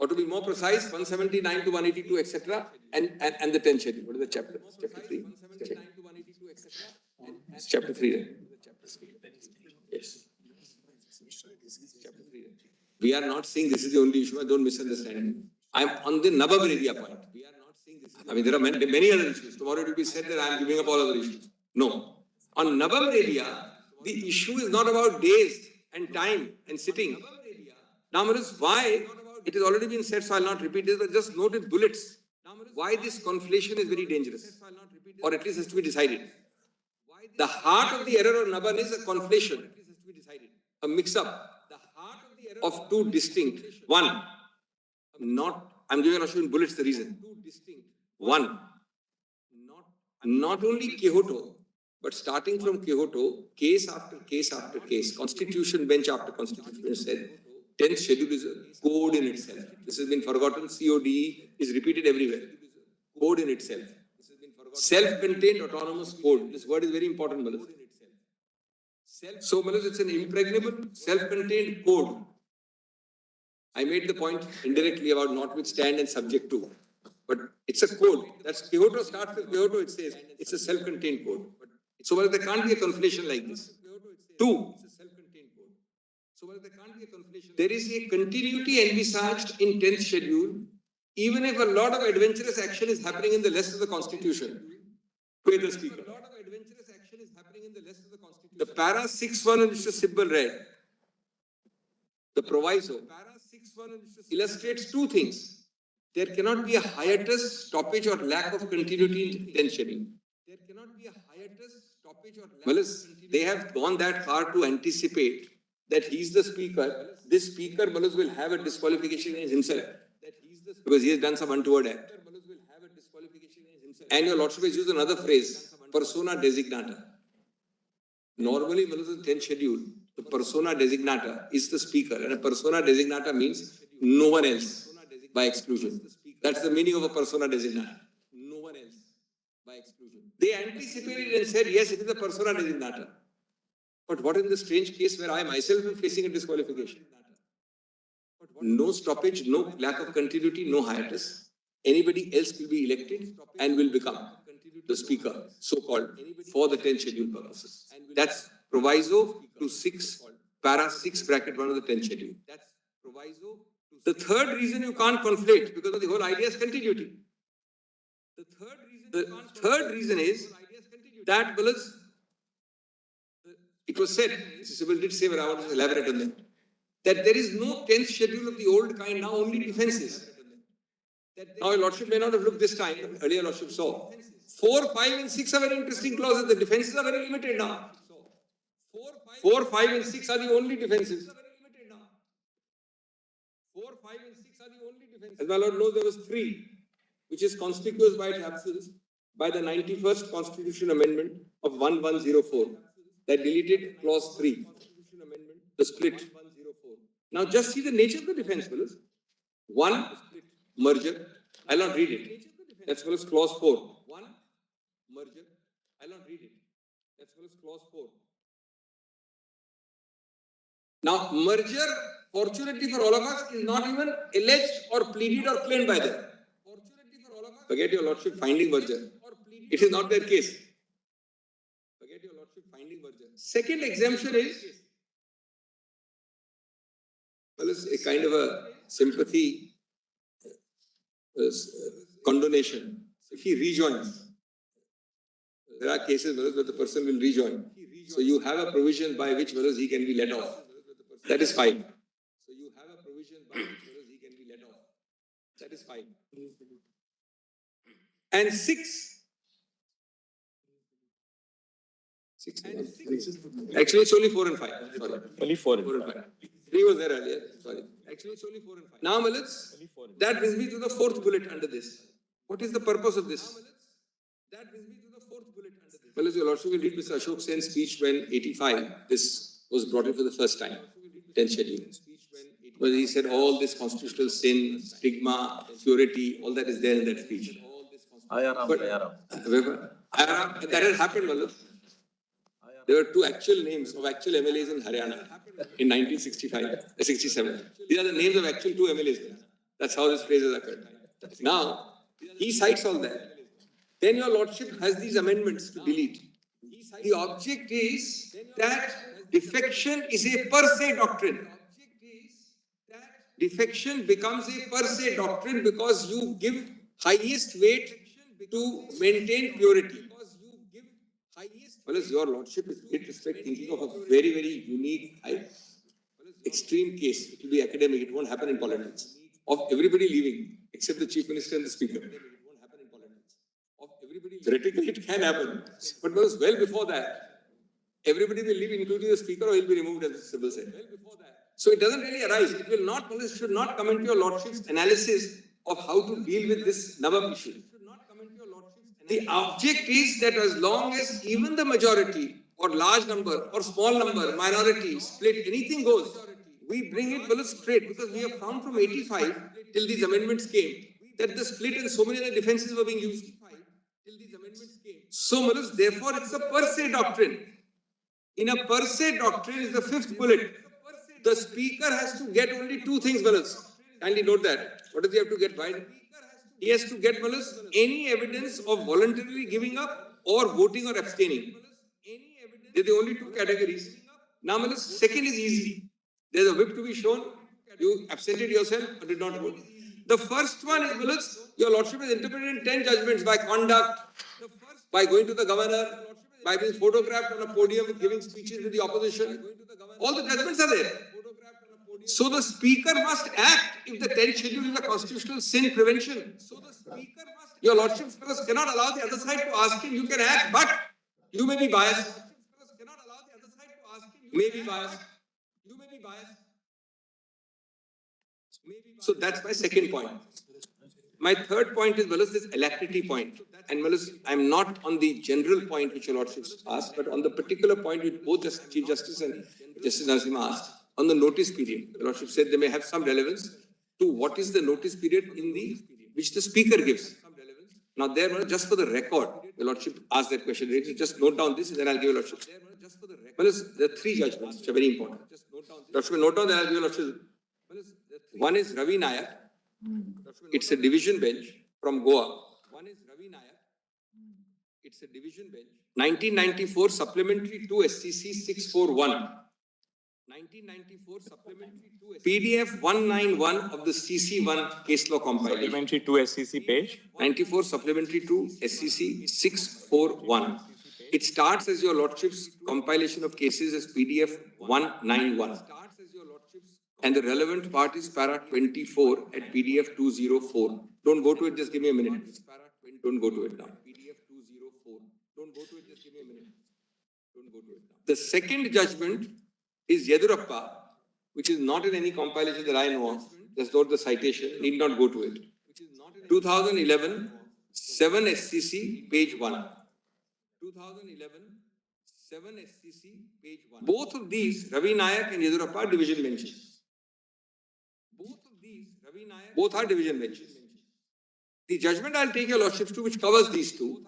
Or to be more precise, 179 to 182, etc. And the 10th schedule. What is the chapter? Chapter 3. It's chapter 3. Right? Yes. Chapter 3. We are not saying this is the only issue. Don't misunderstand. I am on the Nabab area point. We are not saying this. I mean, there are many other issues. Tomorrow it will be said that I am giving up all other issues. No. On Nabab area, the issue is not about days and time and sitting. Now, why? It has already been said, so I will not repeat this, but just note in bullets why this conflation is very dangerous, or at least has to be decided. The heart of the error of Naban is a conflation, a mix-up of two distinct. One, I'm giving you in bullets the reason. One, not only Kyoto, but starting from Kyoto, case after case after case, constitution bench after constitution bench said, 10th schedule is a code in itself. This has been forgotten. CODE is repeated everywhere. Code in itself. Self-contained autonomous code. This word is very important, Manoj. So, Manoj, it's an impregnable, self-contained code. I made the point indirectly about notwithstand and subject to. But it's a code. That's Kyoto starts with Kyoto, it says it's a self-contained code. So, well, there can't be a conflation like this. Two, there is a continuity envisaged in 10th schedule, even if a lot of adventurous action is happening in the rest of the constitution. Pay the speaker. The para 6.1 which Mr. Sibbal read, the proviso, illustrates two things. There cannot be a hiatus, stoppage or lack of continuity in 10th schedule. There cannot be a hiatus, stoppage or lack of continuity. They have gone that far to anticipate that he's the speaker. This speaker, Manoj, will have a disqualification in himself. Because he has done some untoward act. And your Lordship has used another phrase, persona designata. Normally, Manoj, in 10th schedule, the persona designata is the speaker. And a persona designata means no one else by exclusion. That's the meaning of a persona designata. No one else by exclusion. They anticipated and said, yes, it is a persona designata. But what in the strange case where I myself am facing a disqualification? No stoppage, no lack of continuity, no hiatus. Anybody else will be elected and will become the speaker, so-called, for the 10th schedule purposes. That's proviso to 6, para 6 bracket 1 of the 10th schedule. The third reason you can't conflate, because of the whole idea is continuity. The third reason is that, it was said, Mr. Sibbal did say, but I want to elaborate on that there is no 10th schedule of the old kind, now only defenses. Now, your Lordship may not have looked this time, but earlier Lordship saw. 4, 5 and 6 are very interesting clauses. The defenses are very limited now. 4, 5 and 6 are the only defenses. 4, 5 and 6 are the only defenses. As my Lord knows, there was 3, which is conspicuous by its absence by the 91st Constitution Amendment of 1104 that deleted clause 3, the split. Now just see the nature of the defense, fellows. 1, merger. I'll not read it. That's fellows clause 4. 1, merger. I'll not read it. That's fellows clause 4. Now, merger, fortunately for all of us, is not even alleged or pleaded or claimed by them. Forget your Lordship finding merger. It is not their case. Forget your Lordship finding merger. Second exemption is a kind of a sympathy, condonation. If he rejoins, there are cases where the person will rejoin. So you have a provision by which he can be let off. That is fine. So you have a provision by which he can be let off. That is fine. And 6. Actually, it's only 4 and 5. Sorry. Only 4 and 5. 3 was there earlier. Sorry. Actually, it's only 4 and 5. Now, Malits, that brings me to the 4th bullet under this. What is the purpose of this? That brings me to the 4th bullet under this. Malits, your Lordship will read Mr. Ashok Sen's speech when 85, this was brought in for the first time, 10th schedule. Where he said all this constitutional sin, stigma, purity, all that is there in that speech. Ayaram. That had happened, Malits. There were 2 actual names of actual MLAs in Haryana in 1965, 67. These are the names of actual 2 MLAs there. That's how this phrase has occurred. Now, he cites all that. Then your lordship has these amendments to delete. The object is that defection is a per se doctrine. Defection becomes a per se doctrine because you give highest weight to maintain purity. Well, as your lordship is with respect thinking of a very, very unique, extreme case. It will be academic, it won't happen in politics. Of everybody leaving, except the chief minister and the speaker. Theoretically, it can happen. But well before that, everybody will leave, including the speaker, or he'll be removed, as the civil said. So it doesn't really arise. It will not, it should not come into your lordship's analysis of how to deal with this Nabab issue. The object is that as long as even the majority, or large number, or small number, minority, split, anything goes, we bring it well straight, because we have found from 85 till these amendments came that the split and so many other defenses were being used. So, therefore, it's a per se doctrine. In a per se doctrine is the fifth bullet. The speaker has to get only two things, Malas. Kindly note that. What does he have to get? Why? He has to get, Malas, any evidence of voluntarily giving up or voting or abstaining. They're the only two categories. Now, Malas, second is easy. There's a whip to be shown. You absented yourself or did not vote. The first one is, Malas, your lordship is interpreted in 10 judgments by conduct, by going to the governor, by being photographed on a podium giving speeches with the opposition. All the judgments are there. So the speaker must act if the 10th schedule is a constitutional sin prevention. Your lordship cannot allow the other side to ask him, you can act, but you may be biased. May be biased. So that's my second point. My third point is, Malas, this alacrity point. And Malas, I'm not on the general point which your lordship asked, but on the particular point which both the Chief Justice and Justice Narasimha asked, on the notice period. The lordship said they may have some relevance to what is the notice period in the which the speaker gives. Now there, just for the record, the lordship asked that question. Just note down this, and then I'll give you lordship. Malas, there are three judgments which are very important. Lordship, note down that I'll give you lordship. One is Ravi Nayak. It's a division bench from Goa. It's a division bench. 1994 supplementary to SCC 641. 1994 supplementary to PDF 191 of the CC1 case law compilation. Supplementary to SCC page? 94 supplementary to SCC 641. It starts as your lordship's compilation of cases as PDF 191. And the relevant part is para 24 at PDF 204. Don't go to it, just give me a minute. Don't go to it now. PDF 204. Don't go to it, just give me a minute. Don't go to it now. The second judgment is Yedurappa, which is not in any compilation that I know of. Just note the citation, need not go to it. 2011, 7 SCC, page 1. 2011, 7 SCC, page 1. Both of these, Ravi Nayak and Yedurappa, division benches. Both are division benches. The judgment I'll take your lordships to, which covers these two,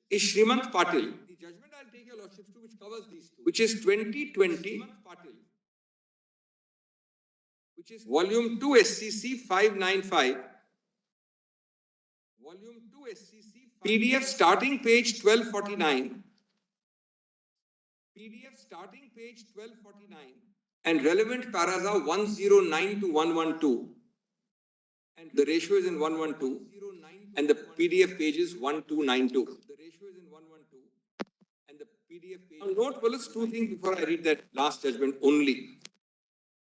is Srimant Patil, which is 2020, which is volume 2 SCC 595, volume 2 SCC PDF starting page 1249, PDF starting page 1249, and relevant paras are 109 to 112. And the ratio is in 112, and the PDF page is 1292. The ratio is in 112, and the PDF page. Now note, Wallace, two things before I read that last judgment only.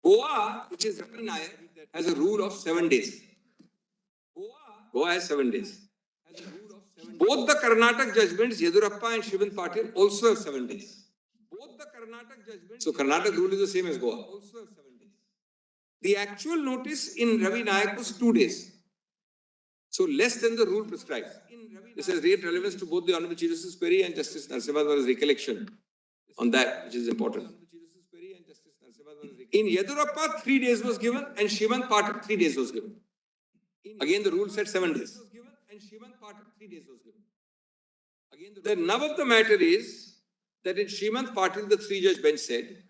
Goa, which is Ravi Nayak, has a rule of 7 days. Goa has 7 days. Both the Karnataka judgments, Yedurappa and Srimant Patil, also have 7 days. Both the Karnataka judgments. So Karnataka rule is the same as Goa. The actual notice in Ravi Nayak was 2 days. So less than the rule prescribes. This has great relevance to both the Honorable Chief Justice's query and Justice Narasimha's recollection on that, which is important. In Yedurappa, 3 days was given, and Srimant Patil, 3 days was given. Again, the rule said 7 days. The nub of the matter is that in Srimant Patil, the three-judge bench said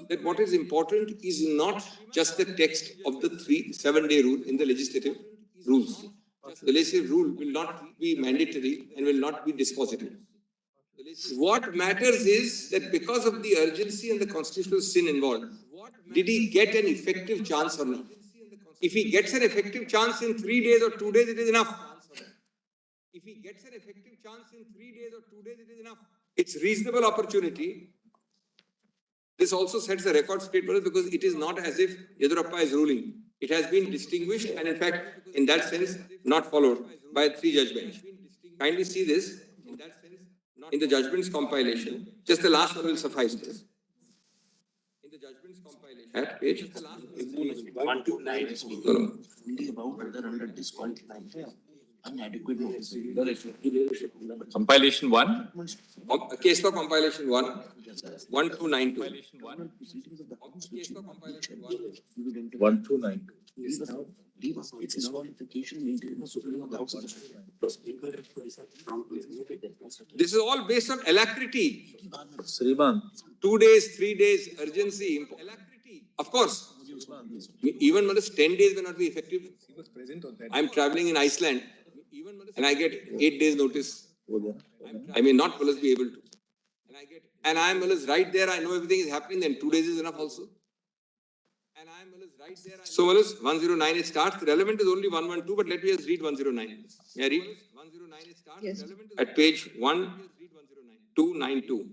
that what is important is not just the text of the 7-day rule in the legislative rules. The legislative rule will not be mandatory and will not be dispositive. What matters is that because of the urgency and the constitutional sin involved, did he get an effective chance or not? If he gets an effective chance in 3 days or 2 days, it is enough. If he gets an effective chance in 3 days or 2 days, it is enough. It's reasonable opportunity. This also sets the record straight because it is not as if Yedurappa is ruling. It has been distinguished and in fact, in that sense, not followed by a three-judge bench. Kindly see this in the judgments compilation. Just the last one will suffice this. In the judgments compilation, at page 129. No. Only about whether under disqualification. Inadequate notice. Compilation 1. Case law compilation 1, 1292. Compilation 1. Case law compilation 1. 1292. Its disqualification maintained superior This is all based on alacrity. Sriman, 2 days, 3 days, urgency. Of course, even 10 days may not be effective. I'm traveling in Iceland and I get 8 days notice. I may not be able to. And I'm right there, I know everything is happening, then 2 days is enough also. So 109 it starts. Relevant is only 112, but let me just read 109. Yeah, read. Yes. At page 1292.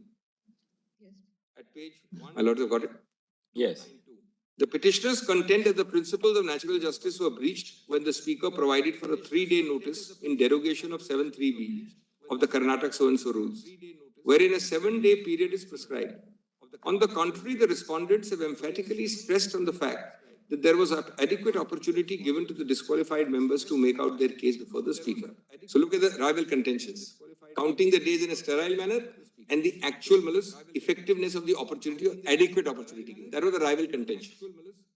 Yes. At page 1. My lords have got it? Yes. The petitioners contend that the principles of natural justice were breached when the speaker provided for a 3-day notice in derogation of 7.3b of the Karnataka so-and-so rules, wherein a 7-day period is prescribed. On the contrary, the respondents have emphatically stressed on the fact that there was adequate opportunity given to the disqualified members to make out their case before the speaker. So look at the rival contentions. Counting the days in a sterile manner and the actual effectiveness of the opportunity or adequate opportunity. That was the rival contention.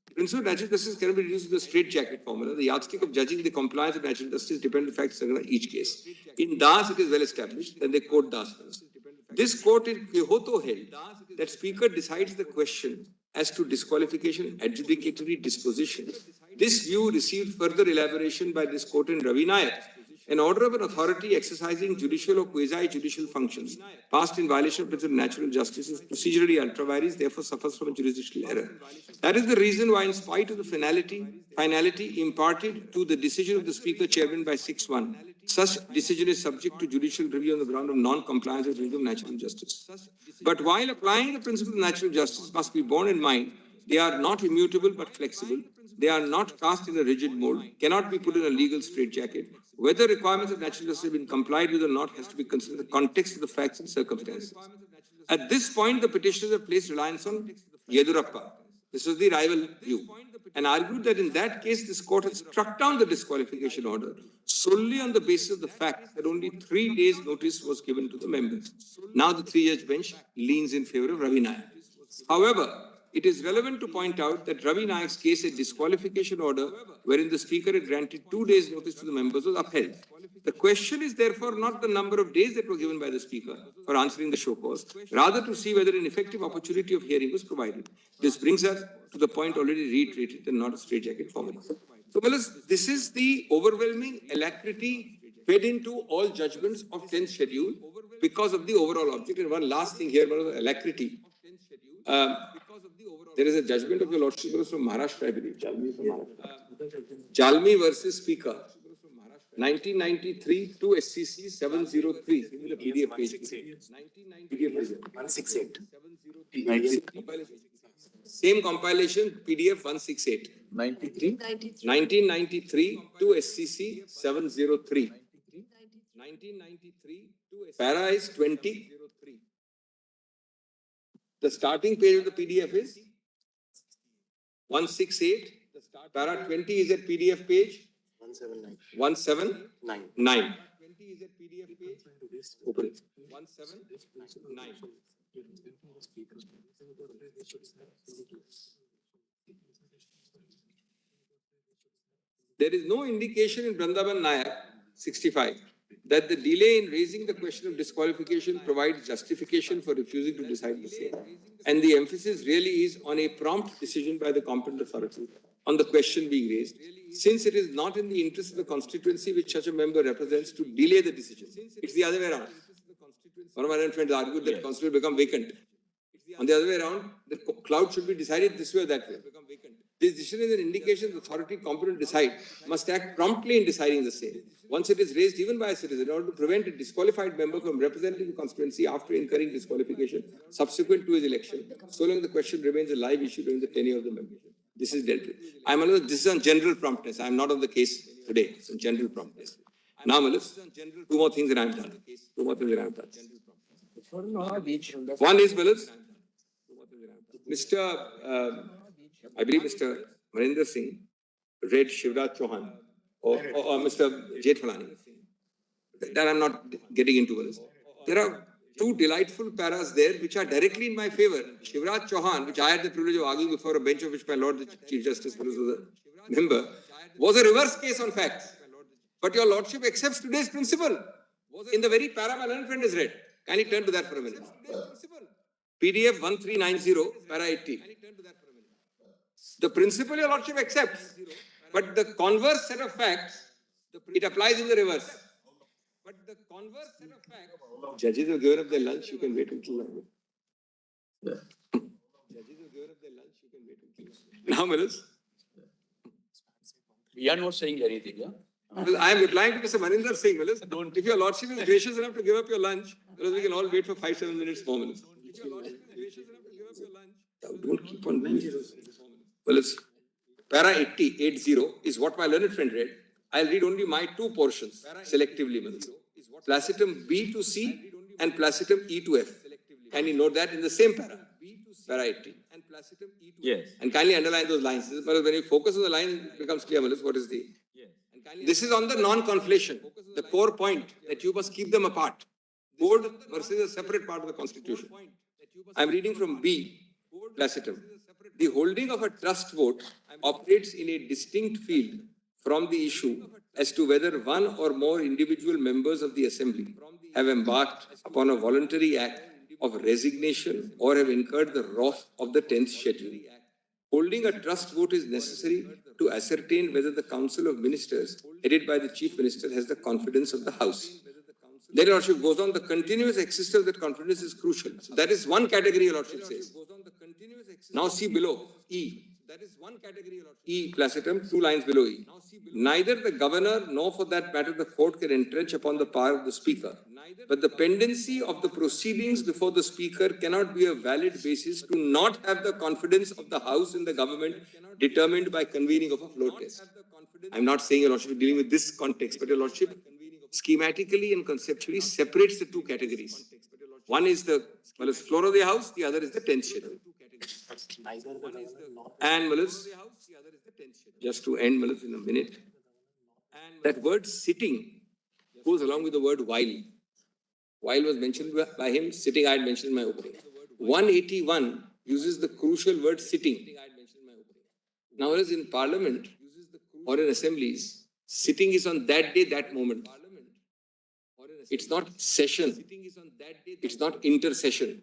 The principle of natural justice can be reduced to the straitjacket formula. The yardstick of judging the compliance of natural justice depends on the facts of each case. In Das, it is well established, and they quote Das. This court in Kyoto held that speaker decides the question as to disqualification adjudicatory disposition. This view received further elaboration by this court in Ravi Nayak. An order of an authority exercising judicial or quasi-judicial functions passed in violation of principle of natural justice is procedurally ultra-vires, therefore suffers from a jurisdictional error. That is the reason why, in spite of the finality imparted to the decision of the speaker chairman by 6-1, such decision is subject to judicial review on the ground of non-compliance with the principle of natural justice. But while applying the principle of natural justice must be borne in mind, they are not immutable but flexible. They are not cast in a rigid mold, cannot be put in a legal straitjacket. Whether requirements of natural justice have been complied with or not has to be considered in the context of the facts and circumstances. At this point, the petitioners have placed reliance on Yedurappa. This was the rival view, and argued that in that case, this court had struck down the disqualification order solely on the basis of the fact that only 3 days' notice was given to the members. Now the three-judge bench leans in favor of Ravi Nayak. However, it is relevant to point out that Ravi Nayak's case, a disqualification order wherein the speaker had granted 2 days' notice to the members, was upheld. The question is therefore not the number of days that were given by the speaker for answering the show cause, rather to see whether an effective opportunity of hearing was provided. This brings us to the point already reiterated and not a straitjacket formula. So, this is the overwhelming alacrity fed into all judgments of 10th schedule because of the overall object. And one last thing here, alacrity. There is a judgment of your lordship from Maharashtra, I believe. Jalmi versus Speaker. 1993 to SCC 703. PDF page. 168. Same compilation, PDF 168. 93? 1993 to SCC 703. 1993 to para is 20. The starting page of the PDF is 168. Para 20 is at PDF page 179. 20 is at PDF page. Open it. 179. There is no indication in Vrindavan Nayak 65 that the delay in raising the question of disqualification provides justification for refusing to decide the same. And the emphasis really is on a prompt decision by the competent authority on the question being raised, since it is not in the interest of the constituency which such a member represents to delay the decision. It's the other way around. One of my friends argued that constituency will become vacant. On the other way around, the cloud should be decided this way or that way. This decision is an indication the authority competent to decide must act promptly in deciding the same. Once it is raised even by a citizen, in order to prevent a disqualified member from representing the constituency after incurring disqualification subsequent to his election, so long the question remains a live issue during the tenure of the member. This is dealt with. This is on general promptness. I am not on the case today. It's on general promptness. Now, Malis, two more things and I am done. One is, Malis, I believe Mr. Marinder Singh read Shivraj Chauhan or Mr. Jethalani. That I'm not getting into, Malis. There are two delightful paras there which are directly in my favor. Shivraj Chauhan, which I had the privilege of arguing before a bench of which my Lord the Chief Justice was a member, was a reverse case on facts. But your Lordship accepts today's principle in the very para my learned friend has read. Can you turn to that for a minute? PDF 1390, para 80. The principle your Lordship accepts, but the converse set of facts, it applies in the reverse. But the converse set of facts, judges have given up their lunch, you can wait until long. Judges have given up their lunch, you can wait until long. Now, Manas. We are not saying anything, yeah? Well, I am replying to Mr. Maninder Singh, Manas. If your Lordship is gracious enough to give up your lunch, we can all wait for 5-7 minutes more, Manas. If your Lordship is gracious enough to give up your lunch, don't keep on doing it. Well, it's para 80 is what my learned friend read. I'll read only my two portions selectively, Manas. Placitum B to C and placitum E to F. Can you note that in the same para? Para 80. Yes. And kindly underline those lines. But when you focus on the line, it becomes clear, Manas, what is the... This is on the non-conflation, the core point that you must keep them apart. Board versus a separate part of the Constitution. I am reading from B, placitum. The holding of a trust vote operates in a distinct field from the issue as to whether one or more individual members of the Assembly have embarked upon a voluntary act of resignation or have incurred the wrath of the 10th schedule. Holding a trust vote is necessary to ascertain whether the Council of Ministers, headed by the Chief Minister, has the confidence of the House. Then Your Lordship goes on, the continuous existence of that confidence is crucial. So that is one category, Your Lordship says. Now see below, E. E, placitum, 2 lines below E. Neither the governor nor for that matter the court can entrench upon the power of the speaker. But the pendency of the proceedings before the speaker cannot be a valid basis to not have the confidence of the House in the government determined by convening of a floor test. I'm not saying Your Lordship is dealing with this context, but Your Lordship schematically and conceptually separates the two categories. One is the floor of the House, the other is the 10th schedule. And Malas, just to end Malas in a minute, that word sitting goes along with the word while. While was mentioned by him, sitting I had mentioned in my opening. 181 uses the crucial word sitting. Now, whereas in Parliament or in assemblies, sitting is on that day, that moment. It's not session. It's not intercession.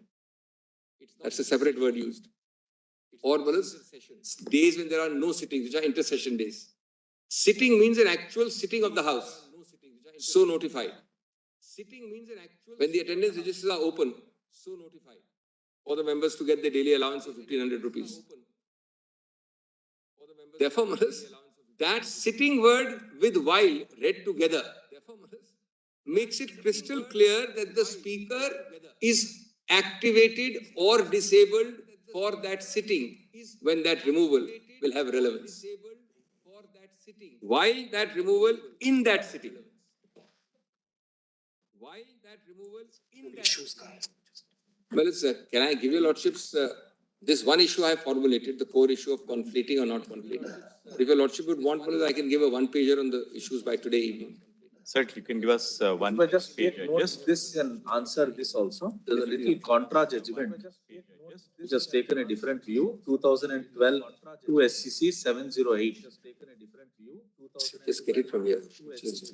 That's a separate word used. Or days when there are no sittings, which are intercession days. Sitting means an actual sitting of the House. So notified. Sitting means an actual when the attendance registers are open. So notified. For the members to get their daily allowance of 1,500 rupees. Therefore, that sitting word with while read together makes it crystal clear that the speaker is activated or disabled for that sitting when that removal will have relevance. While that removal in that sitting. While that removal in that sitting. Well, can I give your Lordships this one issue I have formulated, the core issue of conflating or not conflating. If your Lordship would want, I can give a one-pager on the issues by today evening. Certainly, you can give us one But just page. take note this and answer this also. There's a little contra judgment which has taken a different view. 2012 2 SCC 708. Just get it from here.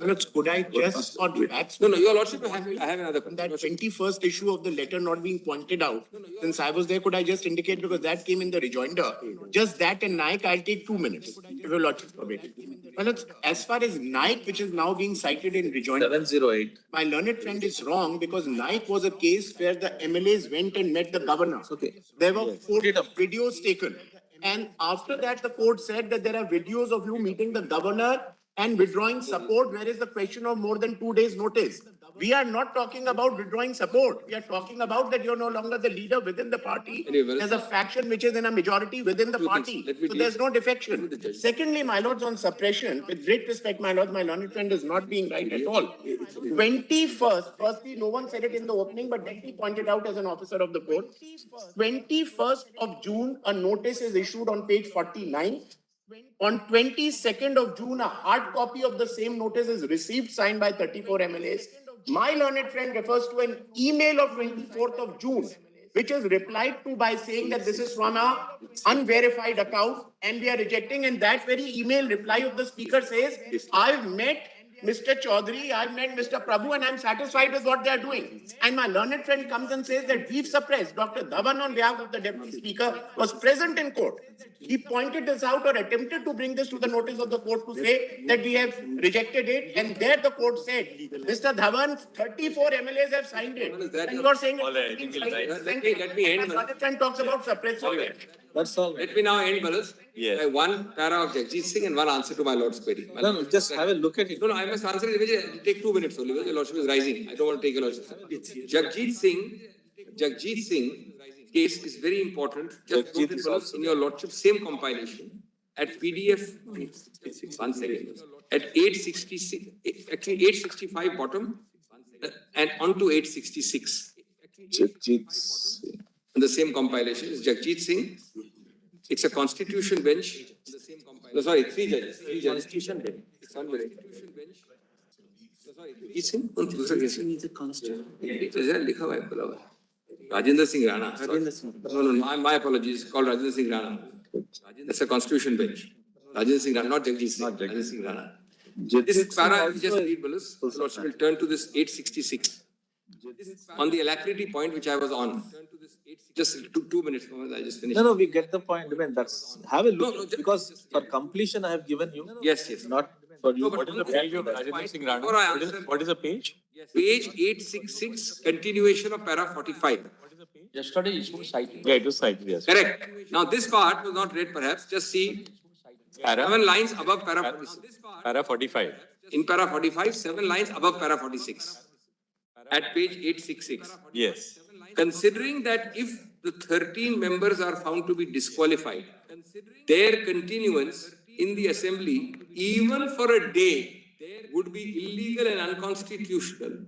Manoj, could I just on that? No, your lordship, I have another On question. that 21st issue of the letter not being pointed out, since I was there, could I just indicate, because that came in the rejoinder, just that and Naik, I'll take 2 minutes, if your lordship permit. Manoj, as far as Naik, which is now being cited in rejoinder, 708. my learned friend is wrong, because Naik was a case where the MLAs went and met the governor. Okay. There were 4 videos taken. And after that, the court said that there are videos of you meeting the governor and withdrawing support. Where is the question of more than 2 days notice? We are not talking about withdrawing support. We are talking about that you're no longer the leader within the party. There's a faction which is in a majority within the party. So there's no defection. Secondly, my lords, on suppression, with great respect, my lords, my learned friend is not being right at all. 21st, firstly, no one said it in the opening, but then he pointed out as an officer of the court. 21st of June, a notice is issued on page 49. On 22nd of June, a hard copy of the same notice is received, signed by 34 MLAs. My learned friend refers to an email of 24th of June, which is replied to by saying that this is from a unverified account and we are rejecting. And that very email reply of the speaker says, I've met Mr. Chaudhary, I've met Mr. Prabhu, and I'm satisfied with what they are doing. And my learned friend comes and says that we've suppressed. Dr. Dhawan, on behalf of the deputy speaker, was present in court. He pointed this out or attempted to bring this to the notice of the court to say that we have rejected it. And there the court said, Mr. Dhawan, 34 MLAs have signed it. And you are saying Let me end. My learned friend talks about suppression. That's all. Let me now end, Manoj. Yes. By one para of Jagjit Singh and one answer to my lord's query. No, just have a look at it. No, I must answer it immediately. It'll take 2 minutes only. Your lordship is rising. I don't want to take your lordship. Jagjit Singh case is very important. Just note it, Manoj, in your lordship, same compilation. At PDF, 1 second. At 866, actually 865 bottom and onto 866. Jagjit Singh. The same compilation is Jagjit Singh. It's a constitution bench. No, sorry, 3 judges. Constitution bench. It's one minute. Jagjit Singh? He's a constitution. Rajendra Singh Rana. No, my apologies. It's called Rajendra Singh Rana. That's a constitution bench. Rajendra Singh Rana, not Jagjit Singh. Rajendra Singh Rana. This para, just read, Manoj. We'll turn to this 866. On the alacrity point which I was on. Just 2 minutes, I just finished. No, we get the point. I mean, that's have a look, because for completion I have given you. Yes. Not for you. What is the page of Rajendra Singh Rana? What is the page? Page 866, continuation of para 45. Yesterday it was cited. Yeah, it was cited, yes. Correct. Now this part was not read perhaps. Just see 7 lines above para 46. Para 45. In para 45, 7 lines above para 46. At page 866. Yes. Considering that if the 13 members are found to be disqualified, their continuance in the assembly, even for a day, would be illegal and unconstitutional,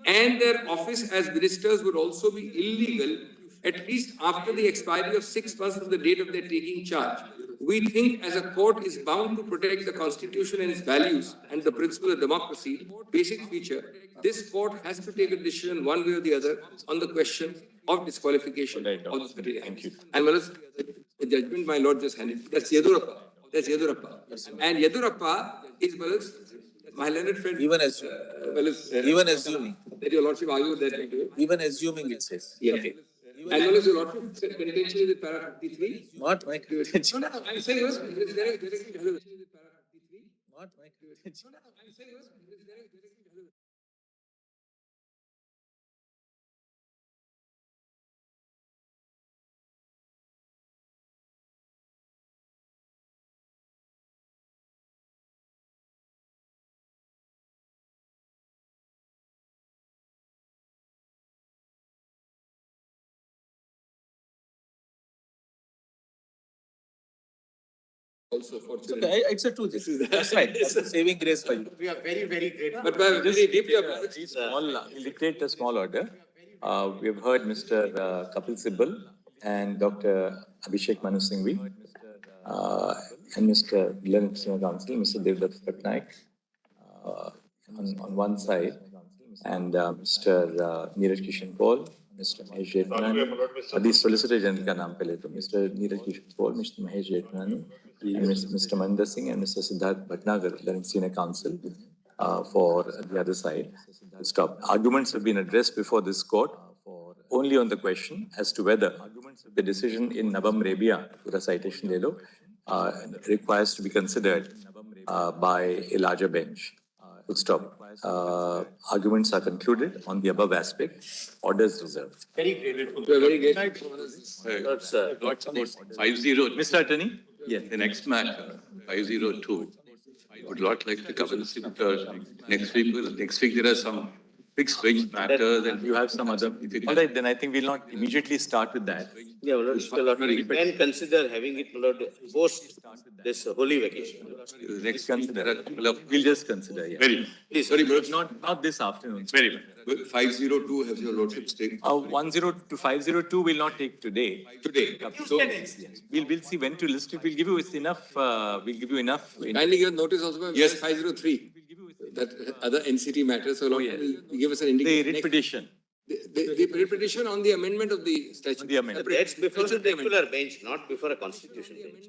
and their office as ministers would also be illegal, at least after the expiry of 6 months from the date of their taking charge. We think as a court is bound to protect the constitution and its values and the principle of democracy, basic feature, this court has to take a decision one way or the other on the question of disqualification of the 13. Thank you. And the judgment my lord just handed. That's Yedurappa. And Yedurappa is my learned friend. Even assuming. That your lordship argued that. Even assuming it says. Yeah. Okay. And your lordship contention with para 53? Not my contention. No, I'm saying Not my contention. also for It's okay. It's a two. That's right. That's the saving grace for you. We are very, very grateful. But very deeply We'll dictate a small order. We've heard Mr. Kapil Sibal and Dr. Abhishek Manu Singhvi and Mr. Leonard Singh, Mr. Devdutt Patnaik on one side, and Mr. Neeraj Kishan Paul Mr. Mahesh Jetnani, the Solicitor General का नाम पहले तो Mr. Neeraj Kishore Paul, Mr. Mahesh Jetnani, and Mr. Maninder Singh and Mr. Siddharth Bhatnagar, they're in senior counsel for the other side. Stop. Arguments have been addressed before this court only on the question as to whether the decision in Nabam Rebia, pura citation le lo, requires to be considered by a larger bench. Full stop. Arguments are concluded on the above aspect. Orders reserved. Very grateful. Very grateful. Sir. 50. Mr. Attorney? Yes. The next matter, 502. Would not like to cover this because next week there are some fixed bench matters and You have some other. All right, then I think we'll not immediately start with that. Yeah, my lord, we can consider having it, my lord, post this holy vacation. next consider. We'll just consider, yeah. Very Please, sorry, sir. but Not this afternoon. very well. 502 has your lordship taken. 10 to 502 will not take today. Today. So we'll see when to list it. We'll give you enough, we'll give you enough. Kindly give notice also, Yes. 503, that other NCT matters, so yes. will give us an The indication. writ petition. The writ petition on the amendment of the statute. The amendment. That's before the regular bench, not before a constitution bench.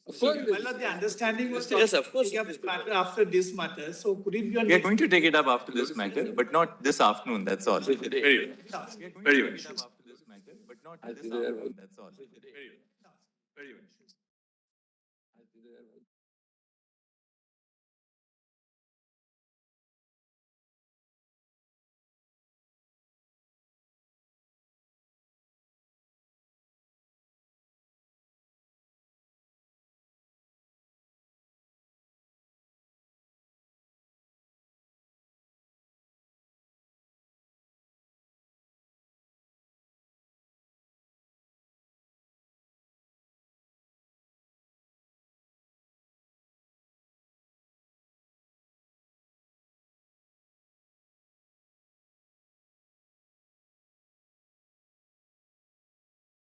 Of course, it is. Well, the understanding was. Yes, of course. Take up this matter after this matter, so could it be on? We are going to take it up after this matter, but not this afternoon, that's all. Very well. Very well. But not this afternoon, that's all. Very well.